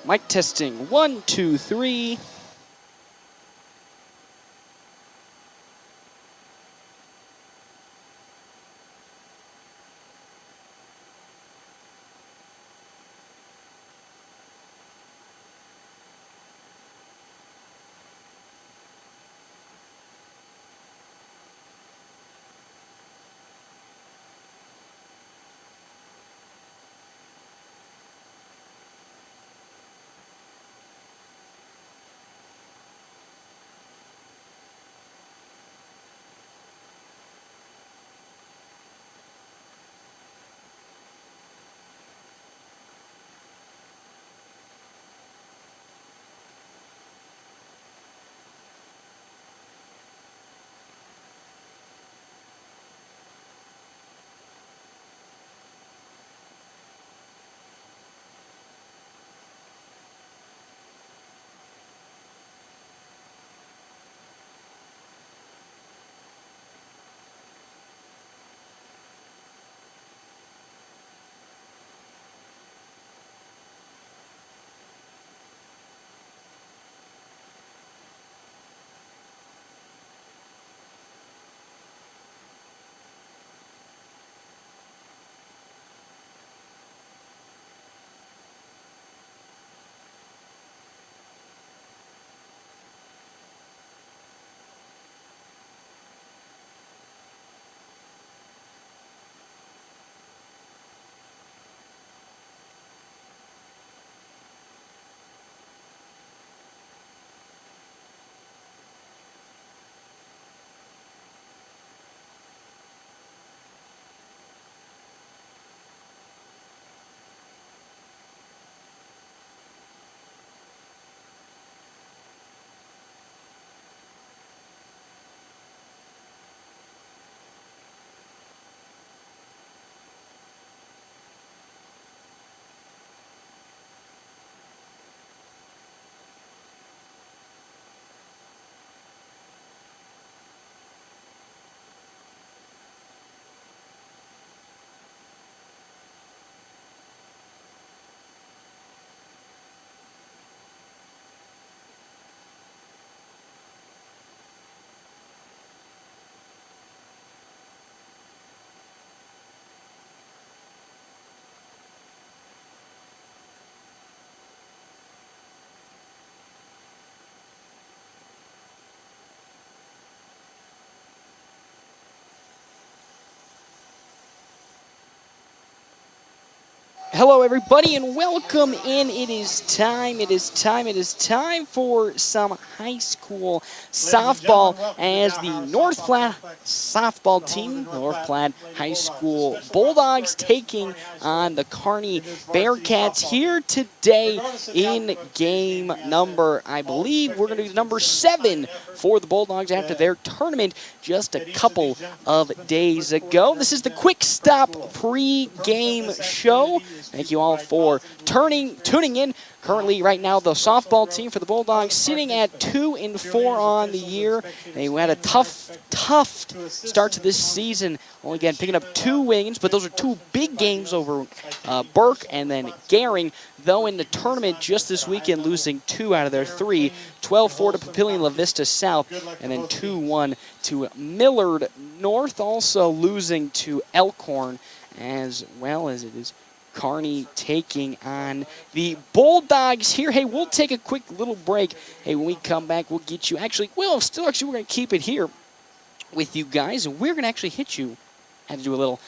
Mic testing. 1, 2, 3. Hello, everybody, and welcome in. It is time for some high school softball as the North Platte softball team, the North Platte High School Bulldogs, taking on the Kearney Bearcats here today in game number, I believe we're going to do number 7 for the Bulldogs after their tournament just a couple of days ago. This is the Quick Stop pre-game show. Thank you all for tuning in. Currently, right now, the softball team for the Bulldogs sitting at 2-4 on the year. They had a tough start to this season. Only again picking up 2 wins, but those are 2 big games over Burke and then Gehring. Though in the tournament just this weekend, losing 2 out of their 3, 12-4 to Papillion La Vista South, and then 2-1 to Millard North. Also losing to Elkhorn, as well as it is Kearney taking on the Bulldogs here. Hey, we'll take a quick little break. Hey, when we come back, we'll get you we're going to keep it here with you guys, and we're going to actually hit you. I had to do a little,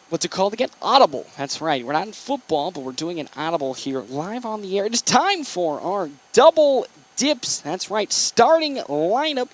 what's it called again? Audible. That's right. We're not in football, but we're doing an audible here live on the air. It is time for our Double Dips. That's right. Starting lineup.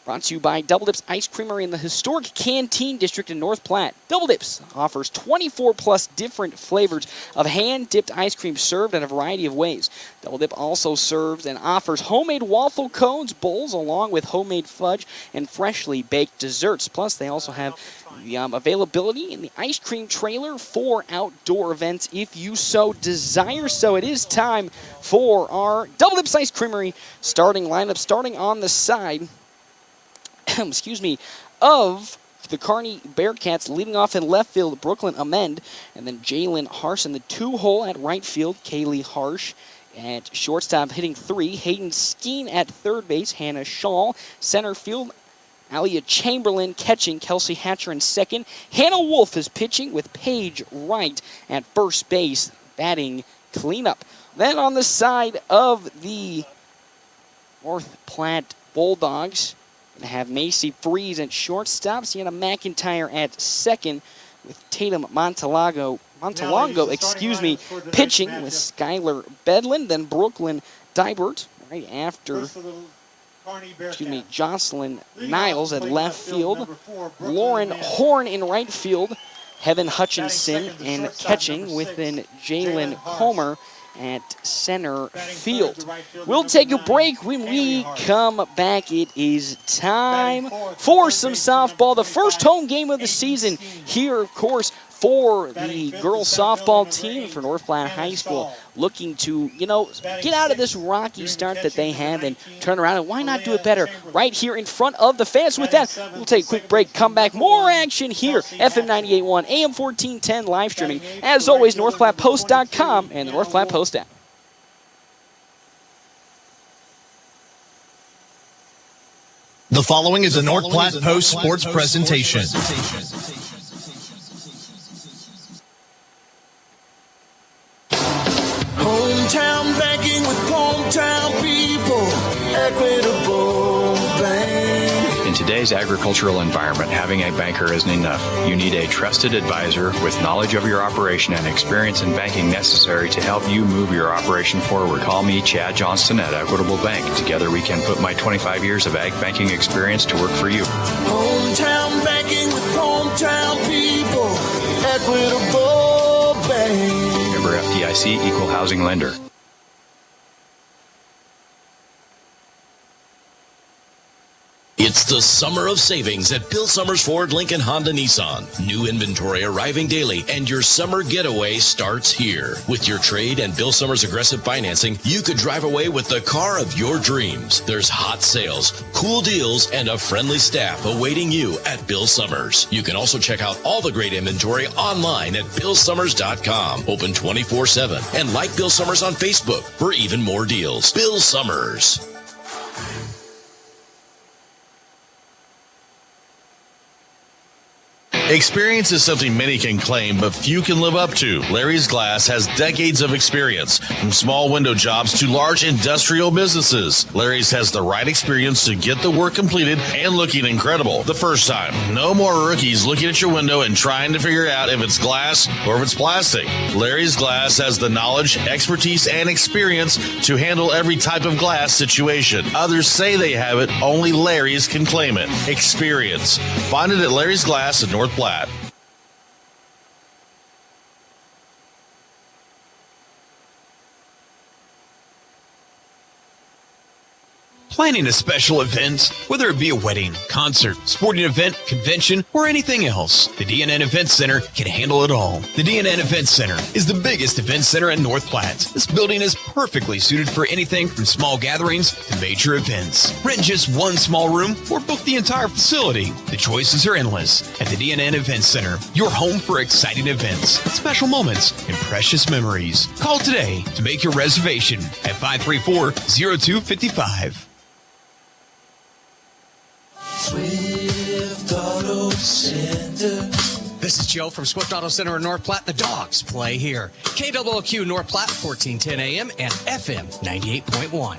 Brought to you by Double Dips Ice Creamery in the historic Canteen District in North Platte. Double Dips offers 24+ different flavors of hand-dipped ice cream served in a variety of ways. Double Dip also serves and offers homemade waffle cones, bowls, along with homemade fudge and freshly baked desserts. Plus, they also have the availability in the ice cream trailer for outdoor events if you so desire. So it is time for our Double Dips Ice Creamery starting lineup, starting on the side excuse me, of the Kearney Bearcats. Leading off in left field, Brooklyn Amend, and then Jalen Harsh in the 2-hole at right field, Kaylee Harsh At shortstop, hitting 3, Hayden Skeen. At third base, Hannah Shaw. Center field, Alia Chamberlain catching, Kelsey Hatcher in second. Hannah Wolf is pitching with Paige Wright at first base, batting cleanup. Then on the side of the North Platte Bulldogs, going to have Macy Freeze at shortstop, Sienna McIntyre at second, with Tatum Montalongo, pitching with Skylar Bedlin. Then Brooklyn Dybert right after, Jocelyn Niles at left field. Lauren Horn in right field. Heaven Hutchinson and catching within Jalen Comer at center field. We'll take a break. When we come back, it is time for some softball. The first home game of the season here, of course, for the girls softball team for North Platte High School, looking to, get out of this rocky start that they have and turn around. And why not do it better right here in front of the fans? With that, we'll take a quick break, come back, more action here, FM 98.1, AM 1410, live streaming. As always, NorthPlattePost.com and the North Platte Post app. The following is a North Platte Post sports presentation. Hometown banking with hometown people. Equitable Bank. In today's agricultural environment, having a banker isn't enough. You need a trusted advisor with knowledge of your operation and experience in banking necessary to help you move your operation forward. Call me, Chad Johnston, at Equitable Bank. Together we can put my 25 years of ag banking experience to work for you. Hometown banking with hometown people. Equitable Bank. Member FDIC, Equal Housing Lender. It's the summer of savings at Bill Summers Ford, Lincoln, Honda, Nissan. New inventory arriving daily, and your summer getaway starts here. With your trade and Bill Summers aggressive financing, you could drive away with the car of your dreams. There's hot sales, cool deals, and a friendly staff awaiting you at Bill Summers. You can also check out all the great inventory online at BillSummers.com. Open 24/7, and like Bill Summers on Facebook for even more deals. Bill Summers. Experience is something many can claim, but few can live up to. Larry's Glass has decades of experience, from small window jobs to large industrial businesses. Larry's has the right experience to get the work completed and looking incredible the first time. No more rookies looking at your window and trying to figure out if it's glass or if it's plastic. Larry's Glass has the knowledge, expertise, and experience to handle every type of glass situation. Others say they have it, only Larry's can claim it. Experience. Find it at Larry's Glass in North Platte. Planning a special event, whether it be a wedding, concert, sporting event, convention, or anything else, the D&N Event Center can handle it all. The D&N Event Center is the biggest event center in North Platte. This building is perfectly suited for anything from small gatherings to major events. Rent just one small room or book the entire facility. The choices are endless at the D&N Event Center, your home for exciting events, special moments, and precious memories. Call today to make your reservation at 534-0255. Swift Auto Center. This is Joe from Swift Auto Center in North Platte. The Dogs play here. KWLQ North Platte, 1410 AM and FM 98.1.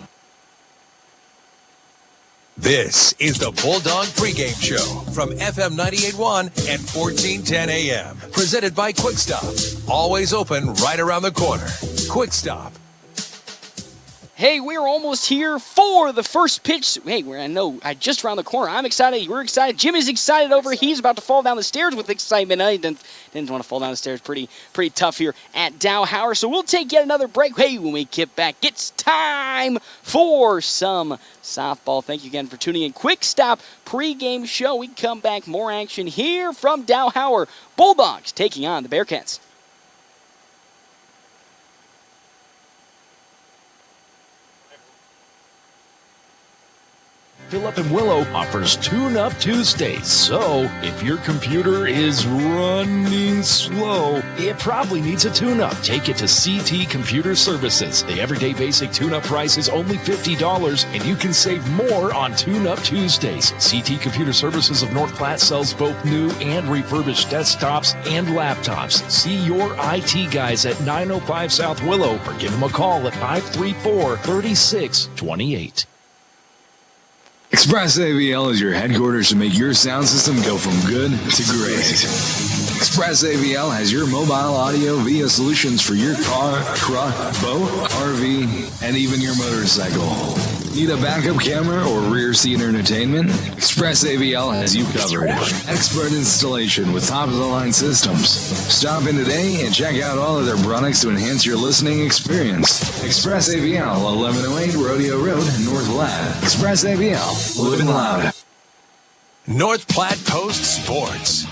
This is the Bulldog pregame show from FM 98.1 and 1410 AM. Presented by Quick Stop. Always open right around the corner. Quick Stop. Hey, we're almost here for the first pitch. Hey, I just around the corner. I'm excited. We're excited. Jim is excited over. He's about to fall down the stairs with excitement. He didn't want to fall down the stairs. Pretty tough here at Dow Howard. So we'll take yet another break. Hey, when we get back, it's time for some softball. Thank you again for tuning in. Quick Stop pregame show. We come back. More action here from Dow Howard. Bulldogs taking on the Bearcats. Philip and Willow offers Tune Up Tuesdays. So, if your computer is running slow, It probably needs a tune-up. Take it to CT Computer Services. The everyday basic tune-up price is only $50, and you can save more on Tune-Up Tuesdays. CT Computer Services of North Platte sells both new and refurbished desktops and laptops. See your IT guys at 905 South Willow or give them a call at 534-3628. Express AVL is your headquarters to make your sound system go from good to great. Express AVL has your mobile audio via solutions for your car, truck, boat, RV, and even your motorcycle. Need a backup camera or rear seat entertainment? Express AVL has you covered. Expert installation with top-of-the-line systems. Stop in today and check out all of their products to enhance your listening experience. Express AVL, 1108 Rodeo Road, North Platte. Express AVL, living loud. North Platte Post Sports.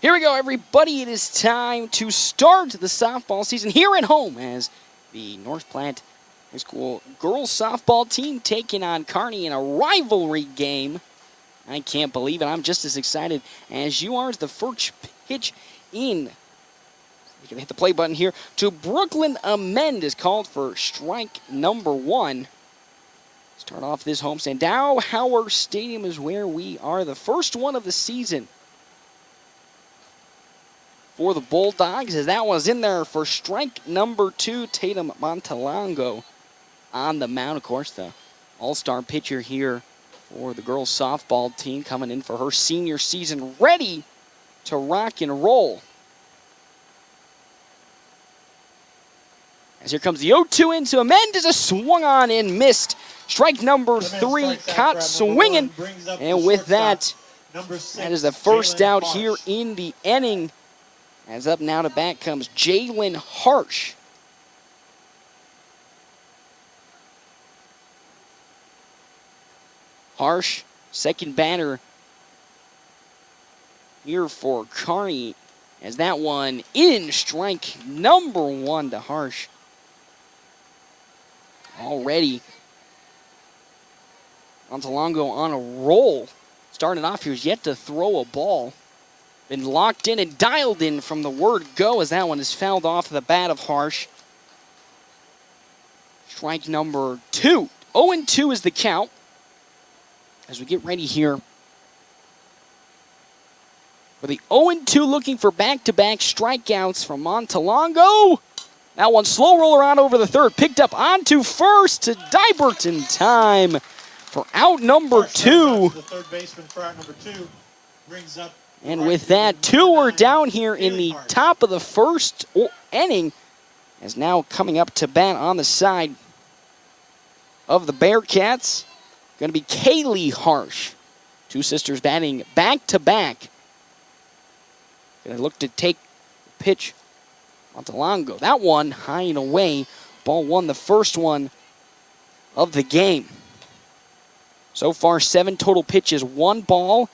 Here we go, everybody. It is time to start the softball season here at home as the North Platte High School girls softball team taking on Kearney in a rivalry game. I can't believe it. I'm just as excited as you are as the first pitch in. You can hit the play button here. To Brooklyn Amend is called for strike number 1. Start off this homestand. Dow Howard Stadium is where we are. The first one of the season for the Bulldogs, as that was in there for strike number 2. Tatum Montalongo on the mound. Of course, the all-star pitcher here for the girls softball team, coming in for her senior season, ready to rock and roll. As here comes the 0-2 into Amend, is a swung on and missed. Strike number 3, caught swinging, and with that, that is the first out here in the inning. As up now to bat comes Jalen Harsh. Harsh, second batter here for Kearney. As that one in, strike number 1 to Harsh. Already Montalongo on a roll. Starting off here, yet to throw a ball. Been locked in and dialed in from the word go, as that one is fouled off the bat of Harsh. Strike number 2. 0-2 is the count. As we get ready here for the 0-2, looking for back-to-back strikeouts from Montalongo. That one slow roller on over the third. Picked up onto first to Dybert in time for out number 2. The third baseman for out number 2 brings up. And with that, 2 are down here in the top of the first inning. As now coming up to bat on the side of the Bearcats, going to be Kaylee Harsh. Two sisters batting back-to-back. Going to look to take the pitch. Montalongo. That one high and away. Ball 1, the first one of the game. So far, 7 total pitches, 1 ball.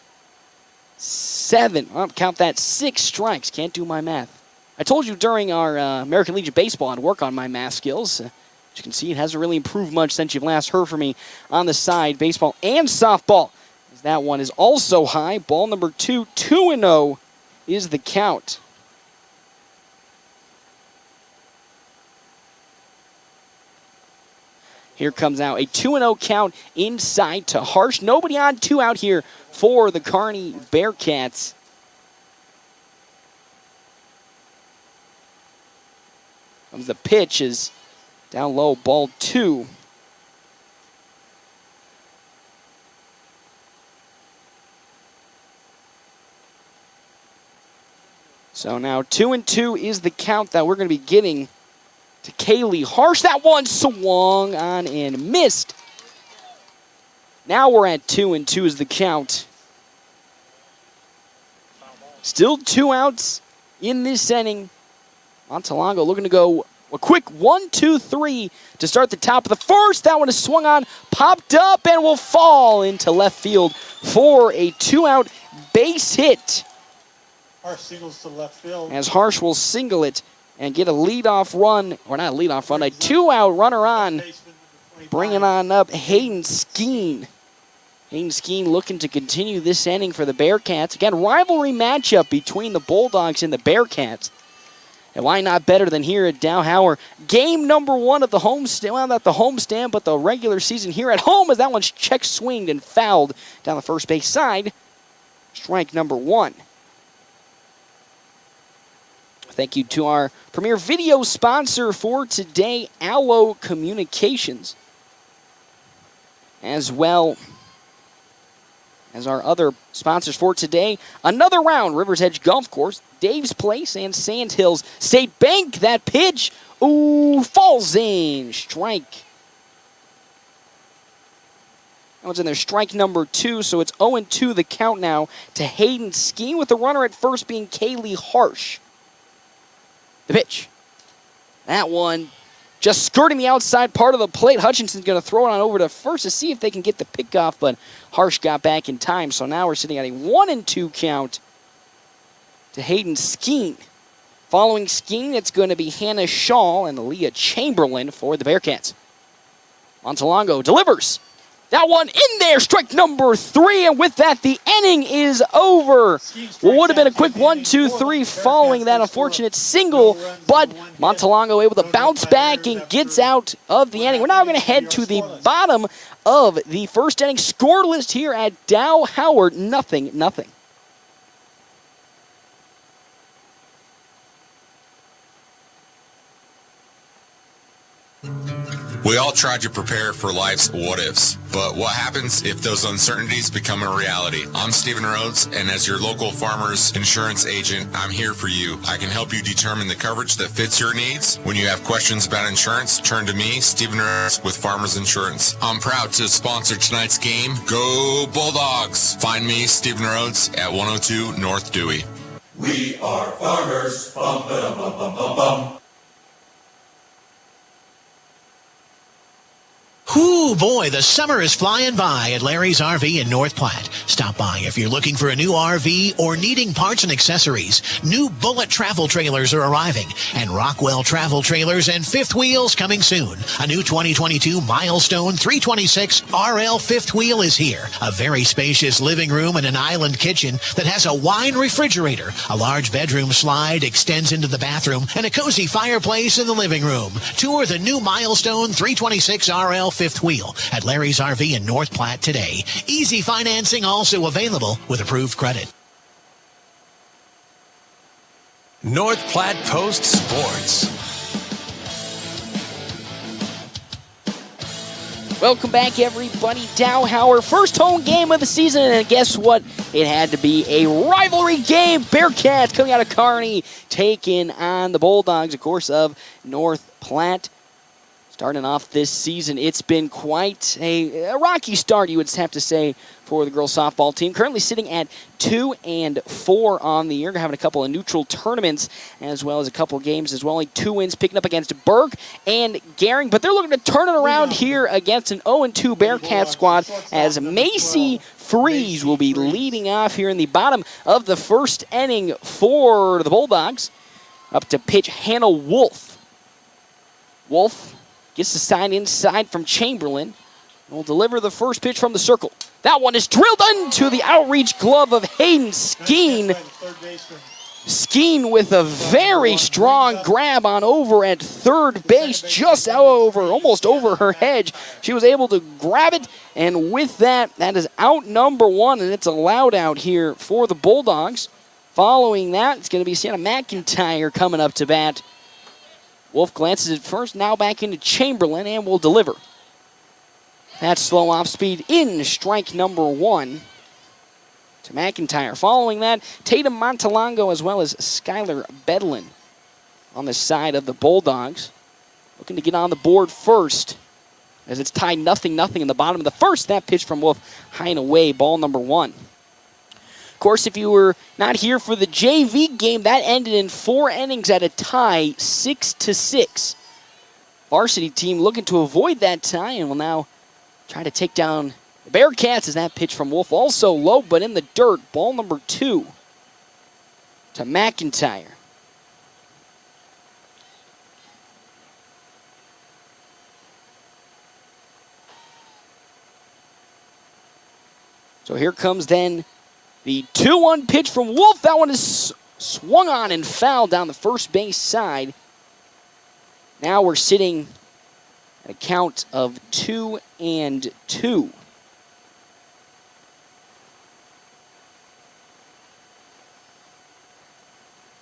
7, I'll count that, 6 strikes. Can't do my math. I told you during our American Legion Baseball I'd work on my math skills. As you can see, it hasn't really improved much since you've last heard from me on the side, baseball and softball. As that one is also high. Ball number 2, 2-0 is the count. Here comes out a 2-0 count inside to Harsh. Nobody on 2 out here for the Kearney Bearcats. Comes the pitch, is down low, ball 2. So now 2-2 is the count that we're going to be getting to Kaylee Harsh. That one swung on and missed. Now we're at 2-2 is the count. Still 2 outs in this inning. Montalongo looking to go A quick 1-2-3 to start the top of the first. That one is swung on, popped up, and will fall into left field for a 2-out base hit. Harsh singles to left field. As Harsh will single it and get a leadoff run, or not a leadoff run, a 2-out runner on, bringing on up Hayden Skeen. Hayden Skeen looking to continue this inning for the Bearcats. Again, rivalry matchup between the Bulldogs and the Bearcats. And why not better than here at Dowhauer? Game number 1 of the homestand. Well, not the homestand, but the regular season here at home, as that one's check swinged and fouled down the first base side. Strike number 1. Thank you to our premier video sponsor for today, Allo Communications. As well as our other sponsors for today, another round, Rivers Edge Golf Course, Dave's Place, and Sandhills State Bank. That pitch, falls in. Strike. That one's in there, strike number 2, so it's 0-2 the count now to Hayden Skeen, with the runner at first being Kaylee Harsh. The pitch. That one just skirting the outside part of the plate. Hutchinson's going to throw it on over to first to see if they can get the pickoff, but Harsh got back in time. So now we're sitting at a 1-2 count to Hayden Skeen. Following Skeen, it's going to be Hannah Shaw and Leah Chamberlain for the Bearcats. Montalongo delivers. That one in there, strike number 3, and with that, the inning is over. What would have been a quick 1-2-3 following that unfortunate single, but Montalongo able to bounce back and gets out of the inning. We're now going to head to the bottom of the first inning score list here at Dowhauer, 0-0. We all try to prepare for life's what-ifs, but what happens if those uncertainties become a reality? I'm Stephen Rhodes, and as your local farmer's insurance agent, I'm here for you. I can help you determine the coverage that fits your needs. When you have questions about insurance, turn to me, Stephen Rhodes, with Farmers Insurance. I'm proud to sponsor tonight's game. Go Bulldogs! Find me, Stephen Rhodes, at 102 North Dewey. We are farmers. Bum, ba, bum, bum, bum, bum. Ooh, boy, the summer is flying by at Larry's RV in North Platte. Stop by if you're looking for a new RV or needing parts and accessories. New Bullet travel trailers are arriving, and Rockwell travel trailers and fifth wheels coming soon. A new 2022 Milestone 326 RL fifth wheel is here. A very spacious living room and an island kitchen that has a wine refrigerator. A large bedroom slide extends into the bathroom, and a cozy fireplace in the living room. Tour the new Milestone 326 RL fifth wheel at Larry's RV in North Platte today. Easy financing also available with approved credit. North Platte Post Sports. Welcome back, everybody. Dowhauer, first home game of the season, and guess what? It had to be a rivalry game. Bearcats coming out of Kearney, taking on the Bulldogs, of course, of North Platte. Starting off this season, it's been quite a rocky start, you would have to say, for the girls softball team. Currently sitting at 2-4 on the year. Having a couple of neutral tournaments as well as a couple of games as well. Only 2 wins picking up against Burke and Gehring. But they're looking to turn it around here against an 0-2 Bearcat squad as Macy Freeze will be leading off here in the bottom of the first inning for the Bulldogs. Up to pitch Hannah Wolf. Wolf gets the sign inside from Chamberlain. Will deliver the first pitch from the circle. That one is drilled into the outreach glove of Hayden Skeen. Skeen with a very strong grab on over at third base, just almost over her hedge. She was able to grab it, and with that, that is out number 1, and it's allowed out here for the Bulldogs. Following that, it's going to be Sienna McIntyre coming up to bat. Wolf glances at first, now back into Chamberlain, and will deliver. That's slow off speed in strike number 1 to McIntyre. Following that, Tatum Montalongo as well as Skylar Bedlin on the side of the Bulldogs. Looking to get on the board first as it's tied 0-0 in the bottom of the first. That pitch from Wolf high and away, ball number 1. Of course, if you were not here for the JV game, that ended in 4 innings at a tie, 6-6. varsity team looking to avoid that tie and will now try to take down the Bearcats as that pitch from Wolf also low but in the dirt. Ball number 2 to McIntyre. So here comes then the 2-1 pitch from Wolf. That one is swung on and fouled down the first base side. Now we're sitting at a count of 2-2.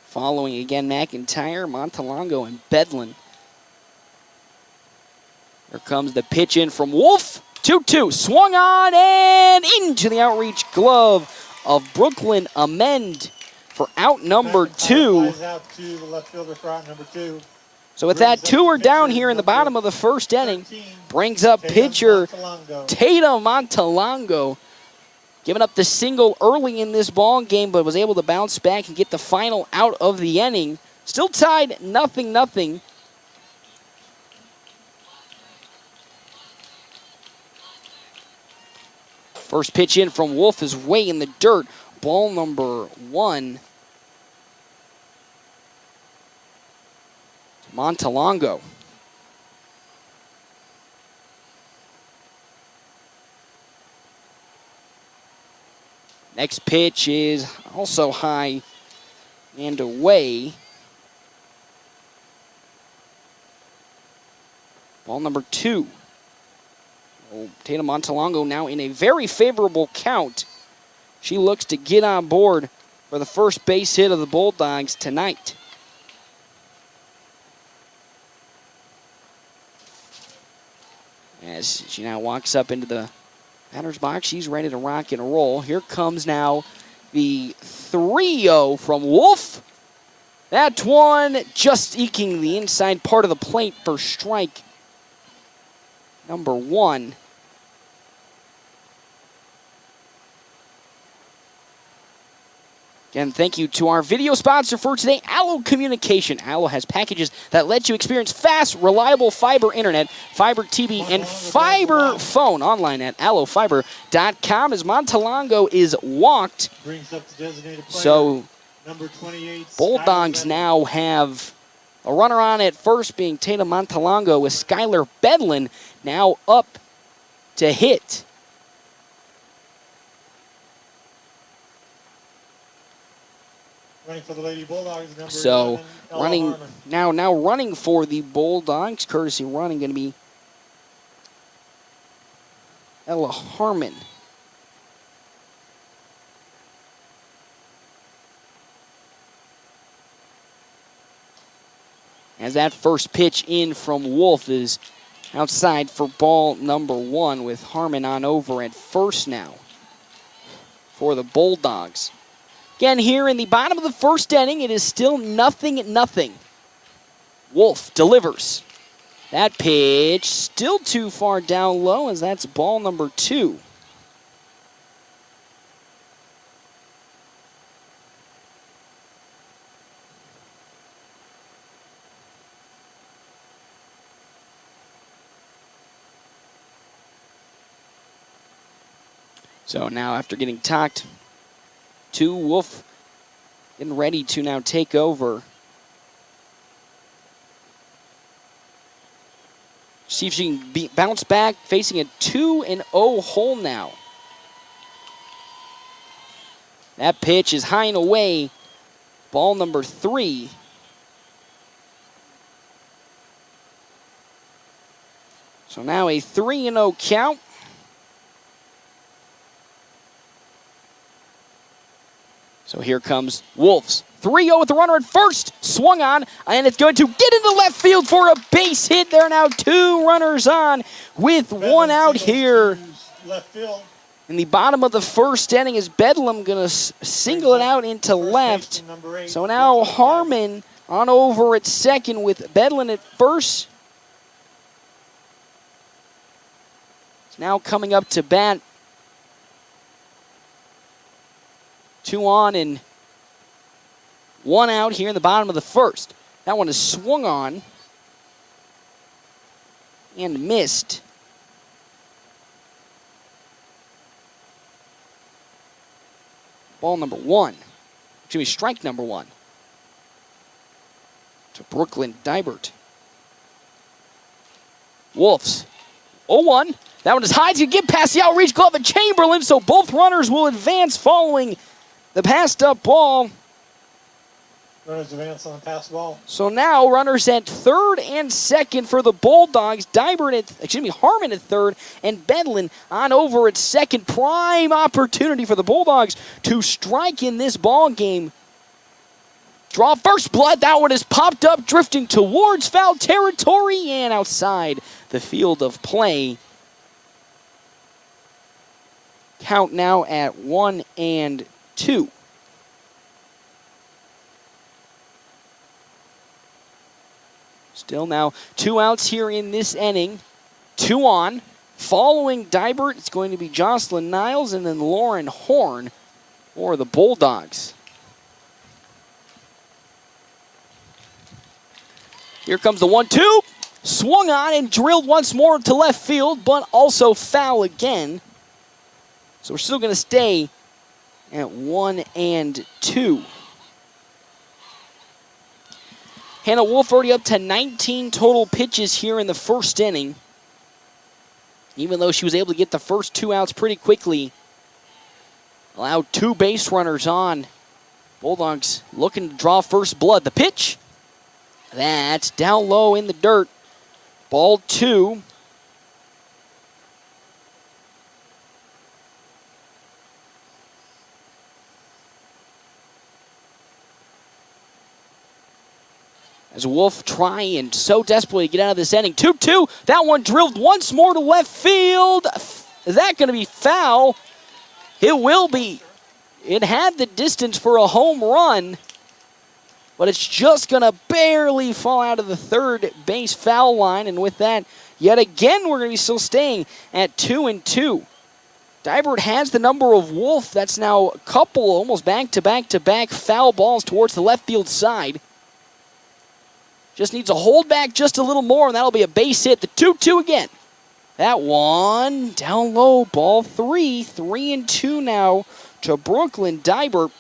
Following again McIntyre, Montalongo, and Bedlin. Here comes the pitch in from Wolf. 2-2, swung on and into the outreach glove of Brooklyn Amend for out number 2. Flies out to the left fielder for out number 2. So with that, 2 are down here in the bottom of the first inning. Brings up pitcher Tatum Montalongo. Giving up the single early in this ball game, but was able to bounce back and get the final out of the inning. Still tied 0-0. First pitch in from Wolf is way in the dirt. Ball number 1. Montalongo. Next pitch is also high and away. Ball number 2. Tatum Montalongo now in a very favorable count. She looks to get on board for the first base hit of the Bulldogs tonight. As she now walks up into the batter's box, she's ready to rock and roll. Here comes now the 3-0 from Wolf. That one just eking the inside part of the plate for strike number 1. Again, thank you to our video sponsor for today, Allo Communication. Allo has packages that let you experience fast, reliable fiber internet, fiber TV, and fiber phone online at allofiber.com as Montalongo is walked. Brings up the designated player, So number 28, Bulldogs now have a runner on at first being Tatum Montalongo with Skylar Bedlin now up to hit. Running for the Lady Bulldogs, number So 11, Ella Harmon. now running for the Bulldogs, courtesy running going to be Ella Harmon. As that first pitch in from Wolf is outside for ball number 1 with Harmon on over at first now for the Bulldogs. Again, here in the bottom of the first inning, it is still 0-0. Wolf delivers. That pitch still too far down low as that's ball number 2. So now after getting talked to, Wolf getting ready to now take over. See if she can bounce back, facing a 2-0 hole now. That pitch is high and away. Ball number 3. So now a 3-0 count. So here comes Wolves. 3-0 with the runner at first. Swung on, and it's going to get into left field for a base hit. There are now 2 runners on with 1 out here. Left field. In the bottom of the first inning is Bedlam going to single it out into left. So now Harmon on over at second with Bedlam at first. It's now coming up to bat. 2 on and 1 out here in the bottom of the first. That one is swung on. and missed. Ball number 1. Excuse me, strike number 1. To Brooklyn Dibert. Wolves. 0-1. That one is high to get past the outreach glove of Chamberlain, so both runners will advance following the passed up ball. Runners advance on the pass ball. So now runners at third and second for the Bulldogs. Harmon at third, and Bedlin on over at second. Prime opportunity for the Bulldogs to strike in this ball game. Draw first blood. That one is popped up, drifting towards foul territory and outside the field of play. Count now at 1-2. Still now 2 outs here in this inning. 2 on. Following Dibert, it's going to be Jocelyn Niles and then Lauren Horn for the Bulldogs. Here comes the 1-2. Swung on and drilled once more to left field, but also foul again. So we're still going to stay at 1-2. Hannah Wolf already up to 19 total pitches here in the first inning. Even though she was able to get the first 2 outs pretty quickly. Allowed 2 base runners on. Bulldogs looking to draw first blood. The pitch. That's down low in the dirt. Ball 2. As Wolf trying so desperately to get out of this inning. 2-2. That one drilled once more to left field. Is that going to be foul? It will be. It had the distance for a home run, but it's just going to barely fall out of the third base foul line. And with that, yet again, we're going to be still staying at 2-2. Dibert has the number of Wolf. That's now a couple, almost back-to-back foul balls towards the left field side. Just needs a hold back just a little more, and that'll be a base hit. The 2-2 again. That one down low, ball 3. 3-2 now to Brooklyn Dibert.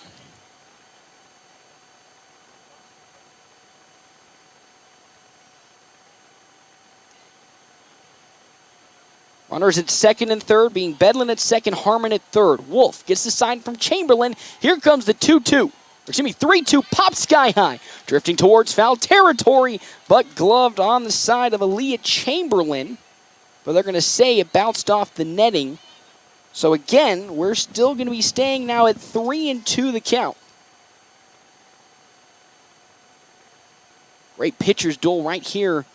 Runners at second and third, being Bedlin at second, Harmon at third. Wolf gets the sign from Chamberlain. Here comes the 2-2. 3-2, pop sky high. Drifting towards foul territory, but gloved on the side of Aaliyah Chamberlain. But they're going to say it bounced off the netting. So again, we're still going to be staying now at 3-2 the count. Great pitcher's duel right here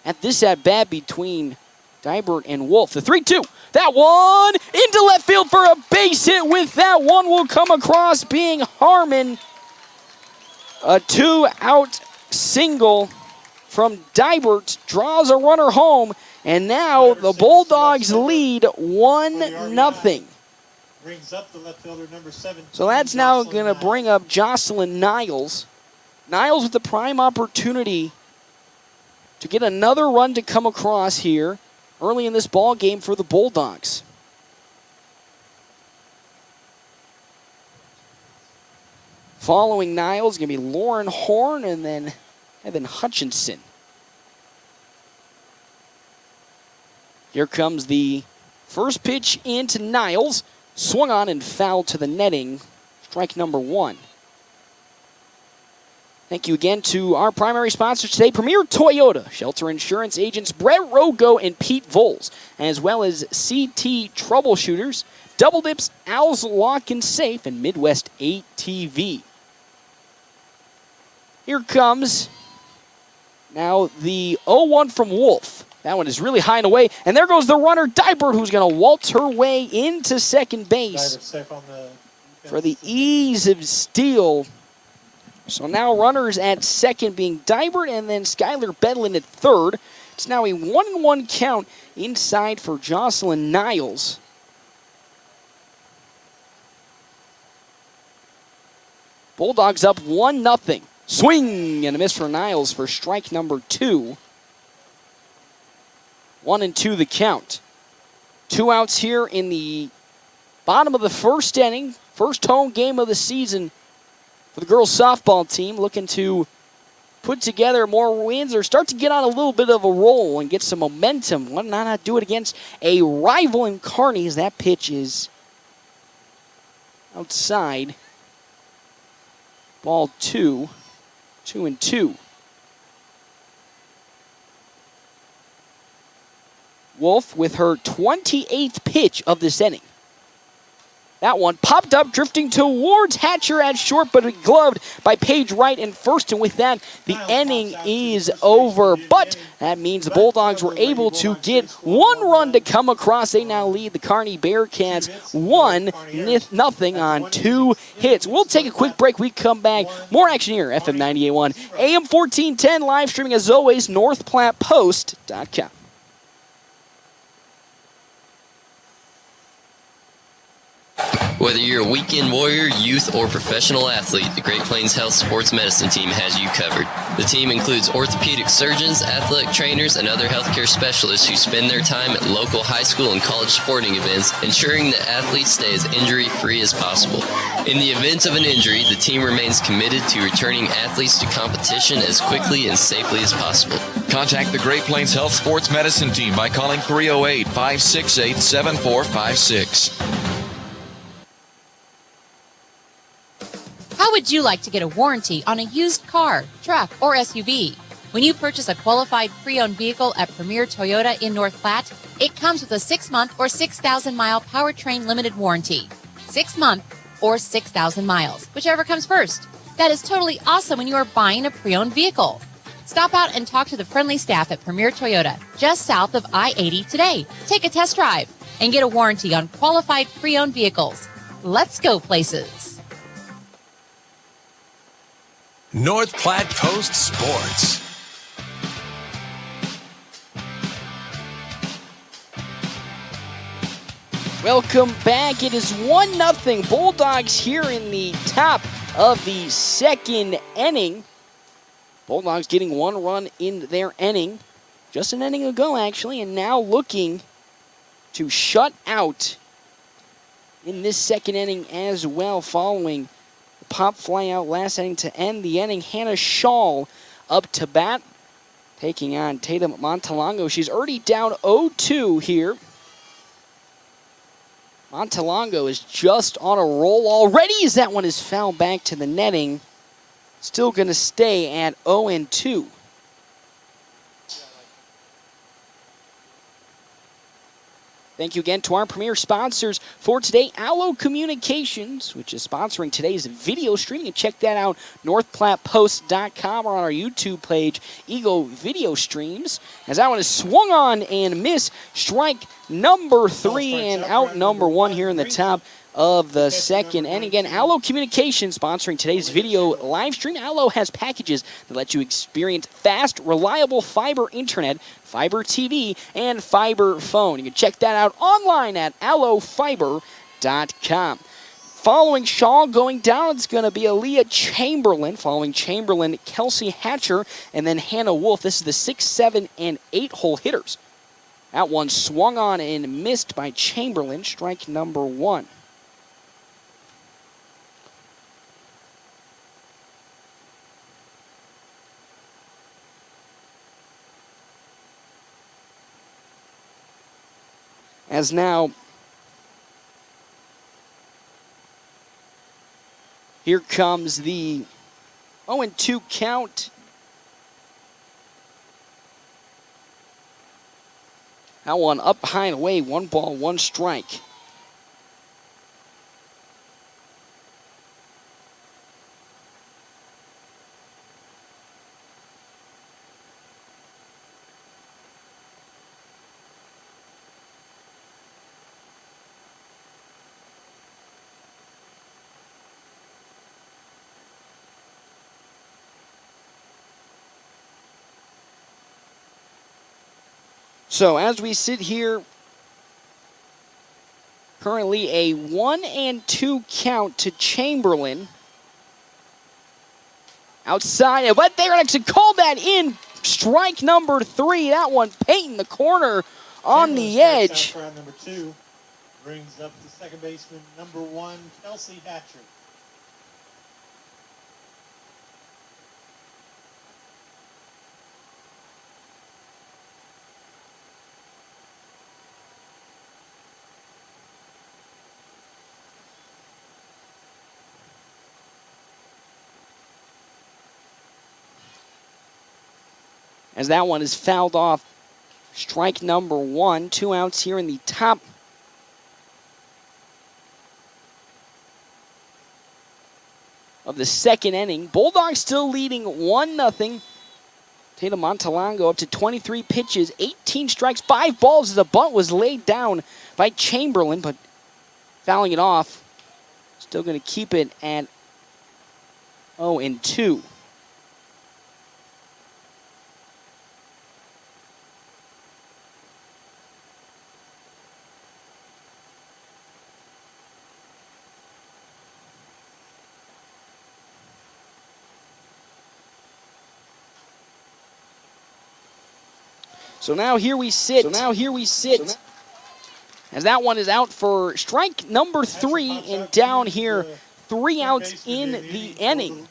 at this at-bat between Dibert and Wolf. The 3-2. That one into left field for a base hit. With that one will come across being Harmon. A 2-out single from Dibert draws a runner home. And now the Bulldogs lead 1-0. Brings up the left fielder, number 7. So that's now going to bring up Jocelyn Niles. Niles with the prime opportunity to get another run to come across here early in this ball game for the Bulldogs. Following Niles, going to be Lauren Horn and then Evan Hutchinson. Here comes the first pitch into Niles. Swung on and fouled to the netting. Strike number 1. Thank you again to our primary sponsors today, Premier Toyota, Shelter Insurance agents Brett Rogo and Pete Voles, as well as CT Troubleshooters, Double Dips, Owls Lock and Safe, and Midwest ATV. Here comes now the 0-1 from Wolf. That one is really high and away, and there goes the runner, Dibert, who's going to waltz her way into second base for the ease of steal. So now runners at second being Dibert and then Skylar Bedlin at third. It's now a 1-1 count inside for Jocelyn Niles. Bulldogs up 1-0. Swing and a miss for Niles for strike number 2. 1-2 the count. 2 outs here in the bottom of the first inning. First home game of the season for the girls softball team, looking to put together more wins or start to get on a little bit of a roll and get some momentum. Why not do it against a rival in Kearney, as that pitch is outside. Ball 2, 2-2. Wolf with her 28th pitch of this inning. That one popped up, drifting towards Hatcher at short, but gloved by Paige Wright in first. And with that, the inning is over. But that means the Bulldogs were able to get 1 run to come across. They now lead the Kearney Bearcats 1-0 on 2 hits. We'll take a quick break. We come back. More action here, FM 98.1, AM 1410, live streaming as always, NorthPlattePost.com. Whether you're a weekend warrior, youth, or professional athlete, the Great Plains Health Sports Medicine Team has you covered. The team includes orthopedic surgeons, athletic trainers, and other healthcare specialists who spend their time at local high school and college sporting events, ensuring that athletes stay as injury-free as possible. In the event of an injury, the team remains committed to returning athletes to competition as quickly and safely as possible. Contact the Great Plains Health Sports Medicine Team by calling 308-568-7456. How would you like to get a warranty on a used car, truck, or SUV? When you purchase a qualified pre-owned vehicle at Premier Toyota in North Platte, it comes with a 6-month or 6,000-mile powertrain limited warranty. 6-month or 6,000 miles, whichever comes first. That is totally awesome when you are buying a pre-owned vehicle. Stop out and talk to the friendly staff at Premier Toyota, just south of I-80 today. Take a test drive and get a warranty on qualified pre-owned vehicles. Let's go places. North Platte Post Sports. Welcome back. It is 1-0 Bulldogs here in the top of the second inning. Bulldogs getting 1 run in their inning. Just an inning ago, actually, and now looking to shut out in this second inning as well, following the pop fly out last inning to end the inning. Hannah Shaw up to bat, taking on Tatum Montalongo. She's already down 0-2 here. Montalongo is just on a roll already as that one is fouled back to the netting. Still going to stay at 0-2. Thank you again to our premier sponsors for today, Allo Communications, which is sponsoring today's video streaming. And check that out, NorthPlattePost.com, or on our YouTube page, Ego Video Streams. As that one is swung on and missed, strike number 3 and out number 1 here in the top of the second. And again, Allo Communications sponsoring today's video live stream. Allo has packages that let you experience fast, reliable fiber internet, fiber TV, and fiber phone. You can check that out online at allofiber.com. Following Shaw going down, it's going to be Aaliyah Chamberlain. Following Chamberlain, Kelsey Hatcher, and then Hannah Wolf. This is the 6, 7, and 8 hole hitters. That one swung on and missed by Chamberlain, strike number 1. As now, here comes the 0-2 count. That one up high and away, 1 ball, 1 strike. So as we sit here, currently a 1-2 count to Chamberlain. Outside, but they're going to call that in. Strike number 3. That one painting the corner on the edge. Crowd number 2 brings up the second baseman, number 1, Kelsey Hatcher. As that one is fouled off. Strike number 1. 2 outs here in the top of the second inning. Bulldogs still leading 1-0. Tatum Montalongo up to 23 pitches, 18 strikes, 5 balls as a bunt was laid down by Chamberlain, but fouling it off. Still going to keep it at 0-2. So now here we sit. As that one is out for strike number 3, and down here 3 outs in the inning.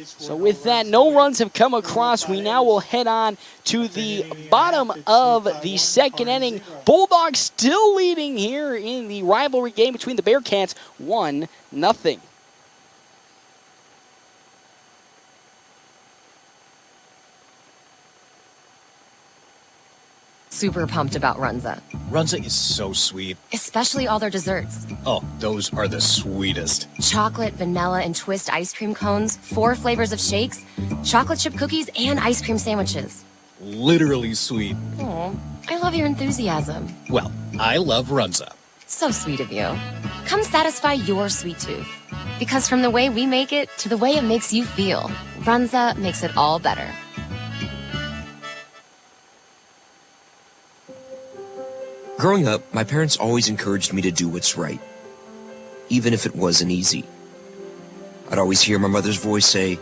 So with that, no runs have come across. We now will head on to the bottom of the second inning. Bulldogs still leading here in the rivalry game between the Bearcats, 1-0. Super pumped about Runza. Runza is so sweet. Especially all their desserts. Oh, those are the sweetest. Chocolate, vanilla, and twist ice cream cones, 4 flavors of shakes, chocolate chip cookies, and ice cream sandwiches. Literally sweet. Aw, I love your enthusiasm. Well, I love Runza. So sweet of you. Come satisfy your sweet tooth. Because from the way we make it to the way it makes you feel, Runza makes it all better. Growing up, my parents always encouraged me to do what's right, even if it wasn't easy. I'd always hear my mother's voice say,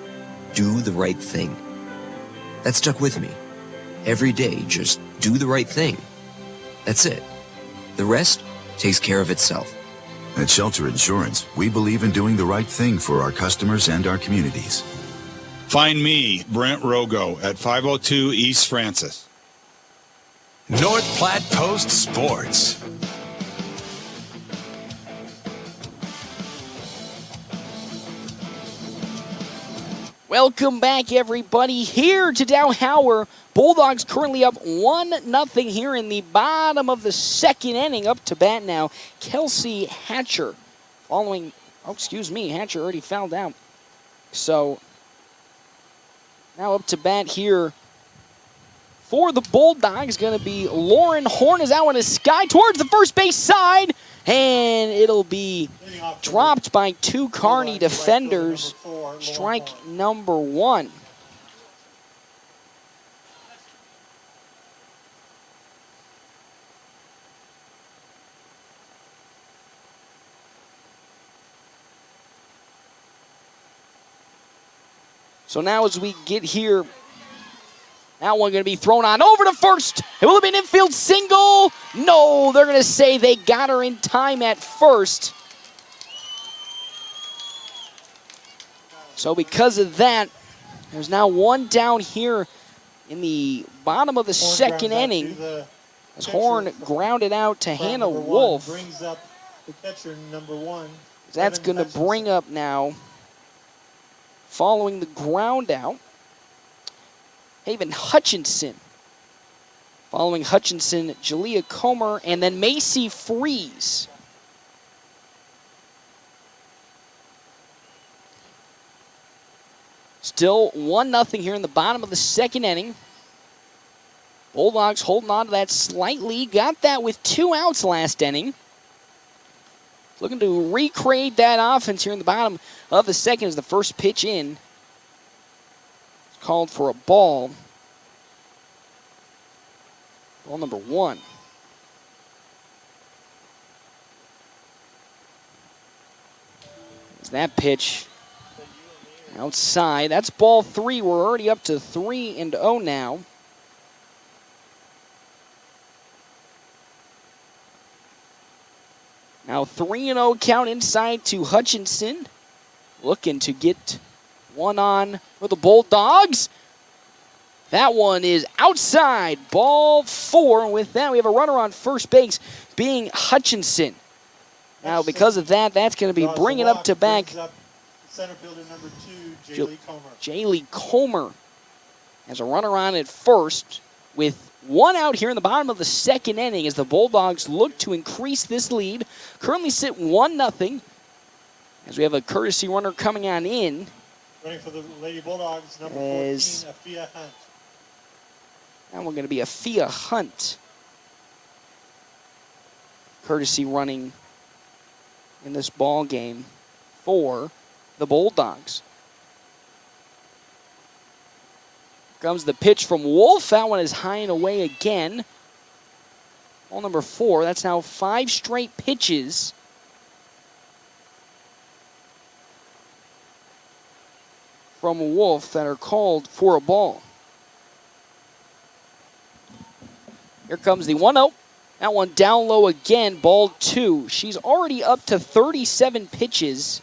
"Do the right thing." That stuck with me. Every day, just do the right thing. That's it. The rest takes care of itself. At Shelter Insurance, we believe in doing the right thing for our customers and our communities. Find me, Brent Rogo, at 502 East Francis. North Platte Post Sports. Welcome back, everybody, here to Dowhower. Bulldogs currently up 1-0 here in the bottom of the second inning. Up to bat now, Kelsey Hatcher. Hatcher already fouled out. So, now up to bat here for the Bulldogs, going to be Lauren Horn is out on his sky towards the first base side, and it'll be dropped by 2 Kearney defenders. Strike number 1. So now as we get here, that one going to be thrown on over to first. It will have been infield single. No, they're going to say they got her in time at first. So because of that, there's now 1 down here in the bottom of the second inning. As Horn grounded out to Hannah Wolf. Brings up the catcher, number 1. That's going to bring up now, following the ground out, Haven Hutchinson. Following Hutchinson, Jalea Comer, and then Macy Freeze. Still 1-0 here in the bottom of the second inning. Bulldogs holding on to that slight lead. Got that with 2 outs last inning. Looking to recreate that offense here in the bottom of the second as the first pitch in. Called for a ball. Ball number 1. There's that pitch outside. That's ball 3. We're already up to 3-0 now. Now 3-0 count inside to Hutchinson. Looking to get one on for the Bulldogs. That one is outside. Ball 4. And with that, we have a runner on first base being Hutchinson. Now, because of that, that's going to be bringing up to back center fielder number 2, Jaylee Comer. Jaylee Comer has a runner on at first with one out here in the bottom of the second inning as the Bulldogs look to increase this lead. Currently sit 1-0 as we have a courtesy runner coming on in. Running for the Lady Bulldogs, number 14, Afia Hunt. Now we're going to be Afia Hunt. Courtesy running in this ball game for the Bulldogs. Comes the pitch from Wolf. That one is high and away again. Ball number 4. That's now 5 straight pitches from Wolf that are called for a ball. Here comes the 1-0. That one down low again, ball 2. She's already up to 37 pitches,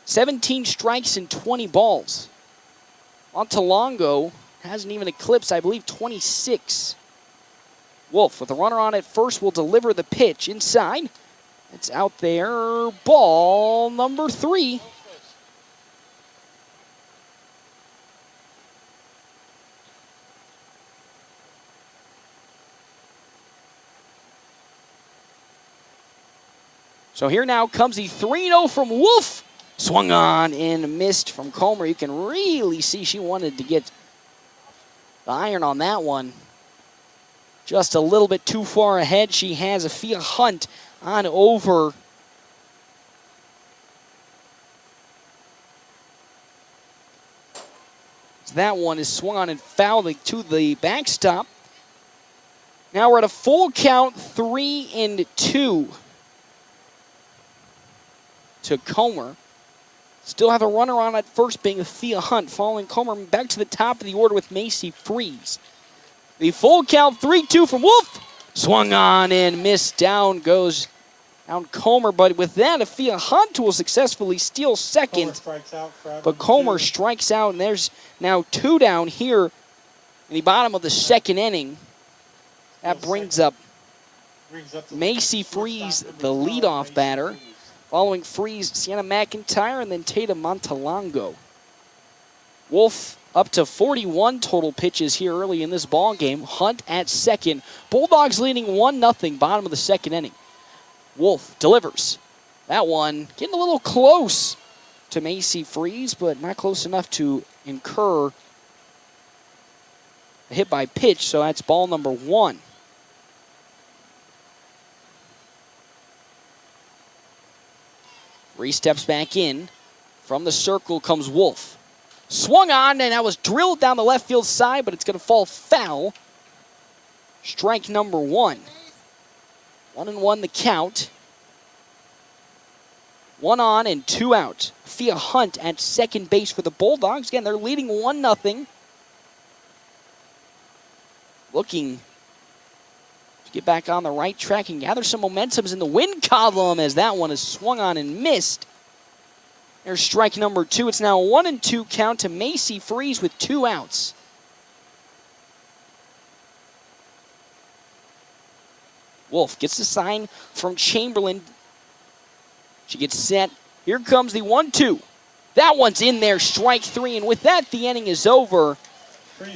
17 strikes and 20 balls. Montalongo hasn't even eclipsed, I believe, 26. Wolf with a runner on at first will deliver the pitch inside. It's out there, ball number 3. So here now comes the 3-0 from Wolf. Swung on and missed from Comer. You can really see she wanted to get the iron on that one. Just a little bit too far ahead. She has Afia Hunt on over. That one is swung on and fouled to the backstop. Now we're at a full count, 3-2. To Comer. Still have a runner on at first being Afia Hunt. Following Comer back to the top of the order with Macy Freeze. The full count 3-2 from Wolf. Swung on and missed. Down goes Comer. But with that, Afia Hunt will successfully steal second. But Comer strikes out, and there's now 2 down here in the bottom of the second inning. That brings up Macy Freeze, the leadoff batter. Following Freeze, Sienna McIntyre, and then Tatum Montalongo. Wolf up to 41 total pitches here early in this ball game. Hunt at second. Bulldogs leading 1-0, bottom of the second inning. Wolf delivers. That one getting a little close to Macy Freeze, but not close enough to incur a hit by pitch, so that's ball number 1. Free steps back in. From the circle comes Wolf. Swung on, and that was drilled down the left field side, but it's going to fall foul. Strike number 1. 1-1 the count. 1 on and 2 out. Afia Hunt at second base for the Bulldogs. Again, they're leading 1-0. Looking to get back on the right track and gather some momentums in the win column as that one is swung on and missed. There's strike number 2. It's now a 1-2 count to Macy Freeze with 2 outs. Wolf gets the sign from Chamberlain. She gets set. Here comes the 1-2. That one's in there, strike 3. And with that, the inning is over.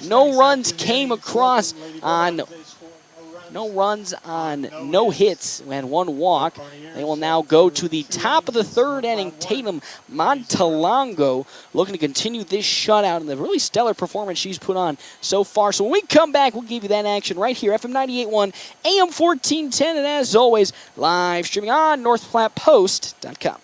No runs came across on no hits. We had 1 walk. They will now go to the top of the third inning. Tatum Montalongo looking to continue this shutout and the really stellar performance she's put on so far. So when we come back, we'll give you that action right here. FM 98.1, AM 1410, and as always, live streaming on NorthPlattePost.com.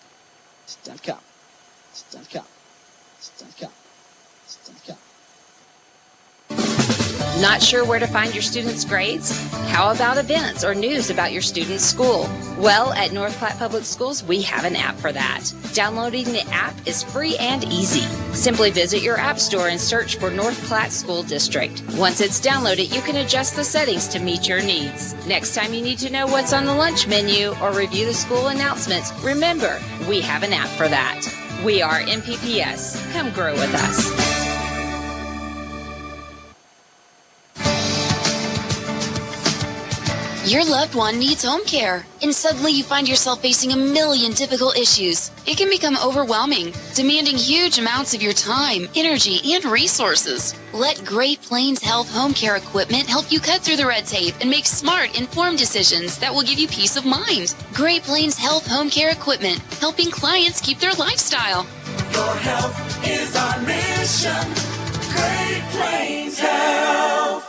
Not sure where to find your students' grades? How about events or news about your student's school? Well, at North Platte Public Schools, we have an app for that. Downloading the app is free and easy. Simply visit your app store and search for North Platte School District. Once it's downloaded, you can adjust the settings to meet your needs. Next time you need to know what's on the lunch menu or review the school announcements, remember, we have an app for that. We are NPPS. Come grow with us. Your loved one needs home care, and suddenly you find yourself facing a million difficult issues. It can become overwhelming, demanding huge amounts of your time, energy, and resources. Let Great Plains Health Home Care Equipment help you cut through the red tape and make smart, informed decisions that will give you peace of mind. Great Plains Health Home Care Equipment, helping clients keep their lifestyle. Your health is our mission. Great Plains Health.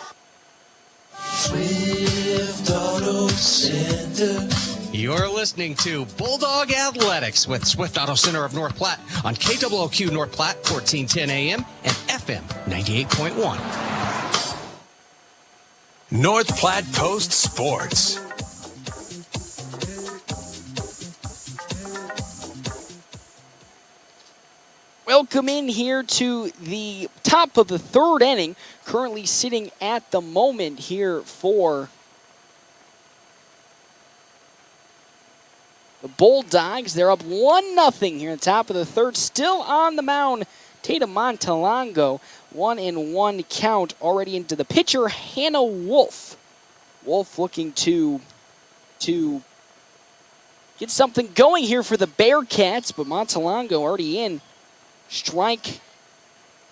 Swift Auto Center. You're listening to Bulldog Athletics with Swift Auto Center of North Platte on KWOQ North Platte, 1410 AM and FM 98.1. North Platte Post Sports. Welcome in here to the top of the third inning. Currently sitting at the moment here for the Bulldogs. They're up 1-0 here at the top of the third. Still on the mound, Tatum Montalongo. 1-1 count already into the pitcher, Hannah Wolf. Wolf looking to get something going here for the Bearcats, but Montalongo already in. Strike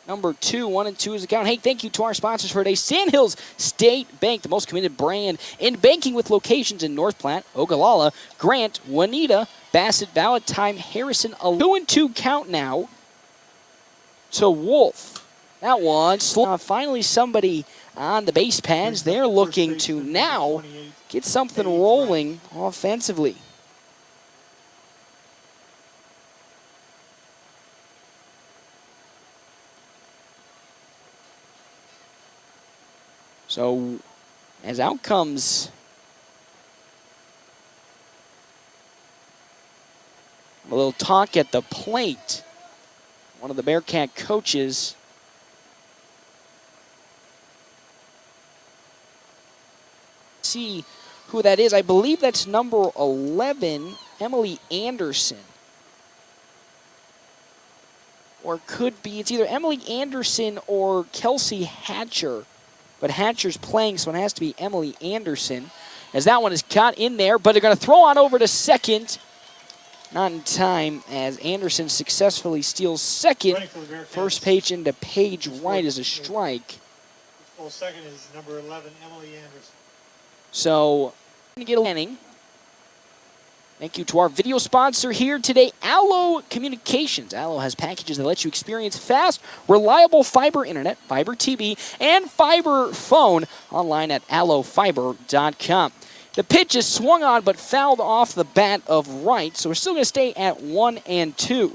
number 2, 1-2 is the count. Hey, thank you to our sponsors for today. Sandhills State Bank, the most committed brand in banking with locations in North Platte, Ogallala, Grant, Juanita, Bassett, Valentine, Harrison. 2-2 count now to Wolf. That one, finally somebody on the base pads. They're looking to now get something rolling offensively. So, as out comes a little talk at the plate. One of the Bearcat coaches see who that is. I believe that's number 11, Emily Anderson. Or could be, it's either Emily Anderson or Kelsey Hatcher. But Hatcher's playing, so it has to be Emily Anderson. As that one is caught in there, but they're going to throw on over to second. Not in time, as Anderson successfully steals second. First page into Page White is a strike. Full second is number 11, Emily Anderson. So, going to get a inning. Thank you to our video sponsor here today, Allo Communications. Allo has packages that let you experience fast, reliable fiber internet, fiber TV, and fiber phone online at allofiber.com. The pitch is swung on but fouled off the bat of right, so we're still going to stay at 1-2.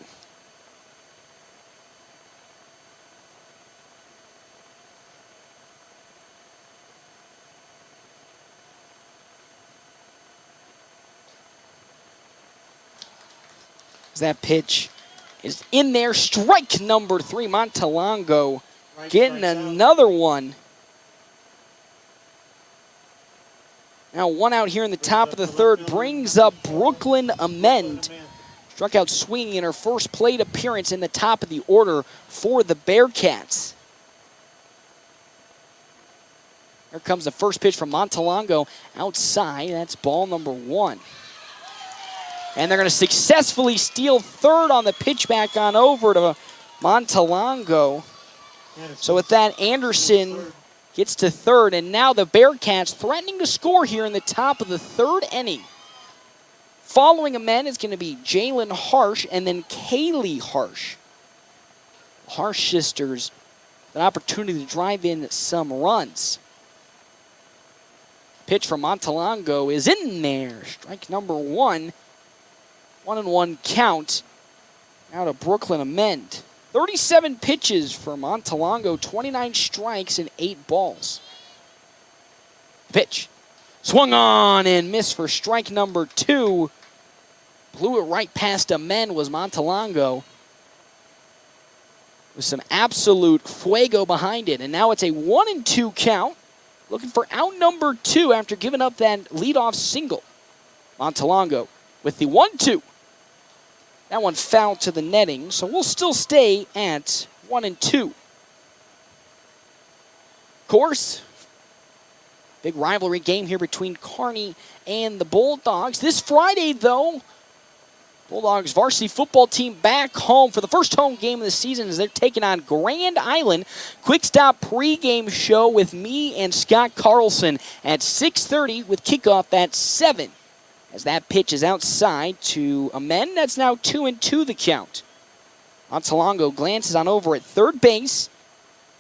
That pitch is in there. Strike number 3. Montalongo getting another one. Now one out here in the top of the third brings up Brooklyn Amend. Struck out swinging in her first plate appearance in the top of the order for the Bearcats. Here comes the first pitch from Montalongo outside. That's ball number 1. And they're going to successfully steal third on the pitch back on over to Montalongo. So with that, Anderson gets to third, and now the Bearcats threatening to score here in the top of the third inning. Following Amen is going to be Jalen Harsh and then Kaylee Harsh. Harsh sisters, an opportunity to drive in some runs. Pitch from Montalongo is in there. Strike number 1. 1-1 count. Now to Brooklyn Amend. 37 pitches for Montalongo, 29 strikes and 8 balls. Pitch. Swung on and missed for strike number 2. Blew it right past a men was Montalongo. With some absolute fuego behind it. And now it's a 1-2 count. Looking for out number 2 after giving up that leadoff single. Montalongo with the 1-2. That one fouled to the netting, so we'll still stay at 1-2. Of course, big rivalry game here between Kearney and the Bulldogs. This Friday, though, Bulldogs varsity football team back home for the first home game of the season as they're taking on Grand Island. Quick stop pregame show with me and Scott Carlson at 6:30 with kickoff at 7. As that pitch is outside to Amen, that's now 2-2 the count. Montalongo glances on over at third base.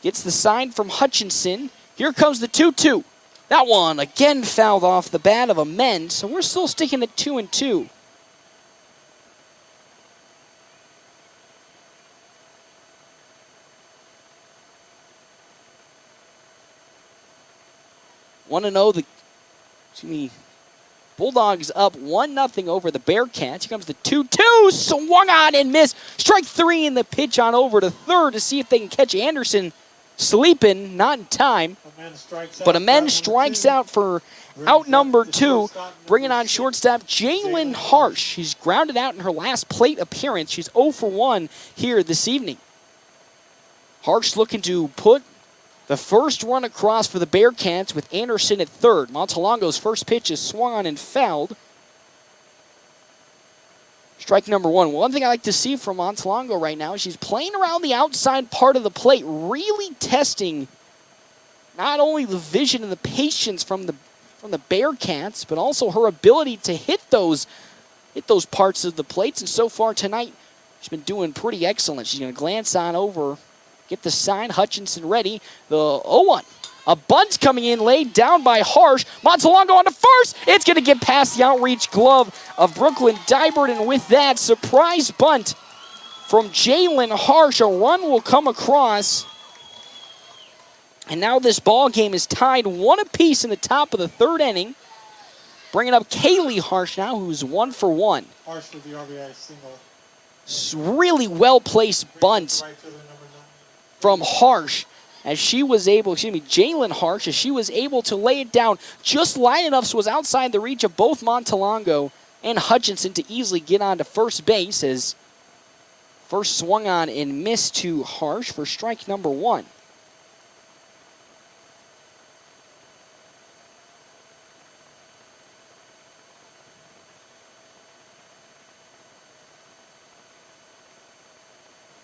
Gets the sign from Hutchinson. Here comes the 2-2. That one again fouled off the bat of Amen, so we're still sticking at 2-2. Bulldogs up 1-0 over the Bearcats. Here comes the 2-2. Swung on and missed. Strike 3 in the pitch on over to third to see if they can catch Anderson sleeping. Not in time. But Amen strikes out for out number 2. Bringing on shortstop Jalen Harsh. She's grounded out in her last plate appearance. She's 0 for 1 here this evening. Harsh looking to put the first run across for the Bearcats with Anderson at third. Montalongo's first pitch is swung on and fouled. Strike number 1. One thing I like to see from Montalongo right now is she's playing around the outside part of the plate, really testing not only the vision and the patience from the Bearcats, but also her ability to hit those parts of the plates. And so far tonight, she's been doing pretty excellent. She's going to glance on over. Get the sign, Hutchinson ready. The 0-1. A bunt's coming in, laid down by Harsh. Montalongo on to first. It's going to get past the outreach glove of Brooklyn Dybert. And with that, surprise bunt from Jalen Harsh. A run will come across. And now this ball game is tied 1 apiece in the top of the third inning. Bringing up Kaylee Harsh now, who's 1 for 1. Harsh for the RBI single. Really well-placed bunt from Harsh as she was able, Jalen Harsh, as she was able to lay it down just light enough so it was outside the reach of both Montalongo and Hutchinson to easily get onto first base as first swung on and missed to Harsh for strike number 1.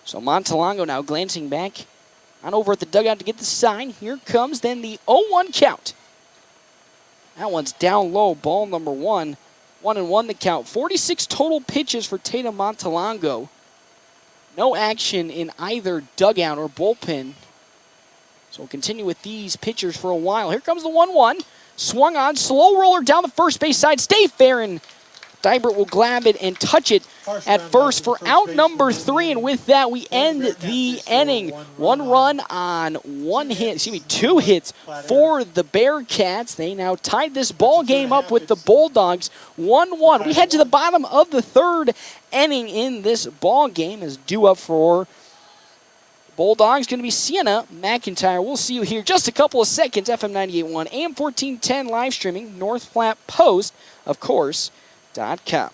So Montalongo now glancing back on over at the dugout to get the sign. Here comes then the 0-1 count. That one's down low, ball number 1. 1-1 the count. 46 total pitches for Tatum Montalongo. No action in either dugout or bullpen. So we'll continue with these pitchers for a while. Here comes the 1-1. Swung on, slow roller down the first base side. Stay fair, and Dybert will grab it and touch it at first for out number 3. And with that, we end the inning. 1 run on 2 hits for the Bearcats. They now tied this ball game up with the Bulldogs 1-1. We head to the bottom of the third inning in this ball game as due up for Bulldogs going to be Sienna McIntyre. We'll see you here just a couple of seconds. FM 98.1, AM 1410 live streaming, North Platte Post, of course, .com.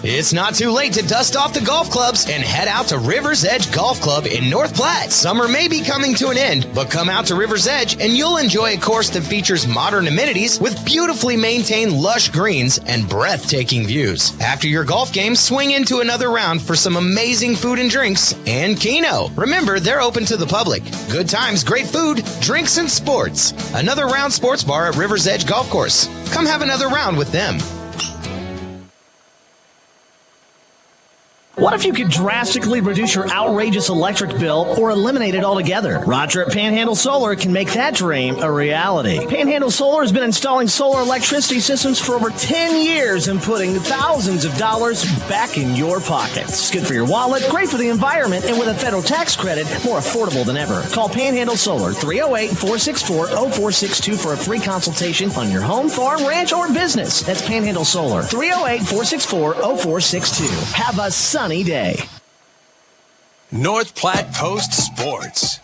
It's not too late to dust off the golf clubs and head out to River's Edge Golf Club in North Platte. Summer may be coming to an end, but come out to River's Edge and you'll enjoy a course that features modern amenities with beautifully maintained lush greens and breathtaking views. After your golf game, swing into another round for some amazing food and drinks and Keno. Remember, they're open to the public. Good times, great food, drinks, and sports. Another Round Sports Bar at River's Edge Golf Course. Come have another round with them. What if you could drastically reduce your outrageous electric bill or eliminate it altogether? Roger at Panhandle Solar can make that dream a reality. Panhandle Solar has been installing solar electricity systems for over 10 years and putting thousands of dollars back in your pockets. It's good for your wallet, great for the environment, and with a federal tax credit, more affordable than ever. Call Panhandle Solar 308-464-0462 for a free consultation on your home, farm, ranch, or business. That's Panhandle Solar 308-464-0462. Have a sunny day. North Platte Post Sports.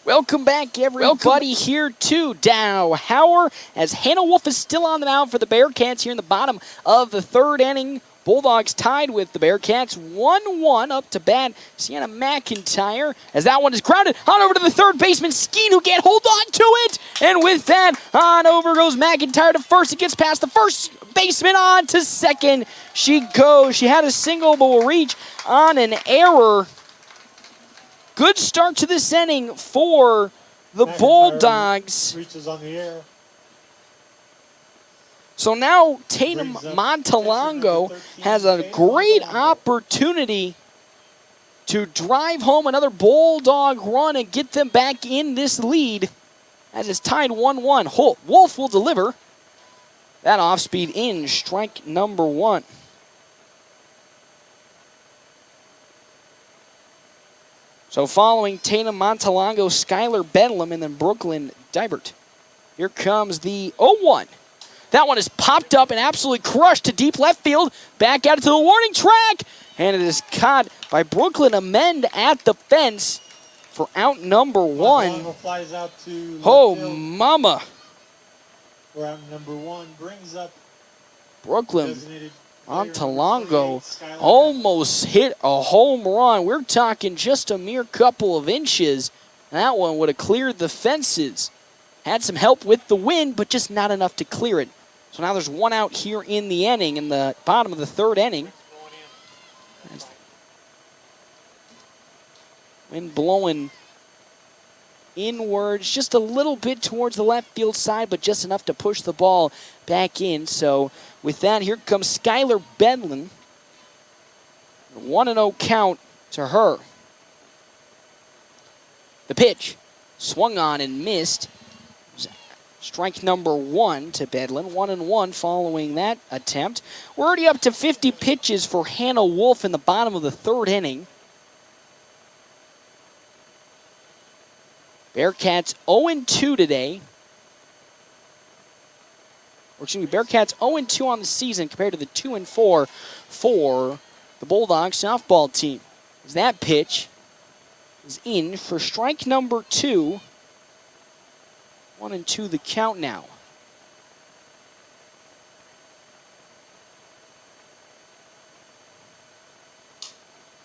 Welcome back, everybody, here to Dow Hauer, as Hannah Wolf is still on the mound for the Bearcats here in the bottom of the third inning. Bulldogs tied with the Bearcats 1-1. Up to bat, Sienna McIntyre, as that one is grounded on over to the third baseman, Skeen, who can't hold on to it. And with that, on over goes McIntyre to first. It gets past the first baseman on to second. She goes. She had a single, but will reach on an error. Good start to this inning for the Bulldogs. Reaches on the air. So now Tatum Montalongo has a great opportunity to drive home another Bulldog run and get them back in this lead, as it's tied 1-1. Wolf will deliver that off-speed in strike number one. So following Tatum Montalongo, Skylar Bedlam, and then Brooklyn Dybert. Here comes the 0-1. That one is popped up and absolutely crushed to deep left field. Back out to the warning track. And it is caught by Brooklyn Amend at the fence for out number one. Flies out to oh, mama. For out number one brings up Brooklyn Montalongo almost hit a home run. We're talking just a mere couple of inches. That one would have cleared the fences. Had some help with the wind, but just not enough to clear it. So now there's one out here in the inning, in the bottom of the third inning. Wind blowing inwards, just a little bit towards the left field side, but just enough to push the ball back in. So with that, here comes Skylar Bedlin. 1-0 count to her. The pitch swung on and missed. Strike number one to Bedlin. 1-1 following that attempt. We're already up to 50 pitches for Hannah Wolf in the bottom of the third inning. Bearcats 0-2 today. Or excuse me, Bearcats 0-2 on the season compared to the 2-4 for the Bulldogs softball team. As that pitch is in for strike number two. 1-2 the count now.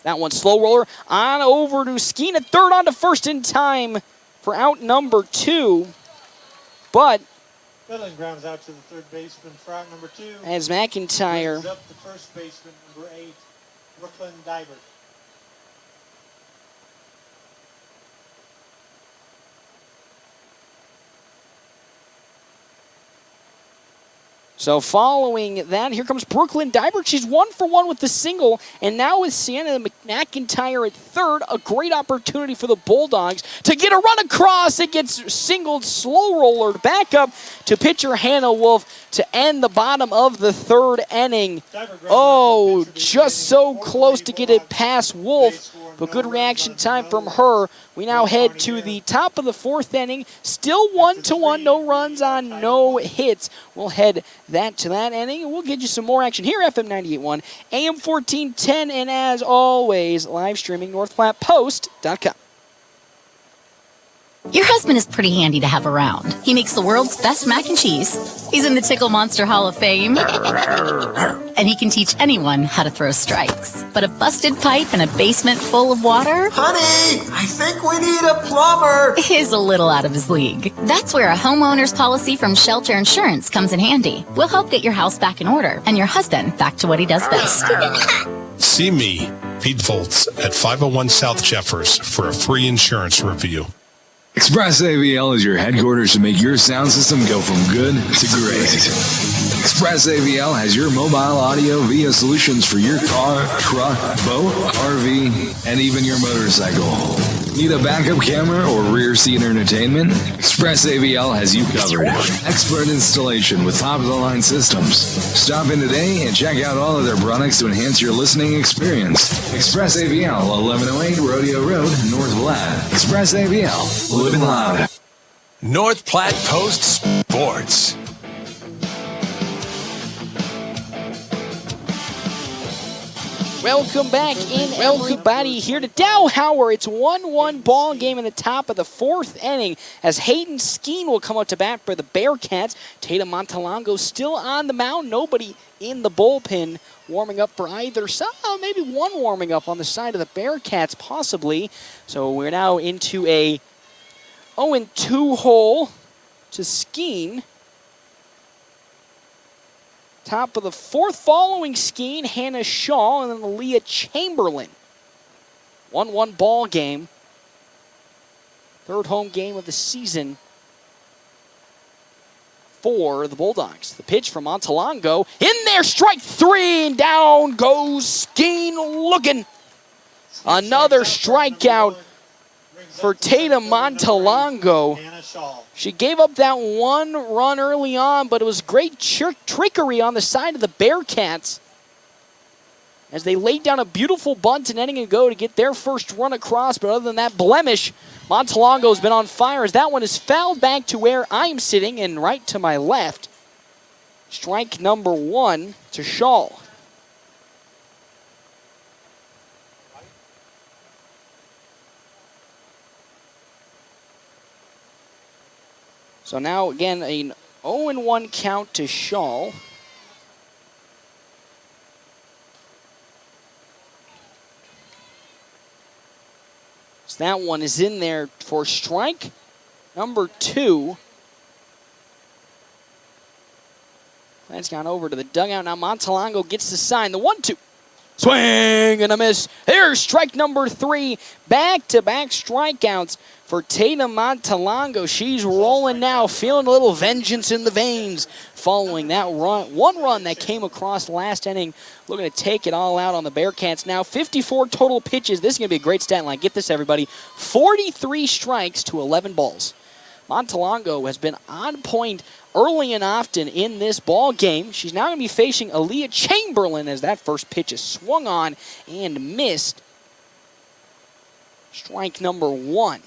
That one slow roller on over to Skeen at third, on to first in time for out number two. But Bedlin grounds out to the third baseman for out number two. As McIntyre brings up the first baseman, number 8, Brooklyn Dybert. So following that, here comes Brooklyn Dybert. She's 1 for 1 with the single. And now with Sienna McIntyre at third, a great opportunity for the Bulldogs to get a run across. It gets singled, slow rollered back up to pitcher Hannah Wolf to end the bottom of the third inning. Oh, just so close to get it past Wolf, but good reaction time from her. We now head to the top of the fourth inning. Still 1-1, no runs on no hits. We'll head that to that inning, and we'll get you some more action here, FM 98.1, AM 1410, and as always, live streaming NorthPlattePost.com. Your husband is pretty handy to have around. He makes the world's best mac and cheese. He's in the Tickle Monster Hall of Fame. And he can teach anyone how to throw strikes. But a busted pipe in a basement full of water? Honey, I think we need a plumber. Is a little out of his league. That's where a homeowner's policy from Shelter Insurance comes in handy. We'll help get your house back in order and your husband back to what he does best. See me, Pete Volz, at 501 South Jeffers for a free insurance review. Express AVL is your headquarters to make your sound system go from good to great. Express AVL has your mobile audio via solutions for your car, truck, boat, RV, and even your motorcycle. Need a backup camera or rear seat entertainment? Express AVL has you covered. Expert installation with top-of-the-line systems. Stop in today and check out all of their products to enhance your listening experience. Express AVL, 1108 Rodeo Road, North Platte. Express AVL, living loud. North Platte Post Sports. Welcome back in, everybody, here to Dowhower. It's 1-1 ball game in the top of the fourth inning as Hayden Skeen will come out to bat for the Bearcats. Tatum Montalongo still on the mound. Nobody in the bullpen warming up for either side. Maybe one warming up on the side of the Bearcats, possibly. So we're now into a 0-2 hole to Skeen. Top of the fourth following Skeen, Hannah Shaw, and then Leah Chamberlain. 1-1 ball game. Third home game of the season for the Bulldogs. The pitch from Montalongo. In there, strike three, and down goes Skeen looking. Another strikeout for Tatum Montalongo. She gave up that one run early on, but it was great trickery on the side of the Bearcats as they laid down a beautiful bunt an inning ago to get their first run across. But other than that blemish, Montalongo's been on fire as that one is fouled back to where I'm sitting and right to my left. Strike number one to Shaw. So now, again, an 0-1 count to Shaw. So that one is in there for strike number two. That's gone over to the dugout. Now Montalongo gets the sign. The 1-2. Swing and a miss. There's strike number three. Back-to-back strikeouts for Tatum Montalongo. She's rolling now, feeling a little vengeance in the veins following that run. One run that came across last inning, looking to take it all out on the Bearcats. Now 54 total pitches. This is going to be a great stat line. Get this, everybody. 43 strikes to 11 balls. Montalongo has been on point early and often in this ball game. She's now going to be facing Aaliyah Chamberlain as that first pitch is swung on and missed. Strike number one.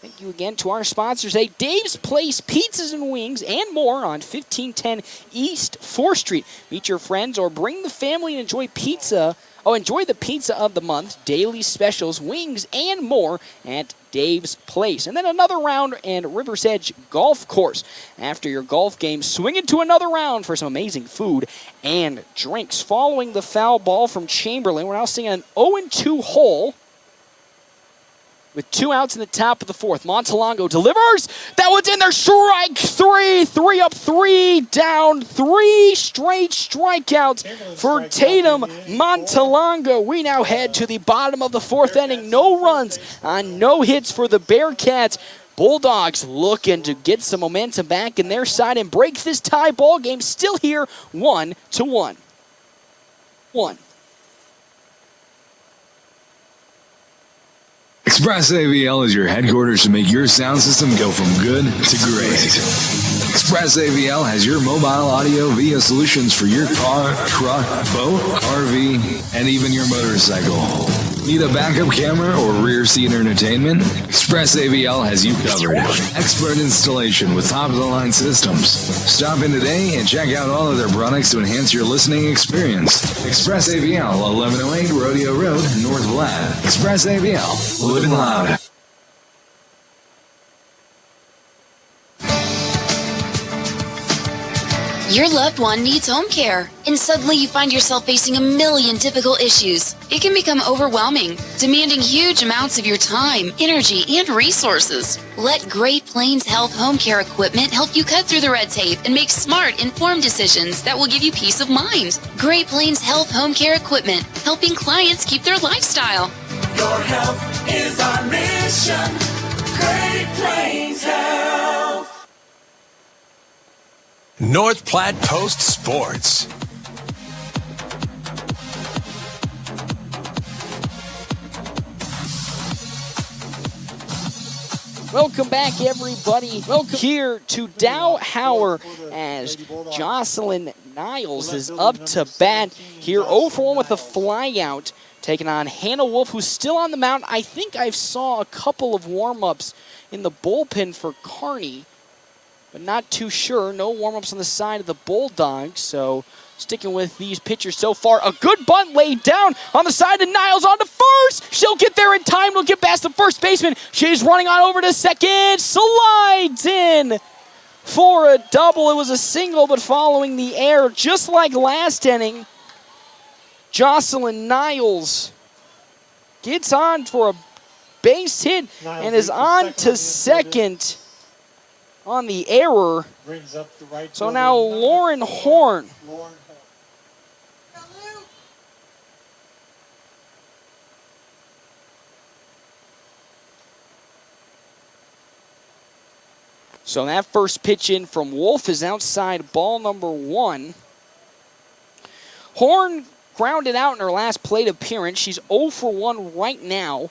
Thank you again to our sponsors, Dave's Place Pizzas and Wings and more on 1510 East 4th Street. Meet your friends or bring the family and enjoy pizza. Enjoy the pizza of the month, daily specials, wings, and more at Dave's Place. And then another round and River's Edge Golf Course. After your golf game, swing into another round for some amazing food and drinks. Following the foul ball from Chamberlain, we're now seeing an 0-2 hole with 2 outs in the top of the fourth. Montalongo delivers. That one's in there. Strike three. 3 up, 3 down. 3 straight strikeouts for Tatum Montalongo. We now head to the bottom of the fourth inning. No runs on no hits for the Bearcats. Bulldogs looking to get some momentum back in their side and break this tie ball game. Still here, 1-1. Express AVL is your headquarters to make your sound system go from good to great. Express AVL has your mobile audio via solutions for your car, truck, boat, RV, and even your motorcycle. Need a backup camera or rear seat entertainment? Express AVL has you covered. Expert installation with top-of-the-line systems. Stop in today and check out all of their products to enhance your listening experience. Express AVL, 1108 Rodeo Road, North Platte. Express AVL, living loud. Your loved one needs home care, and suddenly you find yourself facing a million difficult issues. It can become overwhelming, demanding huge amounts of your time, energy, and resources. Let Great Plains Health Home Care Equipment help you cut through the red tape and make smart, informed decisions that will give you peace of mind. Great Plains Health Home Care Equipment, helping clients keep their lifestyle. Your health is our mission. Great Plains Health. North Platte Post Sports. Welcome back, everybody. Welcome here to Dow Hauer as Jocelyn Niles is up to bat here 0-for-1 with a flyout, taking on Hannah Wolf, who's still on the mound. I think I saw a couple of warm-ups in the bullpen for Kearney, but not too sure. No warm-ups on the side of the Bulldogs, so sticking with these pitchers so far. A good bunt laid down on the side of Niles on to first. She'll get there in time. She'll get past the first baseman. She's running on over to second. Slides in for a double. It was a single, but following the air, just like last inning, Jocelyn Niles gets on for a base hit and is on to second on the error. So now Lauren Horn. So that first pitch in from Wolf is outside, ball number 1. Horn grounded out in her last plate appearance. She's 0-for-1 right now.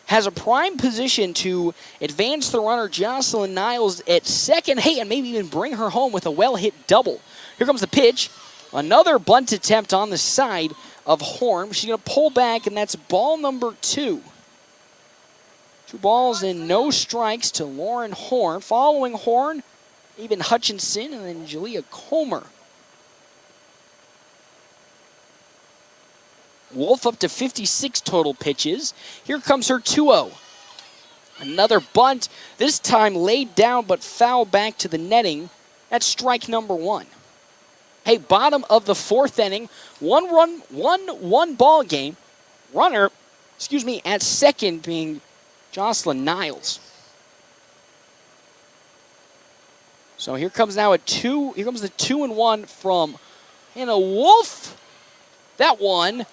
Has a prime position to advance the runner Jocelyn Niles at second, hey, and maybe even bring her home with a well-hit double. Here comes the pitch. Another bunt attempt on the side of Horn. She's going to pull back, and that's ball number 2. 2 balls and no strikes to Lauren Horn. Following Horn, even Hutchinson and then Jalea Comer. Wolf up to 56 total pitches. Here comes her 2-0. Another bunt, this time laid down but fouled back to the netting. That's strike number 1. Hey, bottom of the 4th inning, 1-1 ball game. Runner, at second being Jocelyn Niles. So here comes now a 2. Here comes the 2-1 from Hannah Wolf. That one,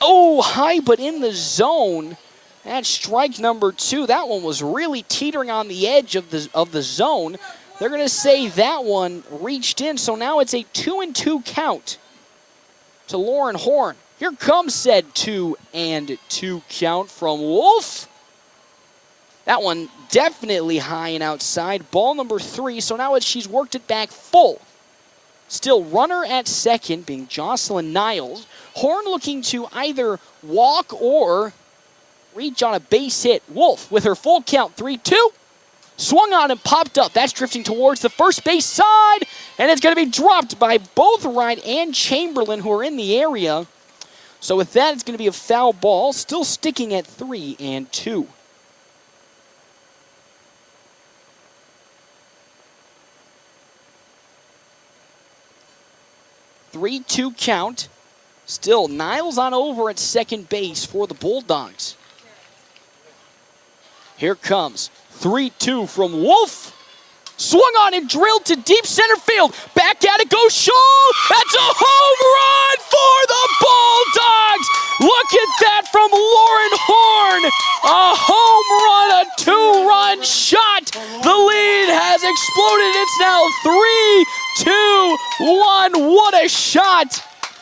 high but in the zone. That's strike number 2. That one was really teetering on the edge of the zone. They're going to say that one reached in. So now it's a 2-2 count to Lauren Horn. Here comes said 2-2 count from Wolf. That one definitely high and outside. Ball number 3. So now she's worked it back full. Still runner at second being Jocelyn Niles. Horn looking to either walk or reach on a base hit. Wolf with her full count, 3-2. Swung on and popped up. That's drifting towards the first base side. And it's going to be dropped by both Wright and Chamberlain, who are in the area. So with that, it's going to be a foul ball. Still sticking at 3-2. 3-2 count. Still Niles on over at second base for the Bulldogs. Here comes 3-2 from Wolf. Swung on and drilled to deep center field. Back at it goes Shaw. That's a home run for the Bulldogs. Look at that from Lauren Horn. A home run, a 2-run shot. The lead has exploded. It's now 3-2-1. What a shot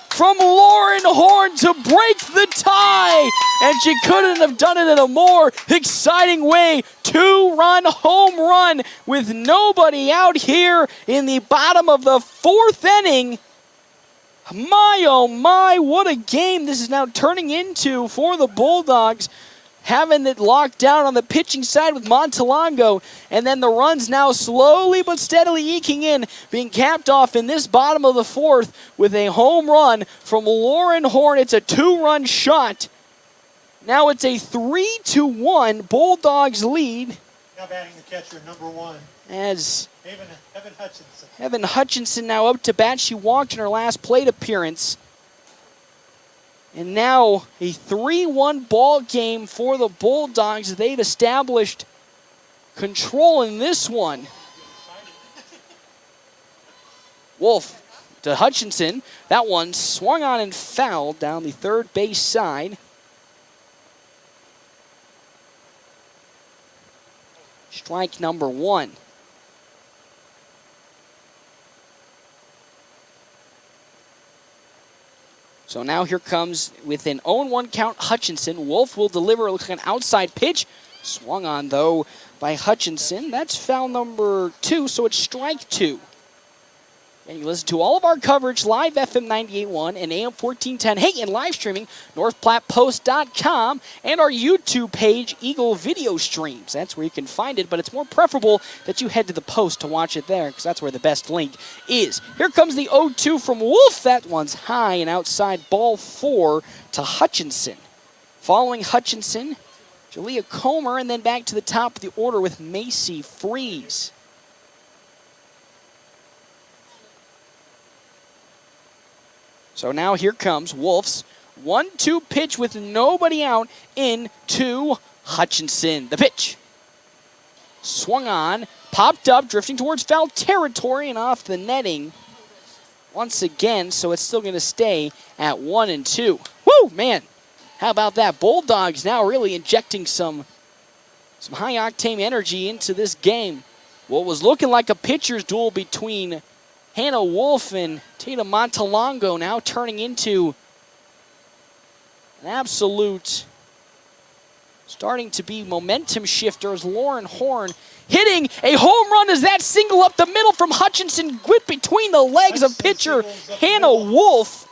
from Lauren Horn to break the tie. And she couldn't have done it in a more exciting way. 2-run home run with nobody out here in the bottom of the 4th inning. My, oh my, what a game this is now turning into for the Bulldogs. Having it locked down on the pitching side with Montalongo, and then the runs now slowly but steadily eking in, being capped off in this bottom of the 4th with a home run from Lauren Horn. It's a 2-run shot. Now it's a 3-1 Bulldogs lead. Now batting the catcher, number 1. As Evan Hutchinson. Evan Hutchinson now up to bat. She walked in her last plate appearance. And now a 3-1 ball game for the Bulldogs. They've established control in this one. Wolf to Hutchinson. That one swung on and fouled down the third base side. Strike number 1. So now here comes, with an 0-1 count, Hutchinson. Wolf will deliver. It looks like an outside pitch. Swung on, though, by Hutchinson. That's foul number 2, so it's strike 2. And you listen to all of our coverage live, FM 98.1 and AM 1410. Hey, and live streaming, NorthPlattePost.com, and our YouTube page, Eagle Video Streams. That's where you can find it, but it's more preferable that you head to the Post to watch it there, because that's where the best link is. Here comes the 0-2 from Wolf. That one's high and outside, ball 4 to Hutchinson. Following Hutchinson, Jalea Comer, and then back to the top of the order with Macy Freeze. So now here comes Wolf's 1-2 pitch with nobody out into Hutchinson. The pitch. Swung on, popped up, drifting towards foul territory and off the netting once again, so it's still going to stay at 1-2. Woo, man. How about that? Bulldogs now really injecting some high-octane energy into this game. What was looking like a pitcher's duel between Hannah Wolf and Tatum Montalongo now turning into an absolute, starting to be momentum shifter as Lauren Horn hitting a home run as that single up the middle from Hutchinson with between the legs of pitcher Hannah Wolf.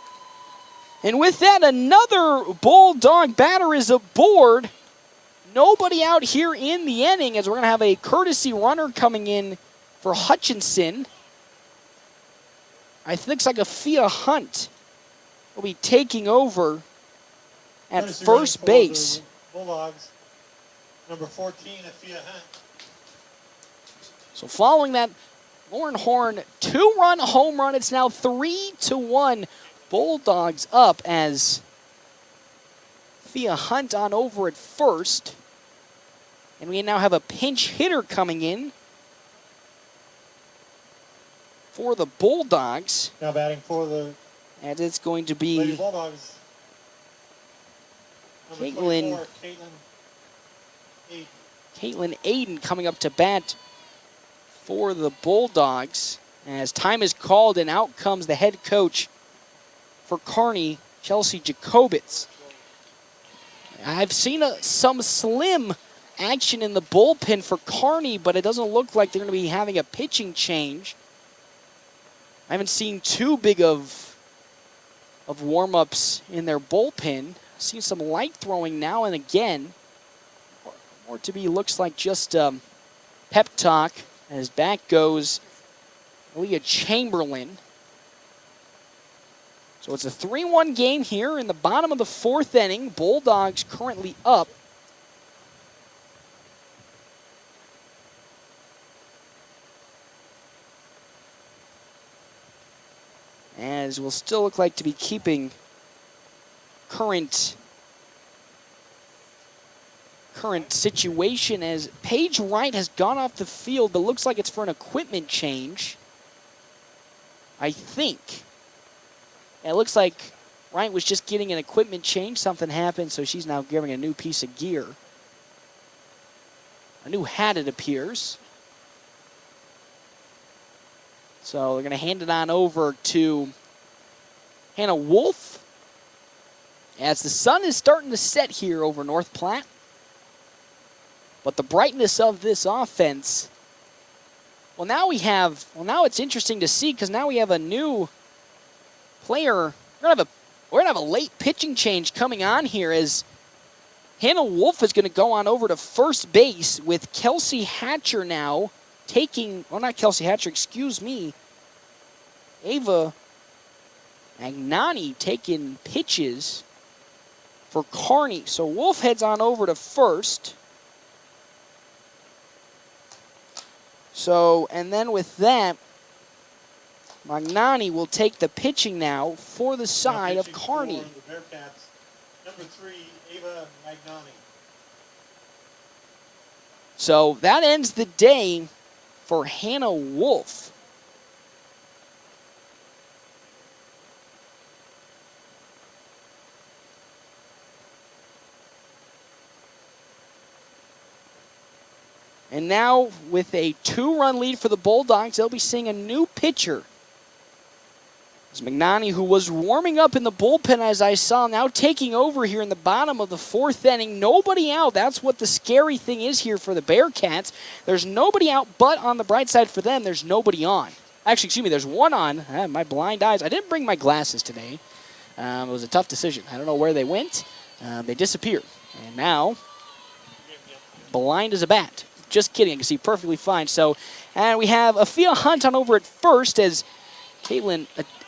And with that, another Bulldog batter is aboard. Nobody out here in the inning as we're going to have a courtesy runner coming in for Hutchinson. I think it's like Afia Hunt will be taking over at first base. Bulldogs, number 14, Afia Hunt. So following that, Lauren Horn 2-run home run. It's now 3-1. Bulldogs up as Afia Hunt on over at first. And we now have a pinch hitter coming in for the Bulldogs. Now batting for the and it's going to be Lady Bulldogs. Caitlin Aiden coming up to bat for the Bulldogs. As time is called and out comes the head coach for Kearney, Chelsea Jacobitz. I've seen some slim action in the bullpen for Kearney, but it doesn't look like they're going to be having a pitching change. I haven't seen too big of warm-ups in their bullpen. I've seen some light throwing now and again. More to be looks like just pep talk as back goes Leah Chamberlain. So it's a 3-1 game here in the bottom of the 4th inning. Bulldogs currently up. As will still look like to be keeping current situation as Paige Wright has gone off the field, but looks like it's for an equipment change. I think. It looks like Wright was just getting an equipment change. Something happened, so she's now giving a new piece of gear. A new hat, it appears. So they're going to hand it on over to Hannah Wolf as the sun is starting to set here over North Platte. But the brightness of this offense, now it's interesting to see because now we have a new player. We're going to have a late pitching change coming on here as Hannah Wolf is going to go on over to first base with Kelsey Hatcher now taking, not Kelsey Hatcher, excuse me, Ava Magnani taking pitches for Kearney. So Wolf heads on over to first. So, and then with that, Magnani will take the pitching now for the side of Kearney. The Bearcats, number 3, Ava Magnani. So that ends the day for Hannah Wolf. And now with a 2-run lead for the Bulldogs, they'll be seeing a new pitcher. It's McNanny, who was warming up in the bullpen, as I saw, now taking over here in the bottom of the 4th inning. Nobody out. That's what the scary thing is here for the Bearcats. There's nobody out, but on the bright side for them, there's nobody on. Actually, excuse me, there's one on. My blind eyes. I didn't bring my glasses today. It was a tough decision. I don't know where they went. They disappeared. And now, blind as a bat. Just kidding. I can see perfectly fine. So, and we have Afia Hunt on over at first as Caitlin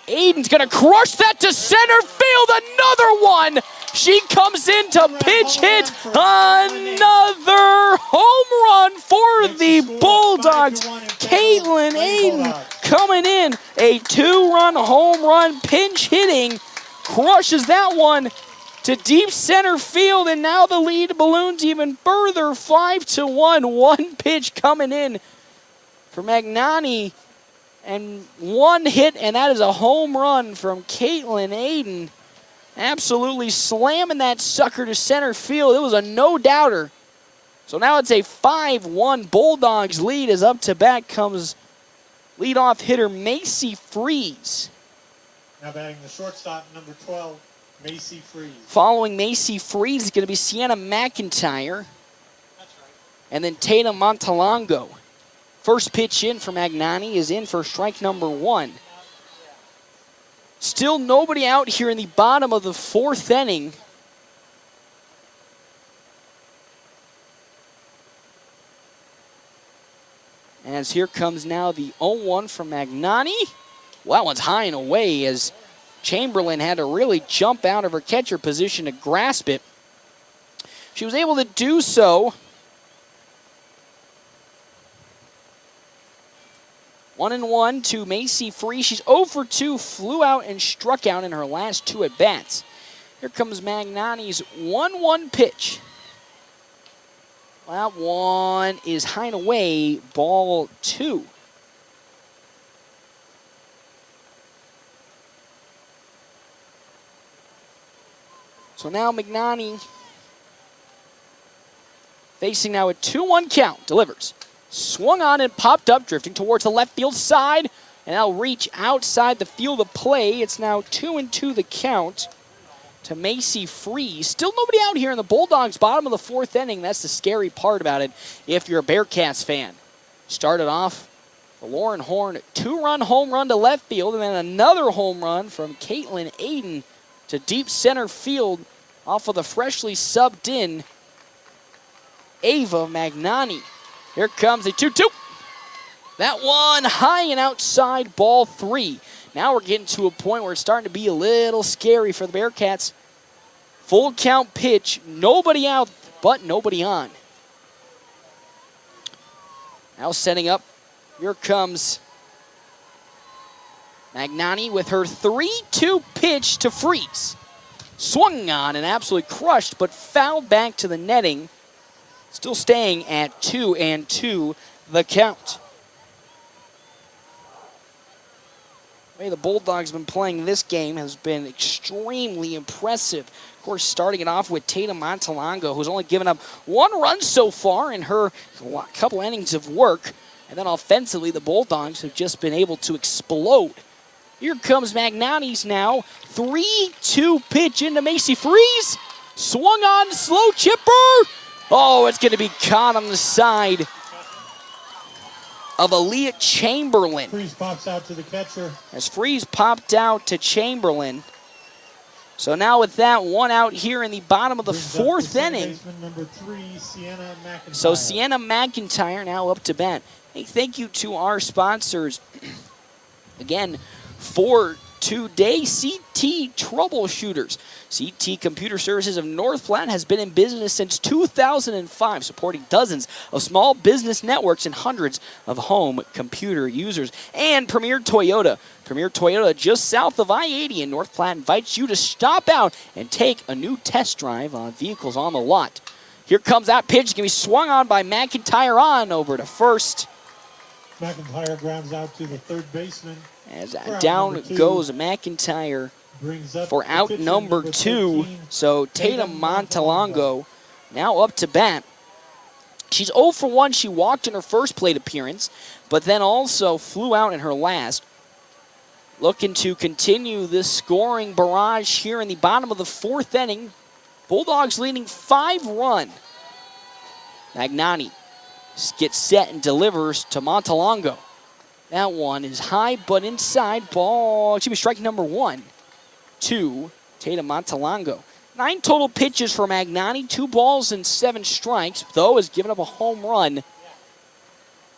Aiden's going to crush that to center field. Another one. She comes in to pitch hit. Another home run for the Bulldogs. Caitlin Aiden coming in. A 2-run home run, pinch hitting. Crushes that one to deep center field, and now the lead balloons even further, 5-1. One pitch coming in for Magnani, and one hit, and that is a home run from Caitlin Aiden. Absolutely slamming that sucker to center field. It was a no-doubter. So now it's a 5-1 Bulldogs lead as up to bat comes leadoff hitter Macy Freeze. Now batting the shortstop, number 12, Macy Freeze. Following Macy Freeze is going to be Sienna McIntyre. That's right. And then Tatum Montalongo. First pitch in for Magnani is in for strike number 1. Still nobody out here in the bottom of the 4th inning. As here comes now the 0-1 from Magnani. Well, that one's high and away as Chamberlain had to really jump out of her catcher position to grasp it. She was able to do so. 1-1 to Macy Free. She's 0 for 2, flew out and struck out in her last 2 at-bats. Here comes Magnani's 1-1 pitch. That one is high and away, ball 2. So now Magnani facing now a 2-1 count, delivers. Swung on and popped up, drifting towards the left field side, and that'll reach outside the field of play. It's now 2-2 the count to Macy Freeze. Still nobody out here in the Bulldogs' bottom of the 4th inning. That's the scary part about it if you're a Bearcats fan. Started off the Lauren Horn 2-run home run to left field, and then another home run from Caitlin Aiden to deep center field off of the freshly subbed in Ava Magnani. Here comes the 2-2. That one high and outside, ball 3. Now we're getting to a point where it's starting to be a little scary for the Bearcats. Full count pitch, nobody out, but nobody on. Now setting up, here comes Magnani with her 3-2 pitch to Freeze. Swung on and absolutely crushed, but fouled back to the netting. Still staying at 2-2 the count. The way the Bulldogs have been playing this game has been extremely impressive. Of course, starting it off with Tatum Montalongo, who's only given up 1 run so far in her couple innings of work. And then offensively, the Bulldogs have just been able to explode. Here comes Magnani's now. 3-2 pitch into Macy Freeze. Swung on, slow chipper. Oh, it's going to be caught on the side of Aaliyah Chamberlain. Freeze pops out to the catcher. As Freeze popped out to Chamberlain. So now with that, one out here in the bottom of the 4th inning. Number 3, Sienna McIntyre. So Sienna McIntyre now up to bat. Hey, thank you to our sponsors. Again, for today, CT Troubleshooters. CT Computer Services of North Platte has been in business since 2005, supporting dozens of small business networks and hundreds of home computer users. And Premier Toyota. Premier Toyota, just south of I-80 in North Platte, invites you to stop out and take a new test drive on vehicles on the lot. Here comes that pitch. It's going to be swung on by McIntyre on over to first. McIntyre grounds out to the 3rd baseman. As down goes McIntyre for out number 2. So Tatum Montalongo now up to bat. She's 0 for 1. She walked in her first plate appearance, but then also flew out in her last. Looking to continue this scoring barrage here in the bottom of the 4th inning. Bulldogs leading 5-run. Magnani gets set and delivers to Montalongo. That one is high but inside. Ball, strike number 1 to Tatum Montalongo. 9 total pitches for Magnani, 2 balls and 7 strikes, though has given up a home run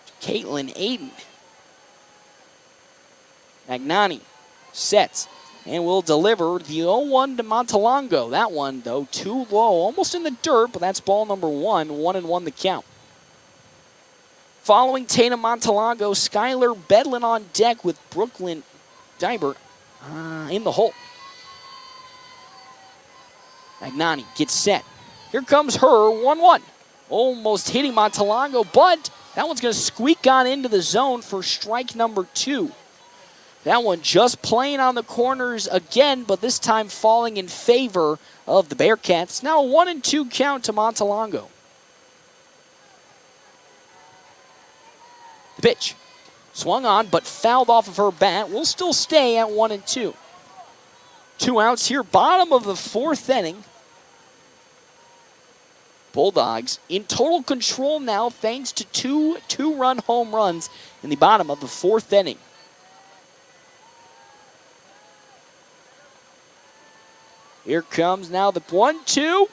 to Caitlin Aiden. Magnani sets and will deliver the 0-1 to Montalongo. That one, though, too low, almost in the dirt, but that's ball number 1, 1-1 the count. Following Tatum Montalongo, Skylar Bedlin on deck with Brooklyn Dibert in the hole. Magnani gets set. Here comes her 1-1. Almost hitting Montalongo, but that one's going to squeak on into the zone for strike number 2. That one just playing on the corners again, but this time falling in favor of the Bearcats. Now a 1-2 count to Montalongo. The pitch swung on, but fouled off of her bat. Will still stay at 1-2. 2 outs here, bottom of the 4th inning. Bulldogs in total control now thanks to 2 two-run home runs in the bottom of the 4th inning. Here comes now the 1-2.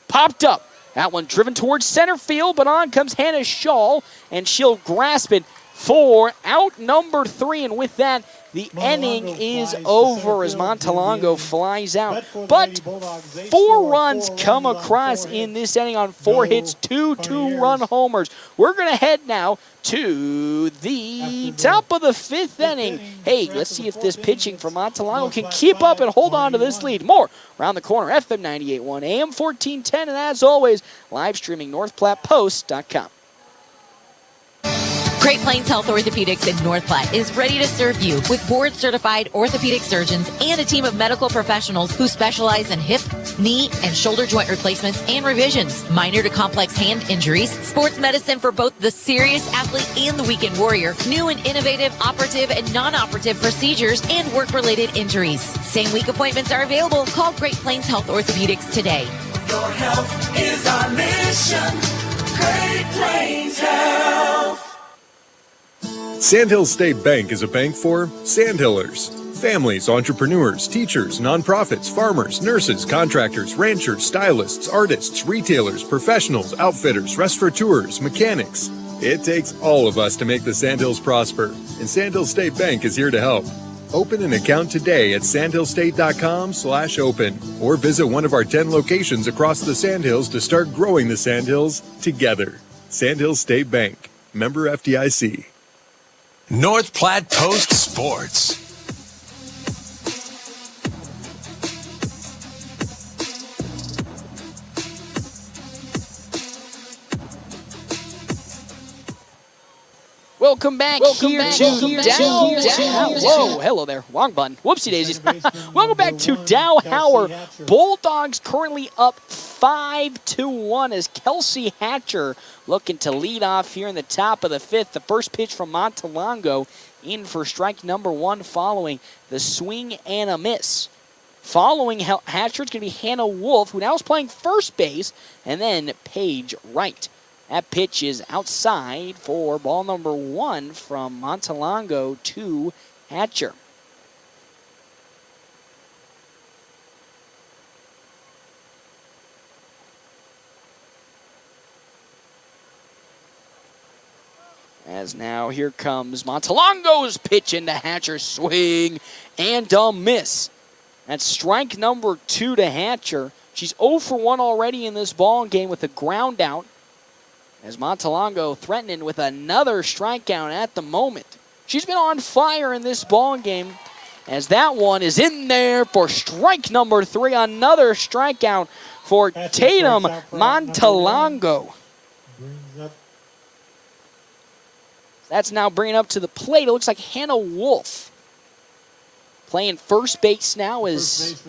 Popped up. That one driven towards center field, but on comes Hannah Shaw, and she'll grasp it for out number 3. And with that, the inning is over as Montalongo flies out. But 4 runs come across in this inning on 4 hits, 2 two-run homers. We're going to head now to the top of the 5th inning. Hey, let's see if this pitching from Montalongo can keep up and hold on to this lead. More around the corner, FM 98.1, AM 1410, and as always, live streaming NorthPlattePost.com. Great Plains Health Orthopedics in North Platte is ready to serve you with board-certified orthopedic surgeons and a team of medical professionals who specialize in hip, knee, and shoulder joint replacements and revisions, minor to complex hand injuries, sports medicine for both the serious athlete and the weekend warrior, new and innovative operative and non-operative procedures, and work-related injuries. Same-week appointments are available. Call Great Plains Health Orthopedics today. Your health is our mission. Great Plains Health. Sandhill State Bank is a bank for Sandhillers. Families, entrepreneurs, teachers, nonprofits, farmers, nurses, contractors, ranchers, stylists, artists, retailers, professionals, outfitters, restaurateurs, mechanics. It takes all of us to make the Sandhills prosper, and Sandhill State Bank is here to help. Open an account today at sandhillstate.com/open or visit one of our 10 locations across the Sandhills to start growing the Sandhills together. Sandhill State Bank, member FDIC. North Platte Post Sports. Welcome back here to Dow. Whoa, hello there. Wrong button. Whoopsie daisies. Welcome back to Dow Howard. Bulldogs currently up 5-1 as Kelsey Hatcher looking to lead off here in the top of the 5th. The first pitch from Montalongo in for strike number 1 following the swing and a miss. Following Hatcher, it's going to be Hannah Wolf, who now is playing first base, and then Paige Wright. That pitch is outside for ball number 1 from Montalongo to Hatcher. As now here comes Montalongo's pitch into Hatcher's swing and a miss. That's strike number 2 to Hatcher. She's 0 for 1 already in this ball game with a ground out. As Montalongo threatening with another strikeout at the moment. She's been on fire in this ball game as that one is in there for strike number 3. Another strikeout for Tatum Montalongo. That's now bringing up to the plate. It looks like Hannah Wolf playing first base now as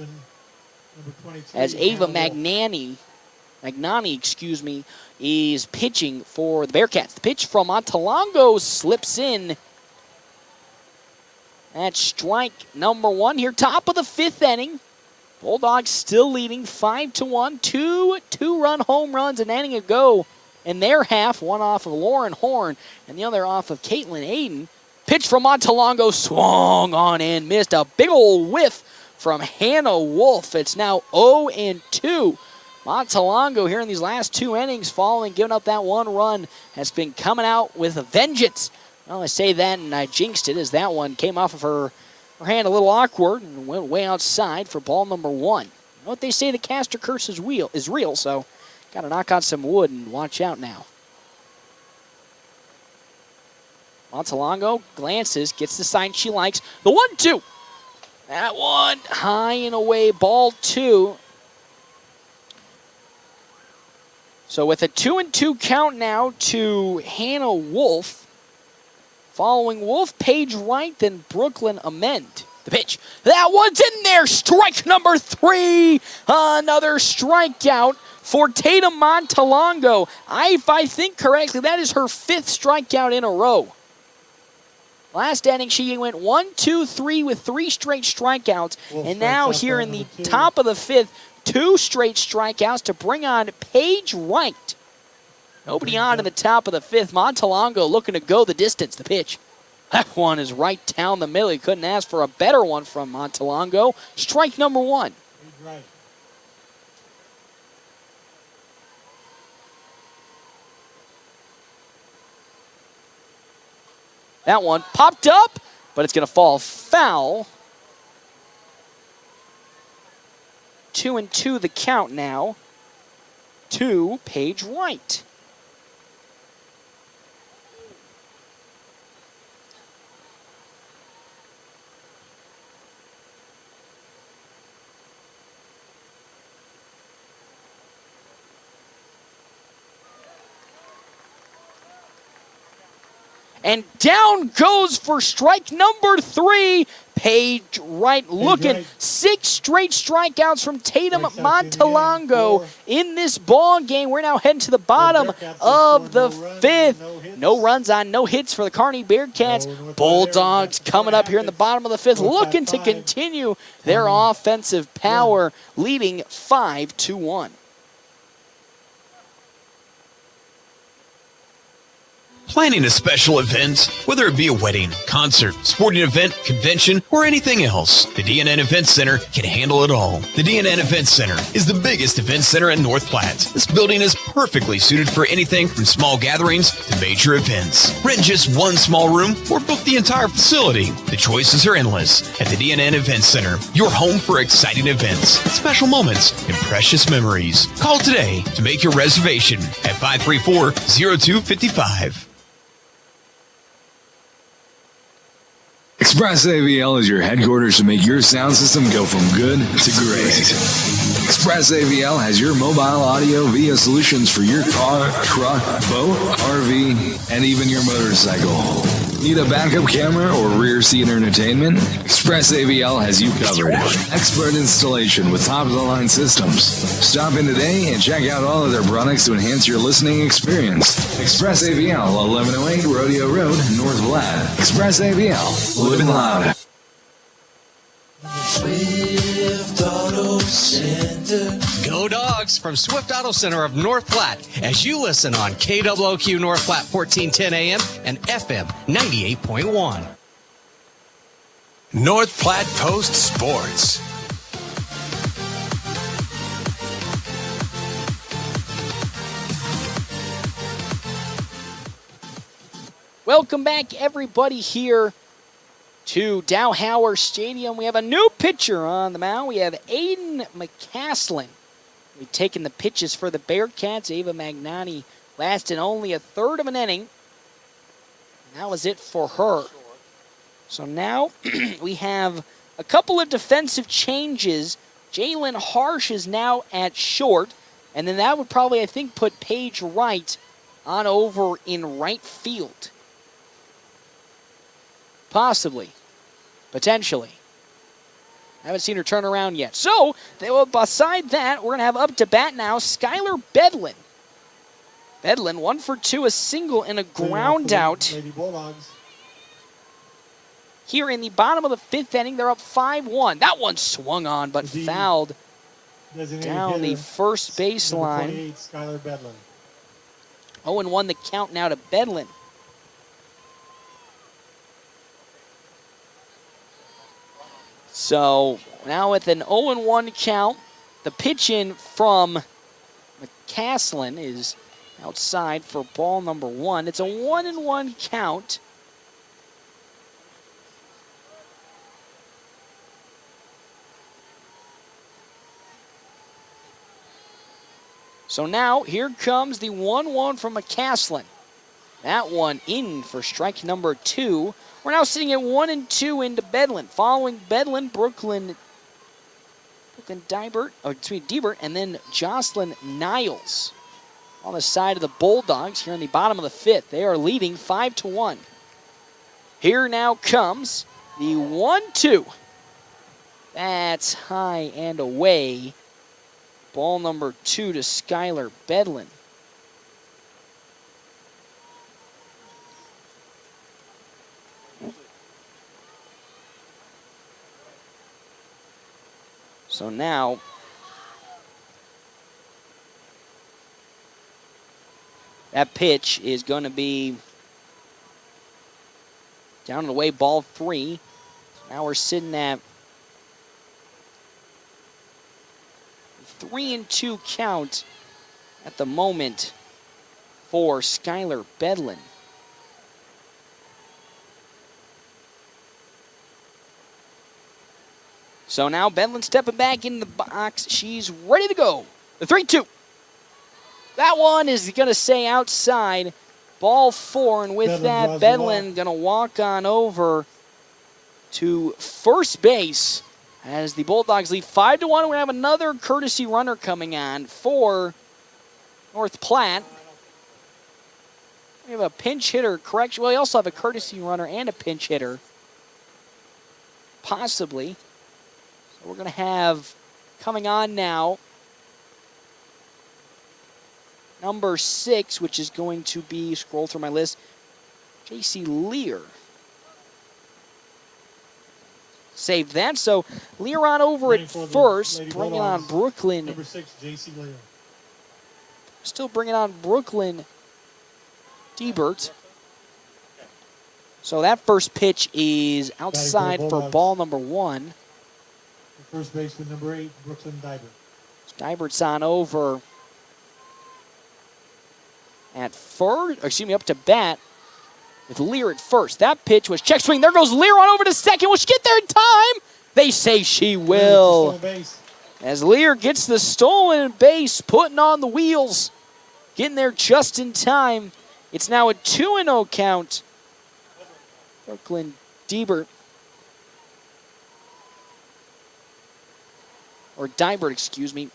Ava Magnani Magnani, is pitching for the Bearcats. The pitch from Montalongo slips in. That's strike number 1 here, top of the 5th inning. Bulldogs still leading 5-1. Two-run home runs an inning ago in their half. One off of Lauren Horn and the other off of Caitlin Aiden. Pitch from Montalongo, swung on in, missed a big old whiff from Hannah Wolf. It's now 0-2. Montalongo here in these last 2 innings, following giving up that 1 run, has been coming out with a vengeance. Well, I say that and I jinxed it as that one came off of her hand a little awkward and went way outside for ball number 1. You know what they say, the caster curse is real, so got to knock on some wood and watch out now. Montalongo glances, gets the sign she likes. The 1-2. That one high and away, ball 2. So with a 2-2 count now to Hannah Wolf. Following Wolf, Paige Wright, then Brooklyn Amend. The pitch. That one's in there. Strike number 3. Another strikeout for Tatum Montalongo. If I think correctly, that is her 5th strikeout in a row. Last inning, she went 1-2-3 with 3 straight strikeouts. And now here in the top of the 5th, 2 straight strikeouts to bring on Paige Wright. Nobody on in the top of the 5th. Montalongo looking to go the distance. The pitch. That one is right down the middle. He couldn't ask for a better one from Montalongo. Strike number 1. Right. That one popped up, but it's going to fall foul. 2-2 the count now to Paige Wright. And down goes for strike number 3. Paige Wright looking. 6 straight strikeouts from Tatum Montalongo in this ball game. We're now heading to the bottom of the 5th. No runs on, no hits for the Kearney Bearcats. Bulldogs coming up here in the bottom of the 5th, looking to continue their offensive power, leading 5-1. Planning a special event, whether it be a wedding, concert, sporting event, convention, or anything else, the DNN Event Center can handle it all. The DNN Event Center is the biggest event center in North Platte. This building is perfectly suited for anything from small gatherings to major events. Rent just one small room or book the entire facility. The choices are endless at the DNN Event Center, your home for exciting events, special moments, and precious memories. Call today to make your reservation at 534-0255. Express AVL is your headquarters to make your sound system go from good to great. Express AVL has your mobile audio via solutions for your car, truck, boat, RV, and even your motorcycle. Need a backup camera or rear seat entertainment? Express AVL has you covered. Expert installation with top-of-the-line systems. Stop in today and check out all of their products to enhance your listening experience. Express AVL, 1108 Rodeo Road, North Platte. Express AVL, living loud. Swift Auto Center. Go Dogs from Swift Auto Center of North Platte as you listen on KWOQ North Platte 1410 AM and FM 98.1. North Platte Post Sports. Welcome back, everybody, here to Dowhauer Stadium. We have a new pitcher on the mound. We have Aiden McCaslin. We've taken the pitches for the Bearcats. Ava Magnani lasted only a third of an inning. And that was it for her. So now we have a couple of defensive changes. Jalen Harsh is now at short. And then that would probably, I think, put Paige Wright on over in right field. Possibly. Potentially. Haven't seen her turn around yet. So, beside that, we're going to have up to bat now Skylar Bedlin. Bedlin, 1 for 2, a single and a ground out. Lady Bulldogs. Here in the bottom of the 5th inning, they're up 5-1. That one swung on, but fouled down the first baseline. Skylar Bedlin. 0-1 the count now to Bedlin. So now with an 0-1 count, the pitch in from McCaslin is outside for ball number 1. It's a 1-1 count. So now here comes the 1-1 from McCaslin. That one in for strike number 2. We're now sitting at 1-2 into Bedlin. Following Bedlin, Brooklyn Diebert, and then Jocelyn Niles on the side of the Bulldogs here in the bottom of the 5th. They are leading 5-1. Here now comes the 1-2. That's high and away. Ball number 2 to Skylar Bedlin. So now, that pitch is going to be down and away, ball 3. So now we're sitting at 3-2 count at the moment for Skylar Bedlin. So now Bedlin stepping back in the box. She's ready to go. The 3-2. That one is going to stay outside. Ball 4, and with that, Bedlin going to walk on over to first base as the Bulldogs lead 5-1. We're going to have another courtesy runner coming on for North Platte. We have a pinch hitter correction. Well, we also have a courtesy runner and a pinch hitter, possibly. So we're going to have coming on now number 6, which is going to be, scroll through my list, J.C. Lear. Save that. So Lear on over at first, bringing on Brooklyn. Number 6, J.C. Lear. Still bringing on Brooklyn Diebert. So that first pitch is outside for ball number 1. First baseman, number 8, Brooklyn Diebert. Diebert's on over at first, up to bat with Lear at first. That pitch was check swing. There goes Lear on over to second. Will she get there in time? They say she will. As Lear gets the stolen base, putting on the wheels, getting there just in time. It's now a 2-0 count. Brooklyn Diebert. Or Diebert, excuse me.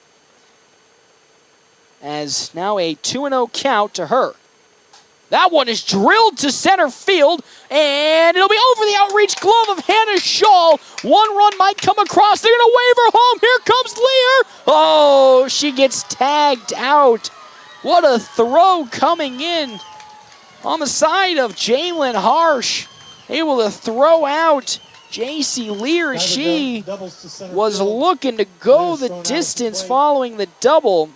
As now a 2-0 count to her. That one is drilled to center field, and it'll be over the outreach glove of Hannah Shaw. One run might come across. They're going to wave her home. Here comes Lear. Oh, she gets tagged out. What a throw coming in on the side of Jalen Harsh. Able to throw out J.C. Lear. She was looking to go the distance following the double.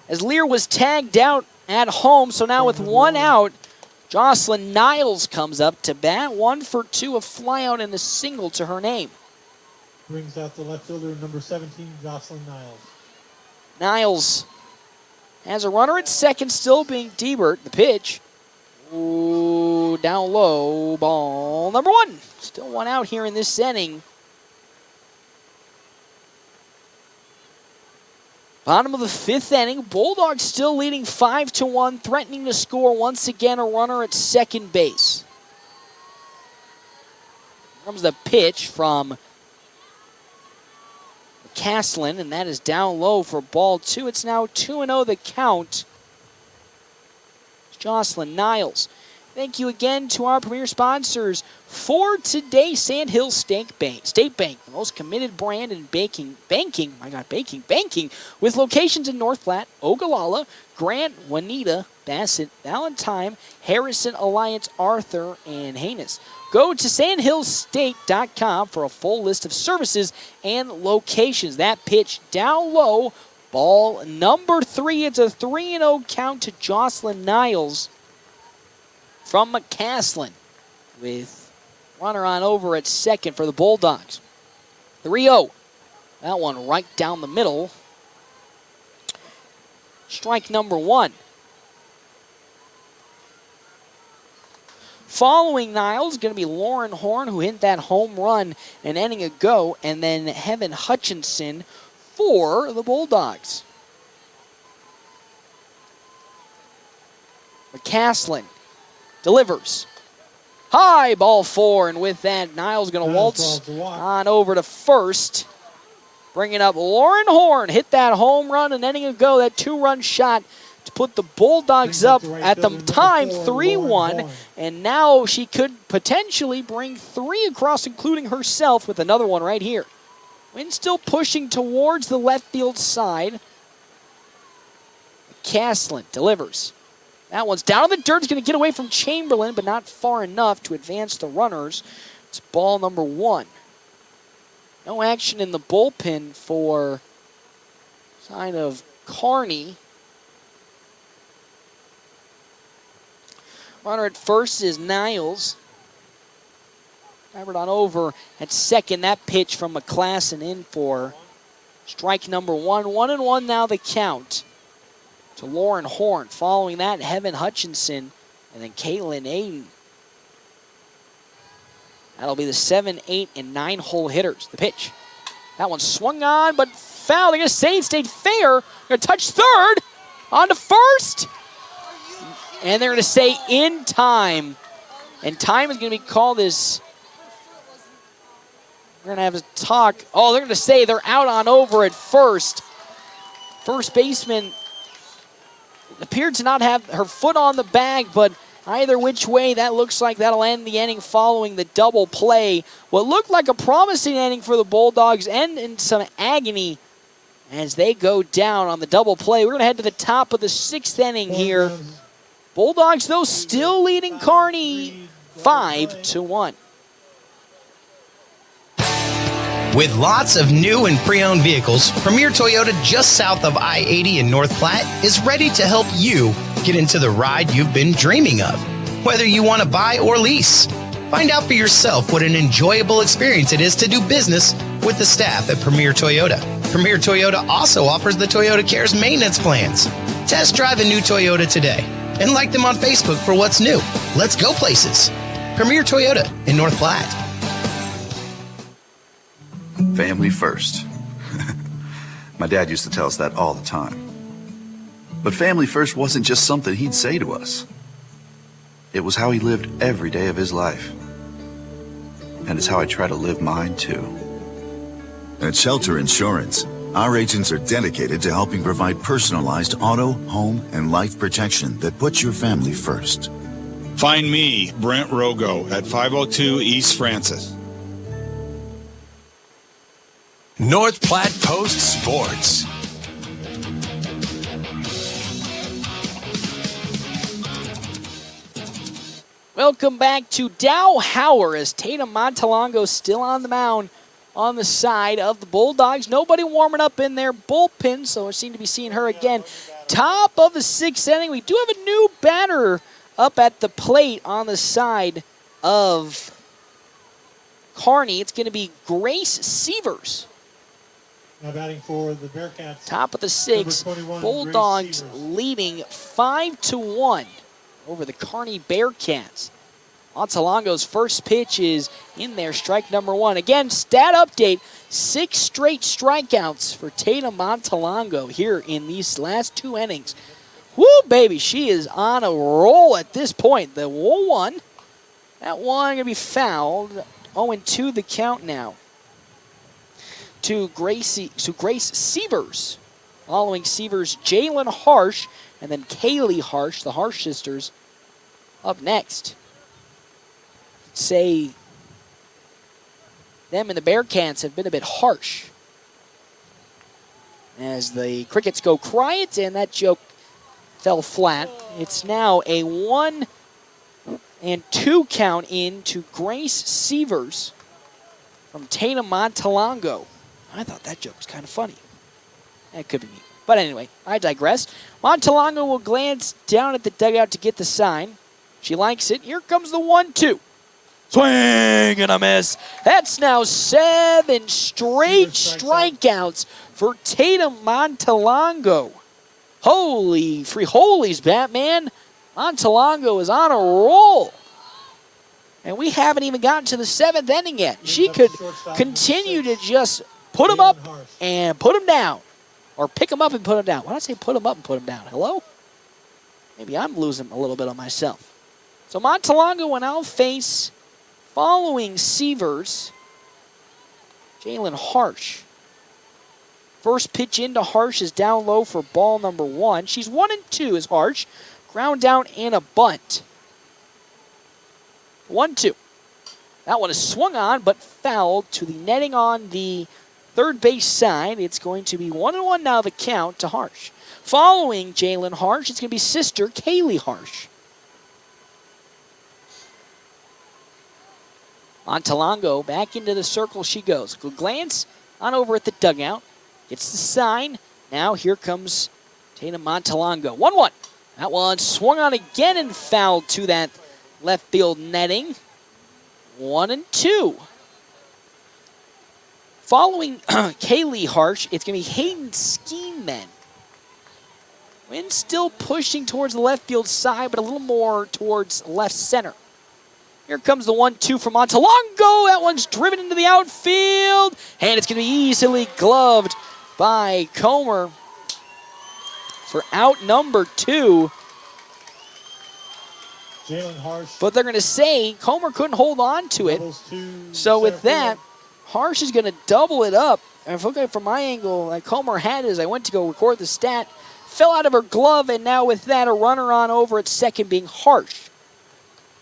As Lear was tagged out at home, so now with 1 out, Jocelyn Niles comes up to bat. 1 for 2, a flyout and a single to her name. Brings out the left fielder, number 17, Jocelyn Niles. Niles has a runner at second, still being Diebert. The pitch. Ooh, down low, ball number 1. Still 1 out here in this inning. Bottom of the 5th inning, Bulldogs still leading 5-1, threatening to score once again, a runner at second base. Here comes the pitch from McCaslin, and that is down low for ball 2. It's now 2-0 the count. Jocelyn Niles. Thank you again to our premier sponsors for today, Sandhill State Bank, the most committed brand in banking, with locations in North Platte, Ogallala, Grant, Juanita, Bassett, Valentine, Harrison, Alliance, Arthur, and Haines. Go to sandhillstate.com for a full list of services and locations. That pitch down low, ball number 3. It's a 3-0 count to Jocelyn Niles from McCaslin with runner on over at second for the Bulldogs. 3-0. That one right down the middle. Strike number 1. Following Niles going to be Lauren Horn, who hit that home run an inning ago, and then Heaven Hutchinson for the Bulldogs. McCaslin delivers. High, ball 4, and with that, Niles going to waltz on over to first. Bringing up Lauren Horn, hit that home run an inning ago, that 2-run shot to put the Bulldogs up at the time 3-1, and now she could potentially bring 3 across, including herself with another one right here. Wind still pushing towards the left field side. McCaslin delivers. That one's down in the dirt. It's going to get away from Chamberlain, but not far enough to advance the runners. It's ball number 1. No action in the bullpen for sign of Kearney. Runner at first is Niles. Drivered on over at second. That pitch from McClassen in for strike number 1. 1-1 now the count to Lauren Horn. Following that, Heaven Hutchinson and then Caitlin Aiden. That'll be the 7, 8, and 9 hole hitters. The pitch. That one swung on, but foul. They're going to say it stayed fair. Going to touch third. On to first. And they're going to say in time. And time is going to be called as... We're going to have a talk. Oh, they're going to say they're out on over at first. First baseman appeared to not have her foot on the bag, but either which way, that looks like that'll end the inning following the double play. What looked like a promising inning for the Bulldogs end in some agony as they go down on the double play. We're going to head to the top of the 6th inning here. Bulldogs, though, still leading Kearney 5-1. With lots of new and pre-owned vehicles, Premier Toyota just south of I-80 in North Platte is ready to help you get into the ride you've been dreaming of, whether you want to buy or lease. Find out for yourself what an enjoyable experience it is to do business with the staff at Premier Toyota. Premier Toyota also offers the Toyota Cares maintenance plans. Test drive a new Toyota today and like them on Facebook for what's new. Let's go places. Premier Toyota in North Platte. Family first. My dad used to tell us that all the time. But family first wasn't just something he'd say to us. It was how he lived every day of his life. And it's how I try to live mine too. At Shelter Insurance, our agents are dedicated to helping provide personalized auto, home, and life protection that puts your family first. Find me, Brent Rogo, at 502 East Francis. North Platte Post Sports. Welcome back to Dow Hauer as Tatum Montalongo still on the mound on the side of the Bulldogs. Nobody warming up in their bullpen, so we seem to be seeing her again. Top of the 6th inning. We do have a new batter up at the plate on the side of Kearney. It's going to be Grace Sievers. Now batting for the Bearcats. Top of the 6th, Bulldogs leading 5-1 over the Kearney Bearcats. Montalongo's first pitch is in there, strike number 1. Again, stat update, 6 straight strikeouts for Tatum Montalongo here in these last 2 innings. Woo, baby, she is on a roll at this point. The 1-1, that one going to be fouled. 0-2 the count now to Grace Sievers. Following Sievers, Jalen Harsh, and then Kaylee Harsh, the Harsh sisters, up next. Say them and the Bearcats have been a bit harsh as the Crickets go quiet, and that joke fell flat. It's now a 1-2 count in to Grace Sievers from Tatum Montalongo. I thought that joke was kind of funny. That could be me. But anyway, I digress. Montalongo will glance down at the dugout to get the sign. She likes it. Here comes the 1-2. Swing and a miss. That's now 7 straight strikeouts for Tatum Montalongo. Holy free holies, Batman. Montalongo is on a roll. And we haven't even gotten to the 7th inning yet. She could continue to just put him up and put him down. Or pick him up and put him down. Why did I say put him up and put him down? Hello? Maybe I'm losing a little bit on myself. So Montalongo will now face, following Sievers, Jalen Harsh. First pitch into Harsh is down low for ball number 1. She's 1-2 as Harsh. Ground down and a bunt. 1-2. That one is swung on but fouled to the netting on the third base side. It's going to be 1-1 now, the count to Harsh. Following Jalen Harsh, it's going to be sister Kaylee Harsh. Montalongo back into the circle she goes. Good glance on over at the dugout. Gets the sign. Now here comes Tatum Montalongo. 1-1. That one swung on again and fouled to that left field netting. 1-2. Following Kaylee Harsh, it's going to be Hayden Skeen then. Wind still pushing towards the left field side, but a little more towards left center. Here comes the 1-2 from Montalongo. That one's driven into the outfield, and it's going to be easily gloved by Comer for out number 2. Jalen Harsh. But they're going to say Comer couldn't hold on to it. So with that, Harsh is going to double it up. And if looking from my angle, like Comer had it as I went to go record the stat, fell out of her glove, and now with that, a runner on over at second being Harsh.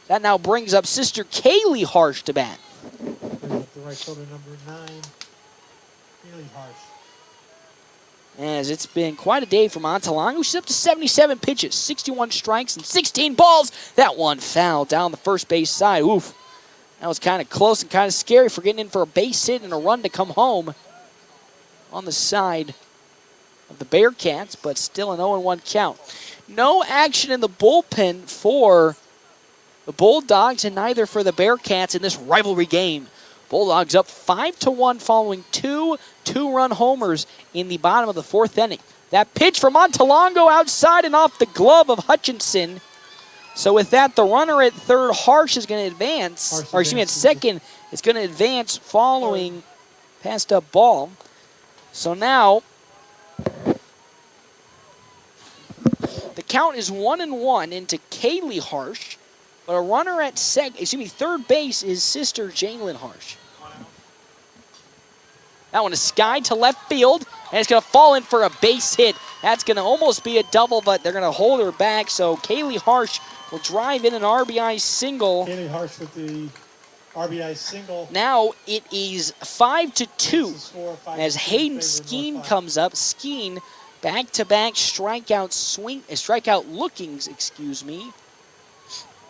That now brings up sister Kaylee Harsh to bat. The right fielder, number 9, Kaylee Harsh. As it's been quite a day for Montalongo. She's up to 77 pitches, 61 strikes, and 16 balls. That one foul down the first base side. Oof. That was kind of close and kind of scary for getting in for a base hit and a run to come home on the side of the Bearcats, but still an 0-1 count. No action in the bullpen for the Bulldogs and neither for the Bearcats in this rivalry game. Bulldogs up 5-1 following 2 two-run homers in the bottom of the 4th inning. That pitch from Montalongo outside and off the glove of Hutchinson. So with that, the runner at third, Harsh, is going to advance. Or excuse me, at second, is going to advance following passed up ball. So now the count is 1-1 into Kaylee Harsh. But a runner at third base is sister Jalen Harsh. That one is skied to left field, and it's going to fall in for a base hit. That's going to almost be a double, but they're going to hold her back. So Kaylee Harsh will drive in an RBI single. Kaylee Harsh with the RBI single. Now it is 5-2 as Hayden Skeen comes up. Skeen back-to-back strikeout lookings, excuse me.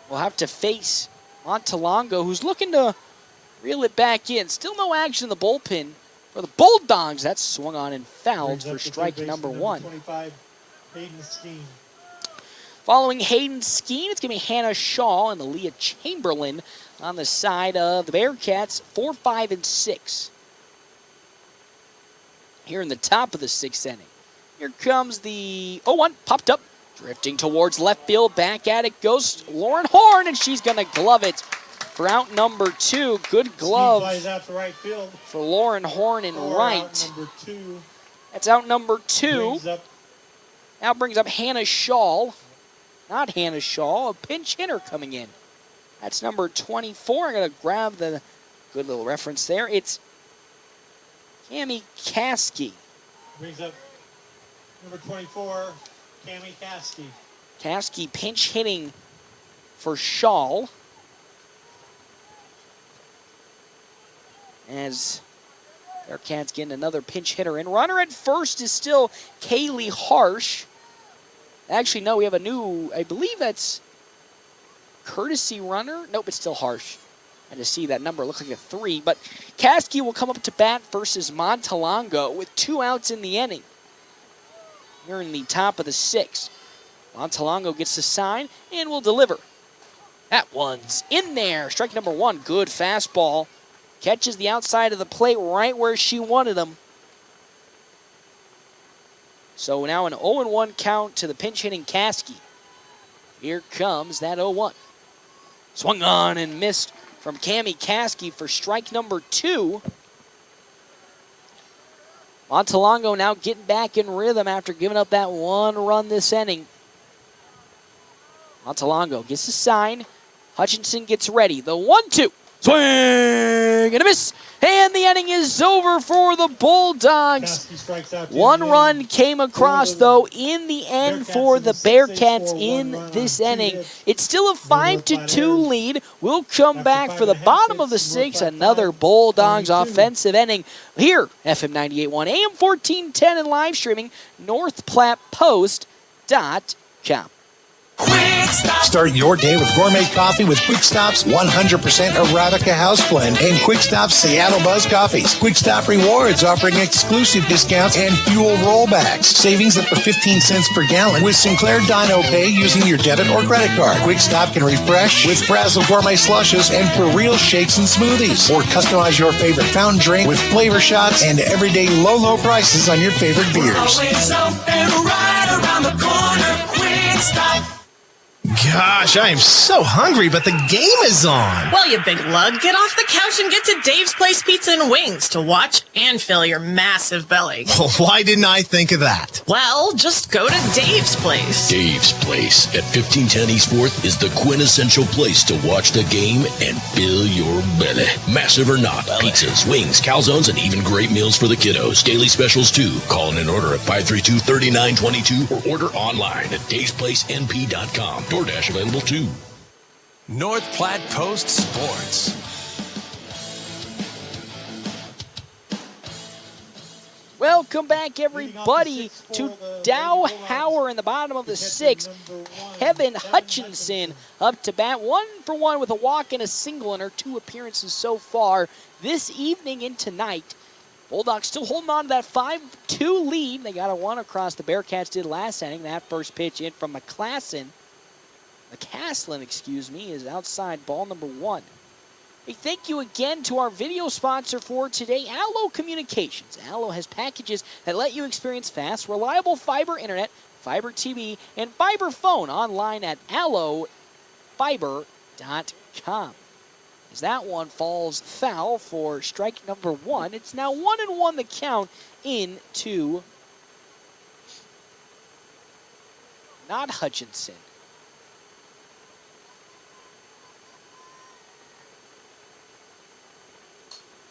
We'll have to face Montalongo, who's looking to reel it back in. Still no action in the bullpen for the Bulldogs. That's swung on and fouled for strike number 1. 25, Hayden Skeen. Following Hayden Skeen, it's going to be Hannah Shaw and Aaliyah Chamberlain on the side of the Bearcats, 4, 5, and 6. Here in the top of the 6th inning. Here comes the 0-1, popped up. Drifting towards left field, back at it goes Lauren Horn, and she's going to glove it for out number 2. Good glove out to right field for Lauren Horn in right. Out number 2. That's out number 2. Now brings up Hannah Shaw. Not Hannah Shaw, a pinch hitter coming in. That's number 24. I'm going to grab the good little reference there. It's Cami Caskey. Brings up number 24. Cami Caskey. Caskey pinch hitting for Shaw. As Bearcats getting another pinch hitter in. Runner at first is still Kaylee Harsh. Actually, no, we have a new, I believe that's courtesy runner. Nope, it's still Harsh. I just see that number. It looks like a 3. But Caskey will come up to bat versus Montalongo with 2 outs in the inning. Here in the top of the 6th. Montalongo gets the sign and will deliver. That one's in there. Strike number 1. Good fastball. Catches the outside of the plate right where she wanted him. So now an 0-1 count to the pinch hitting Caskey. Here comes that 0-1. Swung on and missed from Cammie Caskey for strike number 2. Montalongo now getting back in rhythm after giving up that 1 run this inning. Montalongo gets the sign. Hutchinson gets ready. The 1-2. Swing and a miss. And the inning is over for the Bulldogs. 1 run came across, though, in the end for the Bearcats in this inning. It's still a 5-2 lead. We'll come back for the bottom of the 6th. Another Bulldogs offensive inning here, FM 98.1, AM 1410, and live streaming, NorthPlattePost.com. Start your day with gourmet coffee with Quick Stop's 100% Arabica house blend and Quick Stop's Seattle Buzz coffees. Quick Stop Rewards offering exclusive discounts and fuel rollbacks. Savings up to 15 cents per gallon with Sinclair Dino Pay using your debit or credit card. Quick Stop can refresh with Frazzle gourmet slushes and for real shakes and smoothies. Or customize your favorite fountain drink with flavor shots and everyday low prices on your favorite beers. Always open right around the corner. Quick Stop. Gosh, I am so hungry, but the game is on. Well, you big lug, get off the couch and get to Dave's Place Pizza and Wings to watch and fill your massive belly. Well, why didn't I think of that? Well, just go to Dave's Place. Dave's Place at 1510 East 4th is the quintessential place to watch the game and fill your belly. Massive or not, pizzas, wings, calzones, and even great meals for the kiddos. Daily specials, too. Call in an order at 532-3922 or order online at davesplacenp.com. DoorDash available, too. North Platte Post Sports. Welcome back, everybody, to Dow Hauer in the bottom of the 6th. Kevin Hutchinson up to bat, 1-for-1 with a walk and a single in her 2 appearances so far this evening and tonight. Bulldogs still holding on to that 5-2 lead. They got a 1 across the Bearcats did last inning. That first pitch in from McCaslin, is outside, ball number 1. Hey, thank you again to our video sponsor for today, Allo Communications. Allo has packages that let you experience fast, reliable fiber internet, fiber TV, and fiber phone online at allofiber.com. As that one falls foul for strike number 1, it's now 1-1 the count into not Hutchinson.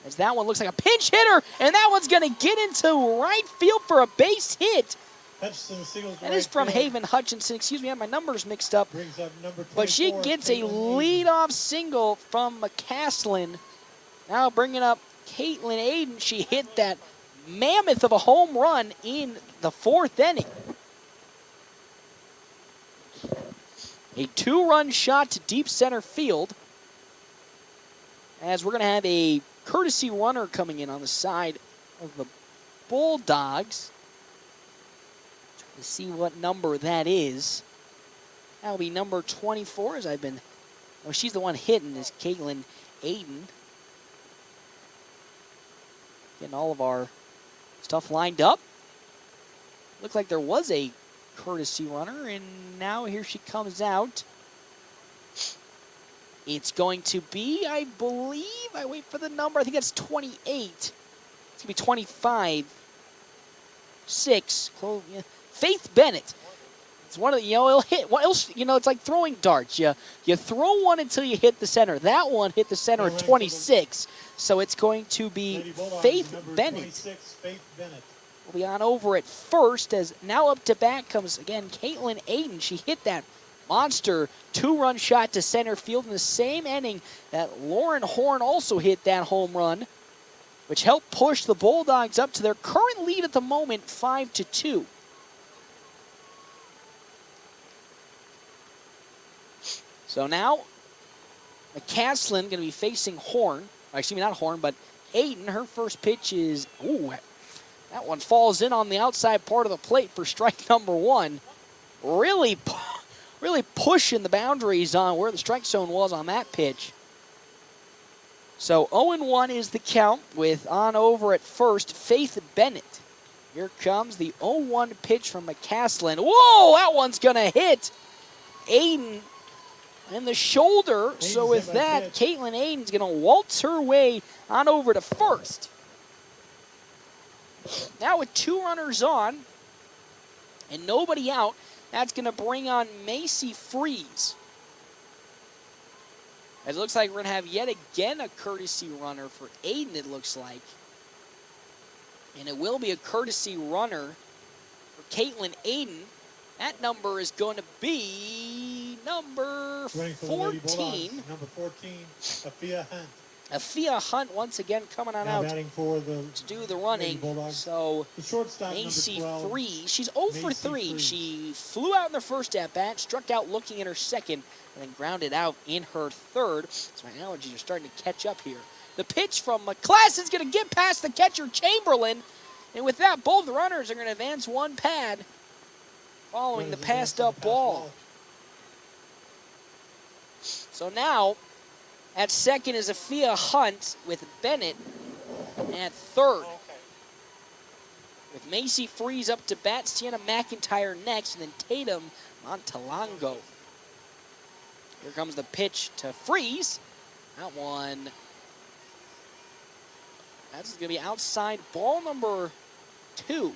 As that one looks like a pinch hitter, and that one's going to get into right field for a base hit. That is from Haven Hutchinson. Excuse me, I have my numbers mixed up. But she gets a leadoff single from McCaslin. Now bringing up Caitlin Aiden. She hit that mammoth of a home run in the 4th inning. A 2-run shot to deep center field. As we're going to have a courtesy runner coming in on the side of the Bulldogs. Trying to see what number that is. That'll be number 24, as I've been... Oh, she's the one hitting, is Caitlin Aiden. Getting all of our stuff lined up. Looked like there was a courtesy runner, and now here she comes out. It's going to be, I believe, I wait for the number, I think that's 28. It's going to be 25. 6. Faith Bennett. It's one of the, it'll hit. What else? It's like throwing darts. You throw one until you hit the center. That one hit the center at 26. So it's going to be Faith Bennett. We'll be on over at first, as now up to bat comes, again, Caitlin Aiden. She hit that monster two-run shot to center field in the same inning that Lauren Horn also hit that home run, which helped push the Bulldogs up to their current lead at the moment, 5-2. So now, McCaslin going to be facing Horn. Excuse me, not Horn, but Aiden. Her first pitch is, ooh, that one falls in on the outside part of the plate for strike number one. Really pushing the boundaries on where the strike zone was on that pitch. So 0-1 is the count with on over at first, Faith Bennett. Here comes the 0-1 pitch from McCaslin. Whoa, that one's going to hit Aiden in the shoulder. So with that, Caitlin Aiden's going to waltz her way on over to first. Now with 2 runners on and nobody out, that's going to bring on Macy Freeze. It looks like we're going to have yet again a courtesy runner for Aiden, it looks like. And it will be a courtesy runner for Caitlin Aiden. That number is going to be number 14. Number 14, Afia Hunt. Afia Hunt once again coming on out for the to do the running. So the shortstop, Macy number 12, Freeze, she's 0 for 3. She flew out in the first at-bat, struck out looking in her second, and then grounded out in her third. So my allergies are starting to catch up here. The pitch from McClass is going to get past the catcher Chamberlain. And with that, both runners are going to advance one pad following the passed up ball. So now, at second is Afia Hunt with Bennett at third. With Macy Freeze up to bat, Sienna McIntyre next, and then Tatum Montalongo. Here comes the pitch to Freeze. That one, that's going to be outside ball number 2.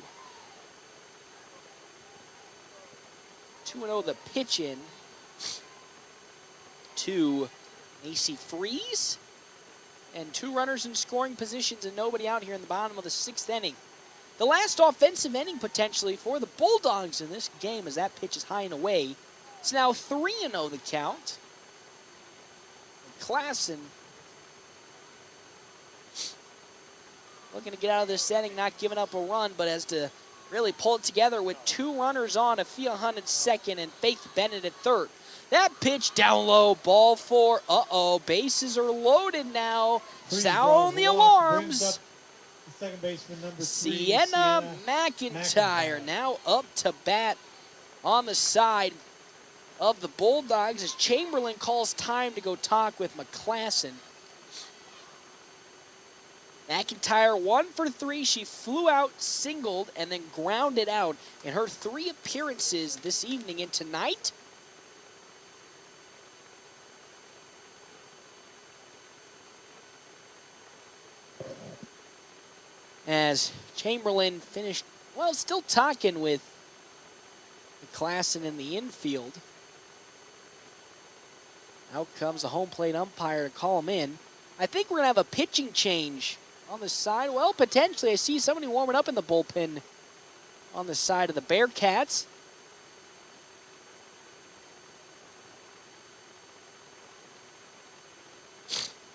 2-0 the pitch in to Macy Freeze. And 2 runners in scoring positions and nobody out here in the bottom of the 6th inning. The last offensive inning potentially for the Bulldogs in this game as that pitch is high and away. It's now 3-0 the count. Klassen looking to get out of this inning, not giving up a run, but has to really pull it together with 2 runners on, Afia Hunt at second and Faith Bennett at third. That pitch down low, ball 4. Bases are loaded now. Sound the alarms. Second baseman, number 3, Sienna McIntyre now up to bat on the side of the Bulldogs as Chamberlain calls time to go talk with McClassen. McIntyre 1 for 3. She flew out, singled, and then grounded out in her 3 appearances this evening and tonight. As Chamberlain finished, well, still talking with McClassen in the infield. Out comes the home plate umpire to call him in. I think we're going to have a pitching change on the side. Well, potentially. I see somebody warming up in the bullpen on the side of the Bearcats.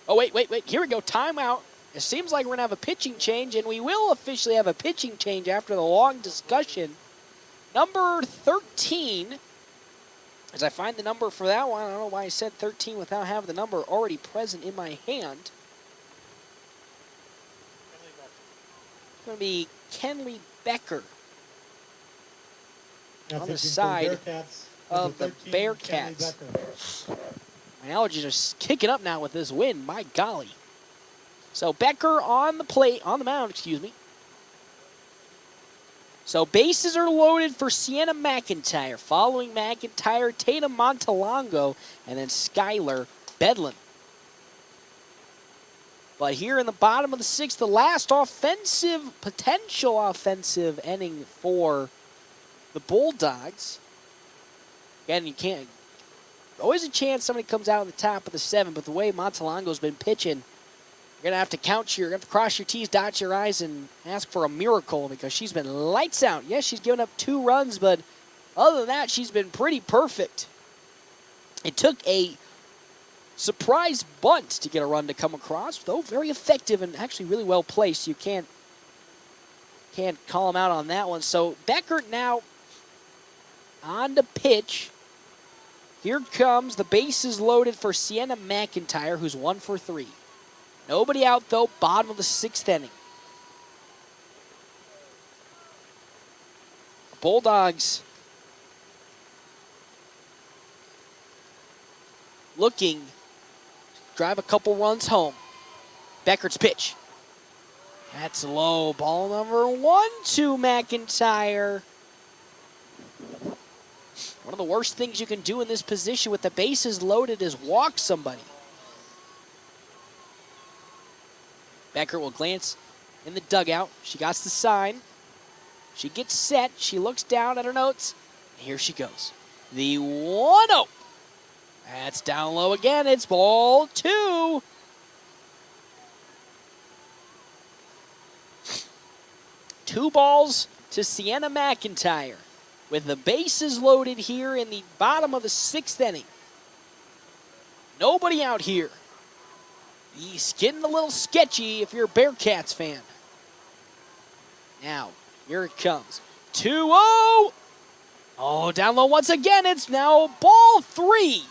Oh, wait. Here we go. Timeout. It seems like we're going to have a pitching change, and we will officially have a pitching change after the long discussion. Number 13, as I find the number for that one, I don't know why I said 13 without having the number already present in my hand. It's going to be Kenley Becker on the side of the Bearcats. My allergies are kicking up now with this win, my golly. So Becker on the plate, on the mound, excuse me. So bases are loaded for Sienna McIntyre. Following McIntyre, Tatum Montalongo, and then Skylar Bedlin. But here in the bottom of the 6th, the last potential offensive inning for the Bulldogs. Again, you can't, always a chance somebody comes out on the top of the 7th, but the way Montalongo's been pitching, you're going to have to count you're going to have to cross your T's, dot your I's, and ask for a miracle because she's been lights out. Yes, she's given up 2 runs, but other than that, she's been pretty perfect. It took a surprise bunt to get a run to come across, though very effective and actually really well placed. You can't call him out on that one. So Beckert now on the pitch. Here comes the bases loaded for Sienna McIntyre, who's 1 for 3. Nobody out, though, bottom of the 6th inning. Bulldogs looking to drive a couple runs home. Beckert's pitch. That's low. Ball number 1 to McIntyre. One of the worst things you can do in this position with the bases loaded is walk somebody. Beckert will glance in the dugout. She got the sign. She gets set. She looks down at her notes. And here she goes. The 1-0. That's down low again. It's ball 2. Two balls to Sienna McIntyre with the bases loaded here in the bottom of the 6th inning. Nobody out here. He's getting a little sketchy if you're a Bearcats fan. Now, here it comes. 2-0. Oh, down low once again. It's now ball 3.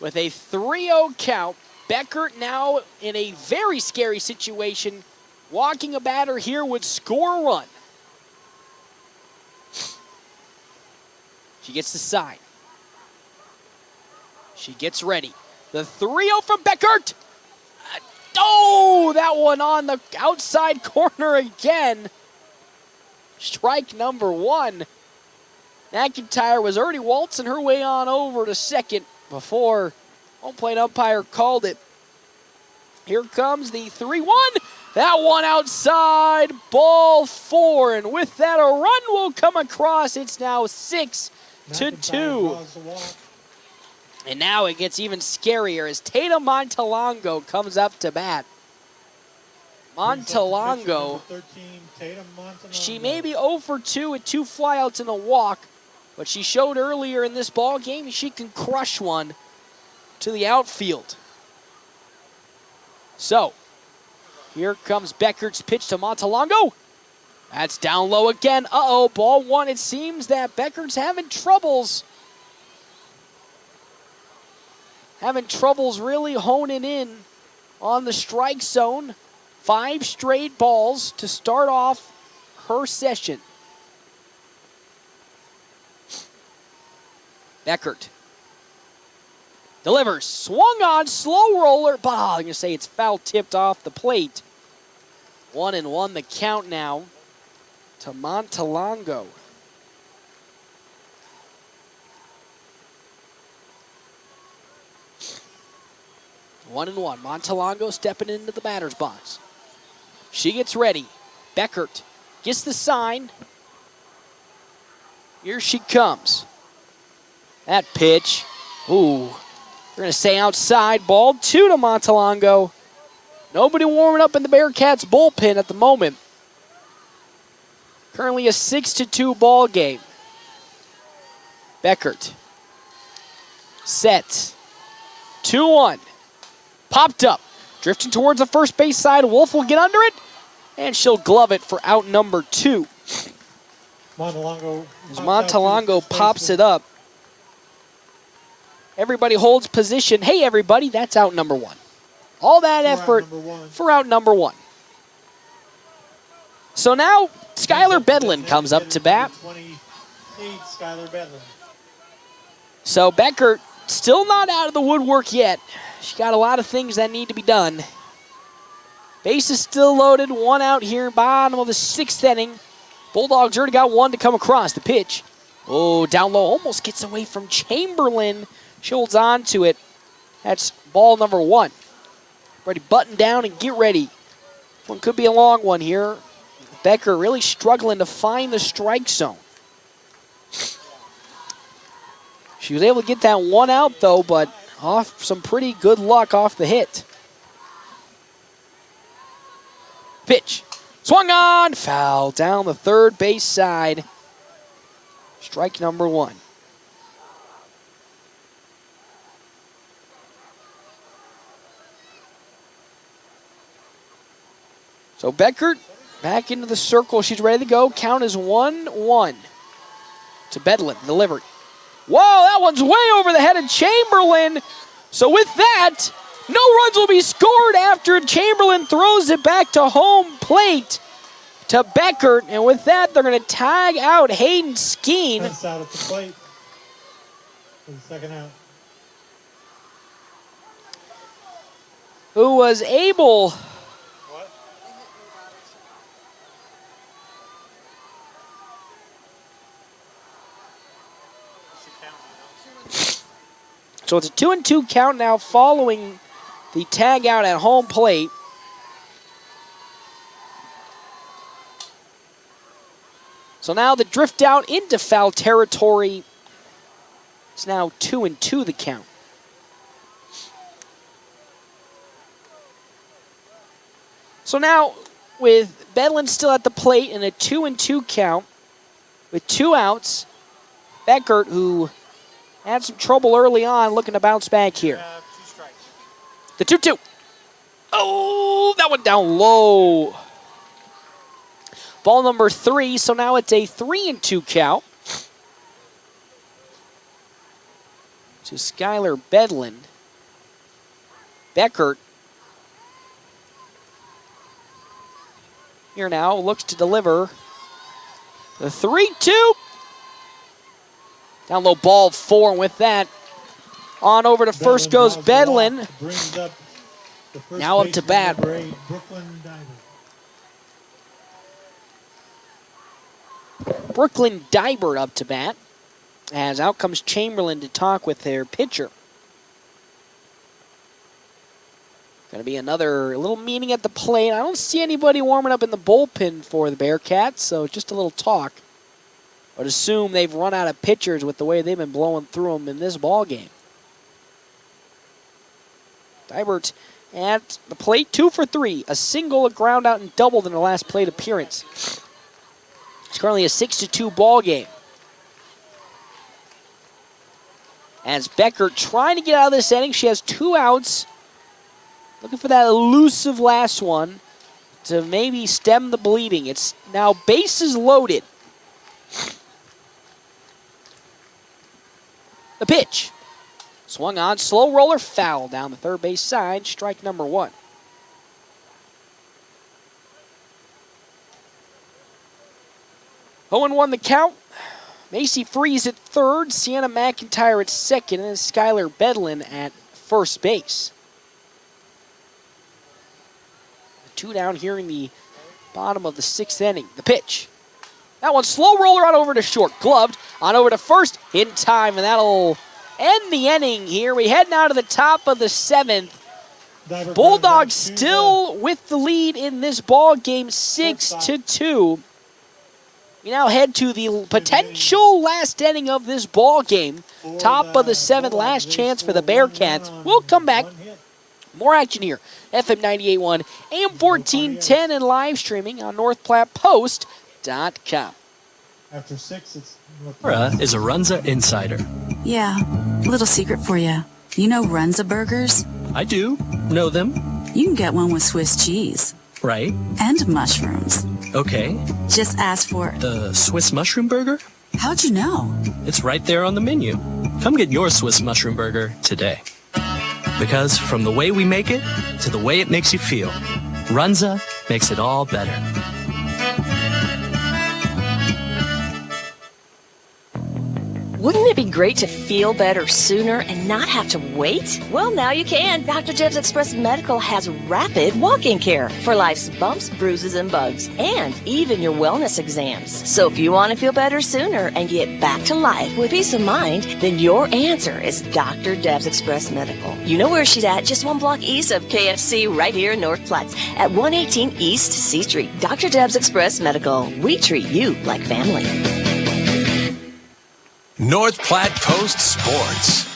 With a 3-0 count, Beckert now in a very scary situation. Walking a batter here would score a run. She gets the sign. She gets ready. The 3-0 from Beckert. Oh, that one on the outside corner again. Strike number 1. McIntyre was already waltzing her way on over to second before home plate umpire called it. Here comes the 3-1. That one outside, ball 4. And with that, a run will come across. It's now 6-2. And now it gets even scarier as Tatum Montalongo comes up to bat. Montalongo, she may be 0 for 2 with 2 flyouts and a walk, but she showed earlier in this ball game she can crush one to the outfield. So, here comes Beckert's pitch to Montalongo. That's down low again. Uh-oh, ball 1. It seems that Beckert's having troubles really honing in on the strike zone. 5 straight balls to start off her session. Beckert delivers, swung on, slow roller, but I'm going to say it's foul tipped off the plate. 1-1 the count now to Montalongo. One and one. Montalongo stepping into the batter's box. She gets ready. Beckert gets the sign. Here she comes. That pitch. Ooh. We're going to say outside. Ball 2 to Montalongo. Nobody warming up in the Bearcats bullpen at the moment. Currently a 6-2 ball game. Beckert. Set. 2-1. Popped up. Drifting towards the first base side. Wolf will get under it. And she'll glove it for out number 2. Montalongo pops it up. Everybody holds position. Hey, everybody, that's out number 1. All that effort for out number 1. So now, Skylar Bedlin comes up to bat. So Beckert still not out of the woodwork yet. She got a lot of things that need to be done. Base is still loaded. 1 out here, bottom of the 6th inning. Bulldogs already got 1 to come across. The pitch. Oh, down low. Almost gets away from Chamberlain. She holds on to it. That's ball number 1. Ready, button down and get ready. One could be a long one here. Beckert really struggling to find the strike zone. She was able to get that 1 out, though, but off some pretty good luck off the hit. Pitch. Swung on. Foul down the third base side. Strike number 1. So Beckert back into the circle. She's ready to go. Count is 1-1 to Bedlin. Delivery. Whoa, that one's way over the head of Chamberlain. So with that, no runs will be scored after Chamberlain throws it back to home plate to Beckert. And with that, they're going to tag out Hayden Skeen. Pence out at the plate for the second out. Who was able... So it's a 2-2 count now following the tag out at home plate. So now the drift out into foul territory. It's now 2-2 the count. So now with Bedlin still at the plate and a 2-2 count with 2 outs, Beckert, who had some trouble early on, looking to bounce back here. The 2-2. Oh, that one down low. Ball number 3, so now it's a 3-2 count to Skylar Bedlin. Beckert here now looks to deliver the 3-2. Down low, ball 4, and with that, on over to first goes Bedlin. Now up to bat. Brooklyn Dybert up to bat, as out comes Chamberlain to talk with their pitcher. Going to be another little meeting at the plate. I don't see anybody warming up in the bullpen for the Bearcats, so just a little talk. I'd assume they've run out of pitchers with the way they've been blowing through them in this ball game. Dybert at the plate, 2 for 3. A single, a ground out, and doubled in the last plate appearance. It's currently a 6-2 ball game. As Beckert trying to get out of this inning, she has 2 outs. Looking for that elusive last one to maybe stem the bleeding. It's now bases loaded. The pitch. Swung on, slow roller, foul down the third base side. Strike number 1. Oh, 0-1 the count. Macy Freeze at third, Sienna McIntyre at second, and Skylar Bedlin at first base. 2 down here in the bottom of the 6th inning. The pitch. That one slow roller on over to short. Gloved on over to first in time, and that'll end the inning here. We head now to the top of the 7th. Bulldogs still with the lead in this ball game, 6-2. We now head to the potential last inning of this ball game. Top of the 7th, last chance for the Bearcats. We'll come back. More action here. FM 98.1, AM 1410, and live streaming on NorthPlattePost.com. After 6, it's Laura is a Runza insider. Yeah, little secret for you. You know Runza burgers? I do know them. You can get one with Swiss cheese. Right. And mushrooms. Okay. Just ask for the Swiss mushroom burger? How'd you know? It's right there on the menu. Come get your Swiss mushroom burger today. Because from the way we make it to the way it makes you feel, Runza makes it all better. Wouldn't it be great to feel better sooner and not have to wait? Well, now you can. Dr. Jeb's Express Medical has rapid walk-in care for life's bumps, bruises, and bugs, and even your wellness exams. So if you want to feel better sooner and get back to life with peace of mind, then your answer is Dr. Deb's Express Medical. You know where she's at, just 1 block east of KFC, right here in North Platte, at 118 East C Street. Dr. Deb's Express Medical. We treat you like family. North Platte Post Sports.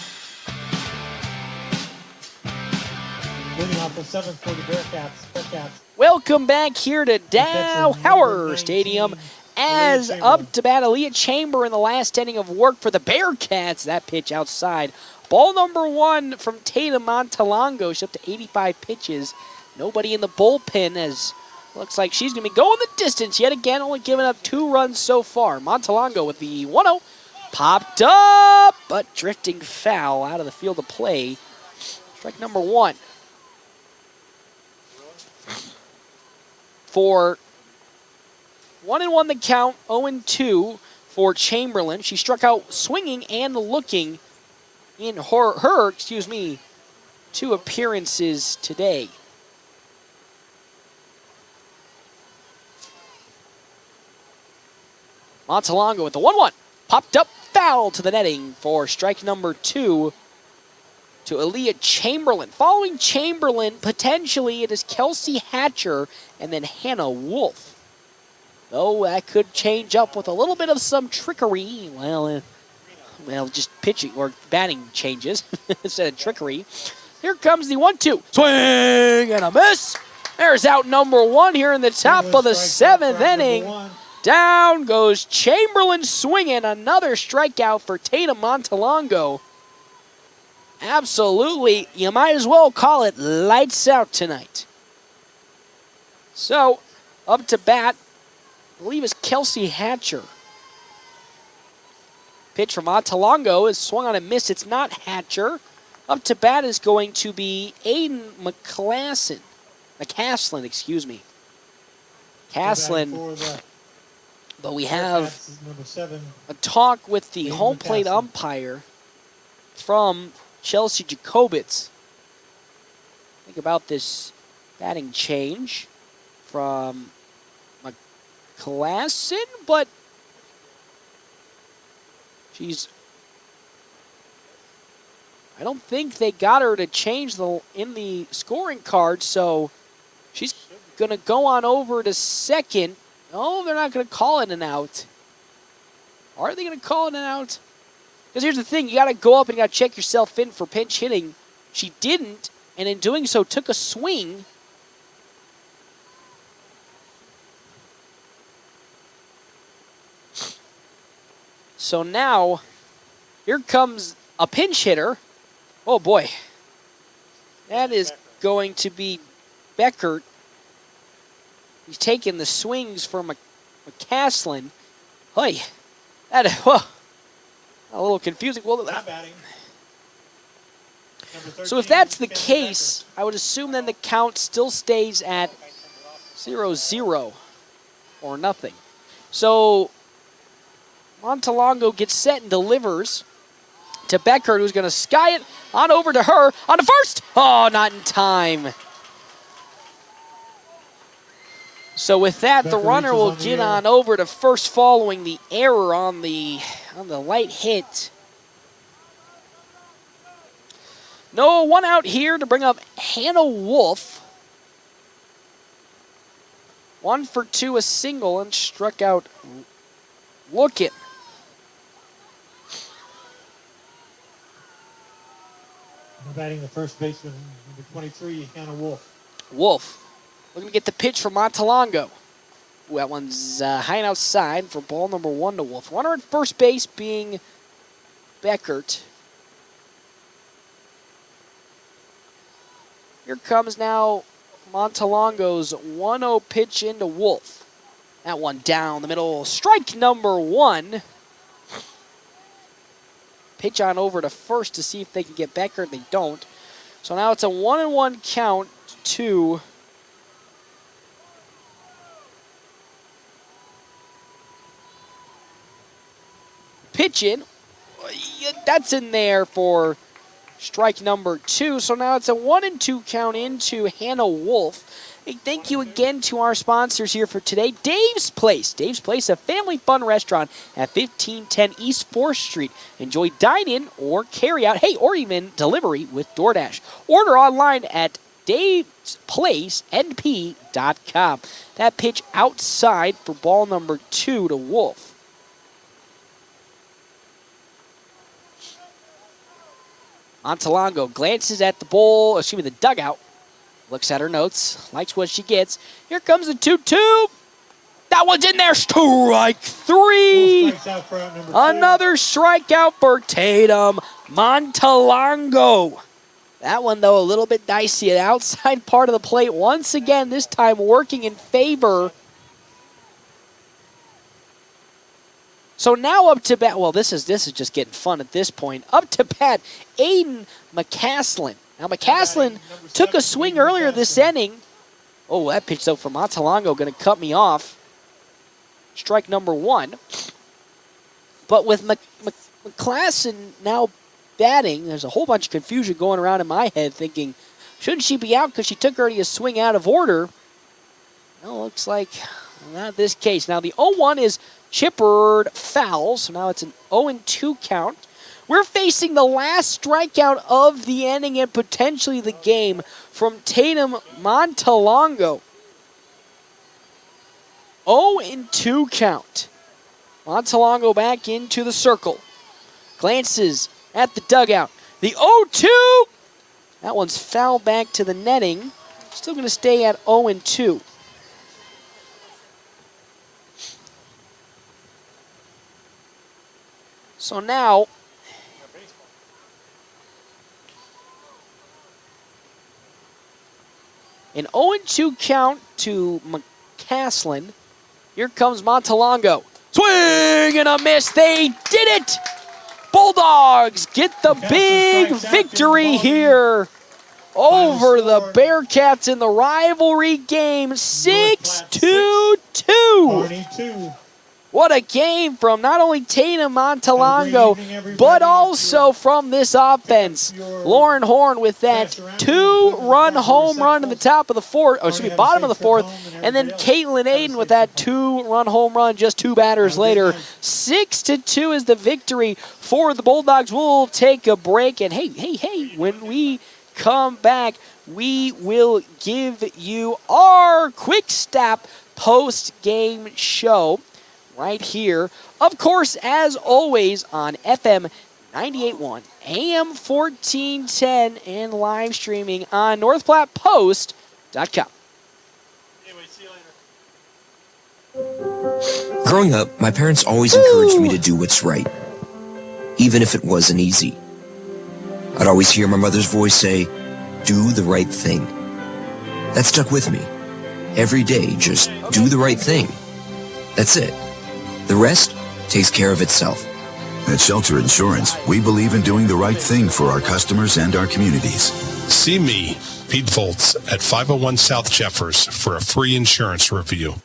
Leading off the 7th for the Bearcats. Welcome back here to Dow Hauer Stadium as up to bat, Aaliyah Chamber in the last inning of work for the Bearcats. That pitch outside. Ball number 1 from Tatum Montalongo. She's up to 85 pitches. Nobody in the bullpen, as looks like she's going to be going the distance yet again, only giving up 2 runs so far. Montalongo with the 1-0. Popped up, but drifting foul out of the field of play. Strike number 1. For 1-1 the count, 0-2 for Chamberlain. She struck out swinging and looking in her 2 appearances today. Montalongo with the 1-1. Popped up, foul to the netting for strike number 2 to Aaliyah Chamberlain. Following Chamberlain, potentially it is Kelsey Hatcher and then Hannah Wolf. Though that could change up with a little bit of some trickery. Well, just pitching or batting changes instead of trickery. Here comes the 1-2. Swing and a miss. There's out number 1 here in the top of the 7th inning. Down goes Chamberlain swinging. Another strikeout for Tatum Montalongo. Absolutely, you might as well call it lights out tonight. So, up to bat, I believe it's Kelsey Hatcher. Pitch from Montalongo is swung on and missed. It's not Hatcher. Up to bat is going to be Aiden McCaslin, excuse me. Caslin. But we have a talk with the home plate umpire from Chelsea Jacobitz. Think about this batting change from McCaslin, but I don't think they got her to change in the scoring card, so she's going to go on over to second. No, they're not going to call it an out. Are they going to call it an out? Because here's the thing, you got to go up and you got to check yourself in for pinch hitting. She didn't, and in doing so took a swing. So now, here comes a pinch hitter. Oh boy. That is going to be Beckert. He's taking the swings for McCaslin. Hey, that a little confusing. Well, so if that's the case, I would assume then the count still stays at 0-0 or nothing. So Montalongo gets set and delivers to Beckert, who's going to sky it on over to her on the first. Oh, not in time. So with that, the runner will get on over to first following the error on the light hit. No one out here to bring up Hannah Wolf. 1 for 2, a single, and struck out looking. Batting the first baseman, number 23, Hannah Wolf. Wolf. Looking to get the pitch from Montalongo. Ooh, that one's high and outside for ball number 1 to Wolf. Runner at first base being Beckert. Here comes now Montalongo's 1-0 pitch into Wolf. That one down the middle. Strike number 1. Pitch on over to first to see if they can get Beckert. They don't. So now it's a 1-1 count to pitch in. That's in there for strike number 2. So now it's a 1-2 count into Hannah Wolf. Hey, thank you again to our sponsors here for today. Dave's Place. Dave's Place, a family fun restaurant at 1510 East 4th Street. Enjoy dine-in or carry-out, or even delivery with DoorDash. Order online at davesplacenp.com. That pitch outside for ball number 2 to Wolf. Montalongo glances at the dugout. Looks at her notes, likes what she gets. Here comes the 2-2. That one's in there. Strike three. Another strikeout for Tatum Montalongo. That one, though, a little bit dicey. An outside part of the plate once again, this time working in favor. So now up to bat. Well, this is just getting fun at this point. Up to bat, Aiden McCaslin. Now, McCaslin took a swing earlier this inning. Oh, that pitch, though, from Montalongo going to cut me off. Strike number one. But with McCaslin now batting, there's a whole bunch of confusion going around in my head thinking, shouldn't she be out because she took already a swing out of order? Well, looks like not this case. Now, the 0-1 is chippered foul, so now it's an 0-2 count. We're facing the last strikeout of the inning and potentially the game from Tatum Montalongo. 0-2 count. Montalongo back into the circle. Glances at the dugout. The 0-2. That one's fouled back to the netting. Still going to stay at 0-2. So now, an 0-2 count to McCaslin. Here comes Montalongo. Swing and a miss. They did it. Bulldogs get the big victory here over the Bearcats in the rivalry game. 6-2. What a game from not only Tatum Montalongo, but also from this offense. Lauren Horn with that 2-run home run in the top of the fourth, bottom of the fourth, and then Caitlin Aiden with that 2-run home run just 2 batters later. 6-2 is the victory for the Bulldogs. We'll take a break, and hey, when we come back, we will give you our quick stop post-game show. Right here, of course, as always, on FM 98.1, AM 1410, and live streaming on NorthPlattePost.com. Growing up, my parents always encouraged me to do what's right, even if it wasn't easy. I'd always hear my mother's voice say, "Do the right thing." That stuck with me. Every day, just do the right thing. That's it. The rest takes care of itself. At Shelter Insurance, we believe in doing the right thing for our customers and our communities. See me, Pete Volts, at 501 South Jeffers for a free insurance review.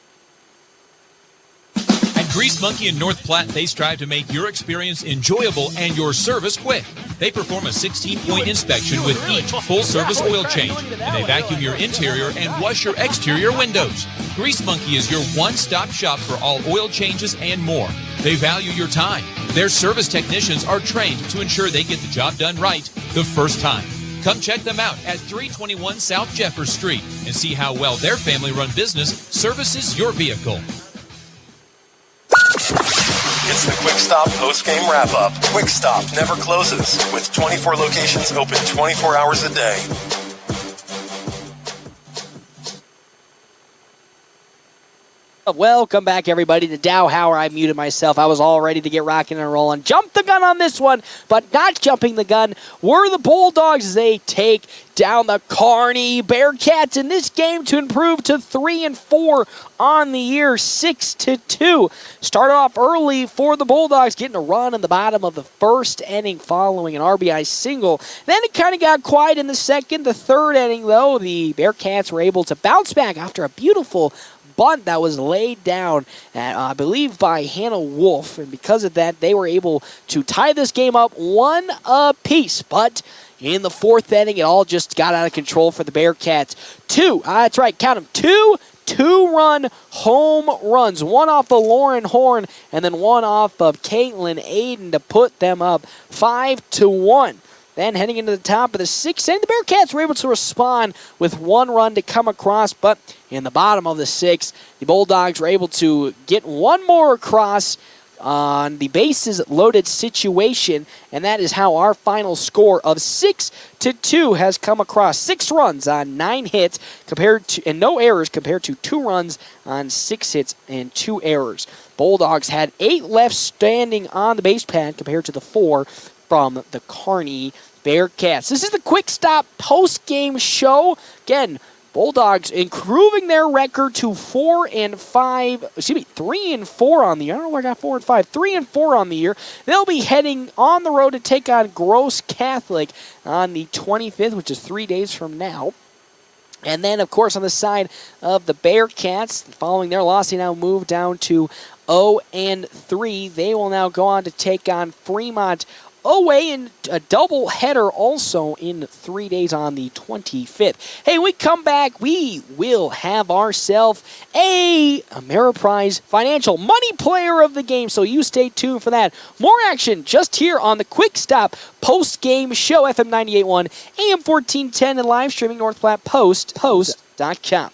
At Grease Monkey in North Platte, they strive to make your experience enjoyable and your service quick. They perform a 16-point inspection with each full-service oil change, and they vacuum your interior and wash your exterior windows. Grease Monkey is your one-stop shop for all oil changes and more. They value your time. Their service technicians are trained to ensure they get the job done right the first time. Come check them out at 321 South Jeffers Street and see how well their family-run business services your vehicle. It's the Quick Stop post-game wrap-up. Quick Stop never closes, with 24 locations open 24 hours a day. Welcome back, everybody, to Dow Hauer. I muted myself. I was all ready to get rocking and rolling. Jumped the gun on this one, but not jumping the gun were the Bulldogs as they take down the Kearney Bearcats in this game to improve to 3-4 on the year, 6-2. Started off early for the Bulldogs, getting a run in the bottom of the first inning following an RBI single. Then it kind of got quiet in the second. The third inning, though, the Bearcats were able to bounce back after a beautiful bunt that was laid down, I believe, by Hannah Wolf. And because of that, they were able to tie this game up 1 apiece. But in the fourth inning, it all just got out of control for the Bearcats. That's right, count them, two-run home runs. One off of Lauren Horn and then one off of Caitlin Aiden to put them up 5-1. Then heading into the top of the sixth inning, the Bearcats were able to respond with 1 run to come across, but in the bottom of the sixth, the Bulldogs were able to get 1 more across on the bases loaded situation, and that is how our final score of 6-2 has come across. 6 runs on 9 hits and no errors compared to 2 runs on 6 hits and 2 errors. Bulldogs had 8 left standing on the base pad compared to the 4 from the Kearney Bearcats. This is the Quick Stop post-game show. Again, Bulldogs improving their record to 3-4 on the year. I don't know where I got 4 and 5. 3-4 on the year. They'll be heading on the road to take on Gross Catholic on the 25th, which is 3 days from now. And then, of course, on the side of the Bearcats, following their loss, they now move down to 0-3. They will now go on to take on Fremont away in a double header also in 3 days on the 25th. Hey, when we come back, we will have ourselves a Ameriprise Financial Money Player of the Game, so you stay tuned for that. More action just here on the Quick Stop post-game show, FM 98.1, AM 1410, and live streaming North Platte Post.com.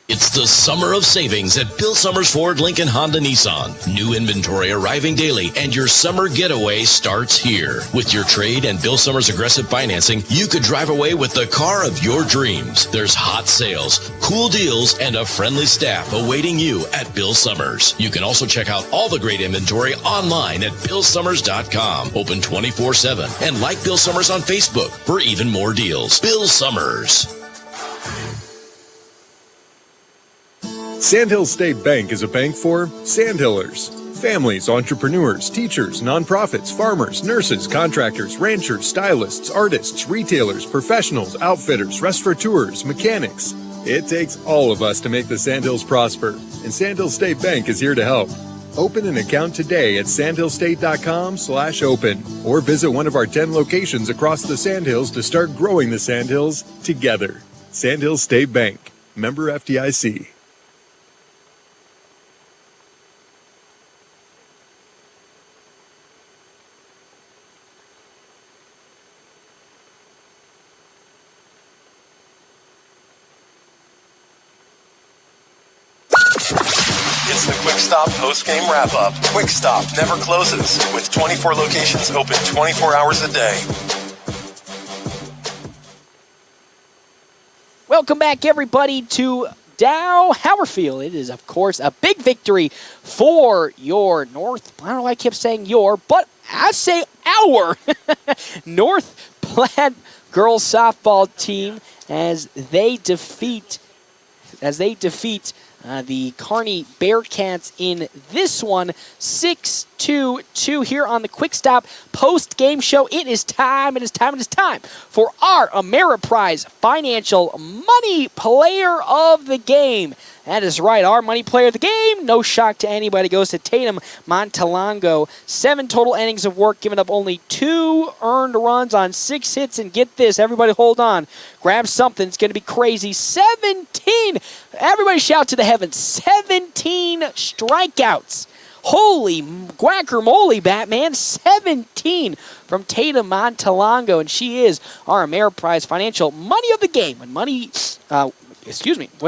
It's the summer of savings at Bill Summers Ford, Lincoln, Honda, Nissan. New inventory arriving daily, and your summer getaway starts here. With your trade and Bill Summers aggressive financing, you could drive away with the car of your dreams. There's hot sales, cool deals, and a friendly staff awaiting you at Bill Summers. You can also check out all the great inventory online at BillSummers.com. Open 24/7 and like Bill Summers on Facebook for even more deals. Bill Summers. Sandhill State Bank is a bank for Sandhillers. Families, entrepreneurs, teachers, nonprofits, farmers, nurses, contractors, ranchers, stylists, artists, retailers, professionals, outfitters, restaurateurs, mechanics. It takes all of us to make the Sandhills prosper, and Sandhill State Bank is here to help. Open an account today at sandhillstate.com/open or visit one of our 10 locations across the Sandhills to start growing the Sandhills together. Sandhill State Bank, member FDIC. It's the Quick Stop post-game wrap-up. Quick Stop never closes, with 24 locations open 24 hours a day. Welcome back, everybody, to Dow Haverfield. It is, of course, a big victory for your North. I don't know why I kept saying your, but I say our North Platte girls softball team as they defeat the Kearney Bearcats in this one, 6-2 here on the Quick Stop post-game show. It is time for our Ameriprise Financial Money Player of the Game. That is right, our money player of the game, no shock to anybody, goes to Tatum Montalongo. 7 total innings of work, giving up only 2 earned runs on 6 hits. And get this, everybody hold on. Grab something, it's going to be crazy. 17, everybody shout to the heavens, 17 strikeouts. Holy guacamole, Batman. 17 from Tatum Montalongo, and she is our Ameriprise Financial Money of the Game. When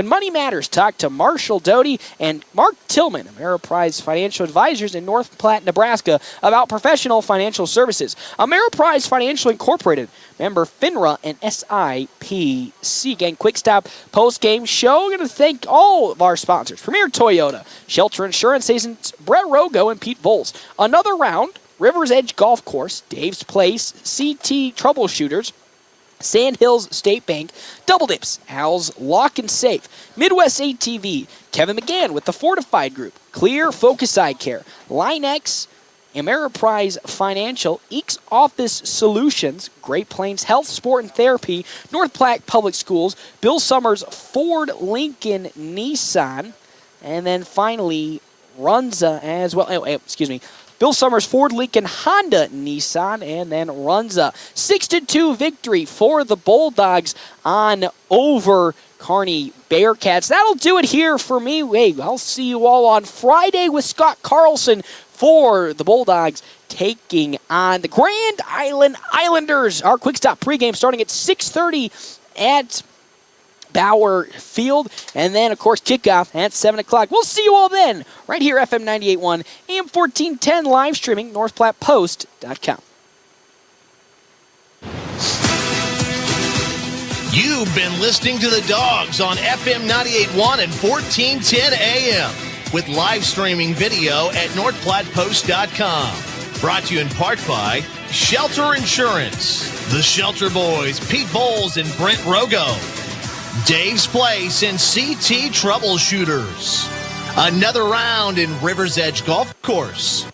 money matters, talk to Marshall Doty and Mark Tillman, Ameriprise Financial Advisors in North Platte, Nebraska, about professional financial services. Ameriprise Financial Incorporated, member FINRA and SIPC. Again, Quick Stop post-game show. We're going to thank all of our sponsors. Premier Toyota, Shelter Insurance Agents Brett Rogo and Pete Vols. Another round, Rivers Edge Golf Course, Dave's Place, CT Troubleshooters, Sandhills State Bank, Double Dips, Al's Lock and Safe, Midwest ATV, Kevin McGann with the Fortified Group, Clear Focus Eye Care, LineX, Ameriprise Financial, Eeks Office Solutions, Great Plains Health, Sport and Therapy, North Platte Public Schools, Bill Summers Ford, Lincoln, Nissan, and then finally Runza as well. Bill Summers Ford, Lincoln, Honda, Nissan, and then Runza. 6-2 victory for the Bulldogs over Kearney Bearcats. That'll do it here for me. Hey, I'll see you all on Friday with Scott Carlson for the Bulldogs taking on the Grand Island Islanders. Our Quick Stop pregame starting at 6:30 at Bauer Field. And then, of course, kickoff at 7 o'clock. We'll see you all then, right here, FM 98.1, AM 1410, live streaming, NorthPlattePost.com. You've been listening to the Dogs on FM 98.1 and 1410 AM with live streaming video at NorthPlattePost.com. Brought to you in part by Shelter Insurance, The Shelter Boys, Pete Bowles and Brent Rogo, Dave's Place and CT Troubleshooters. Another round in River's Edge Golf Course.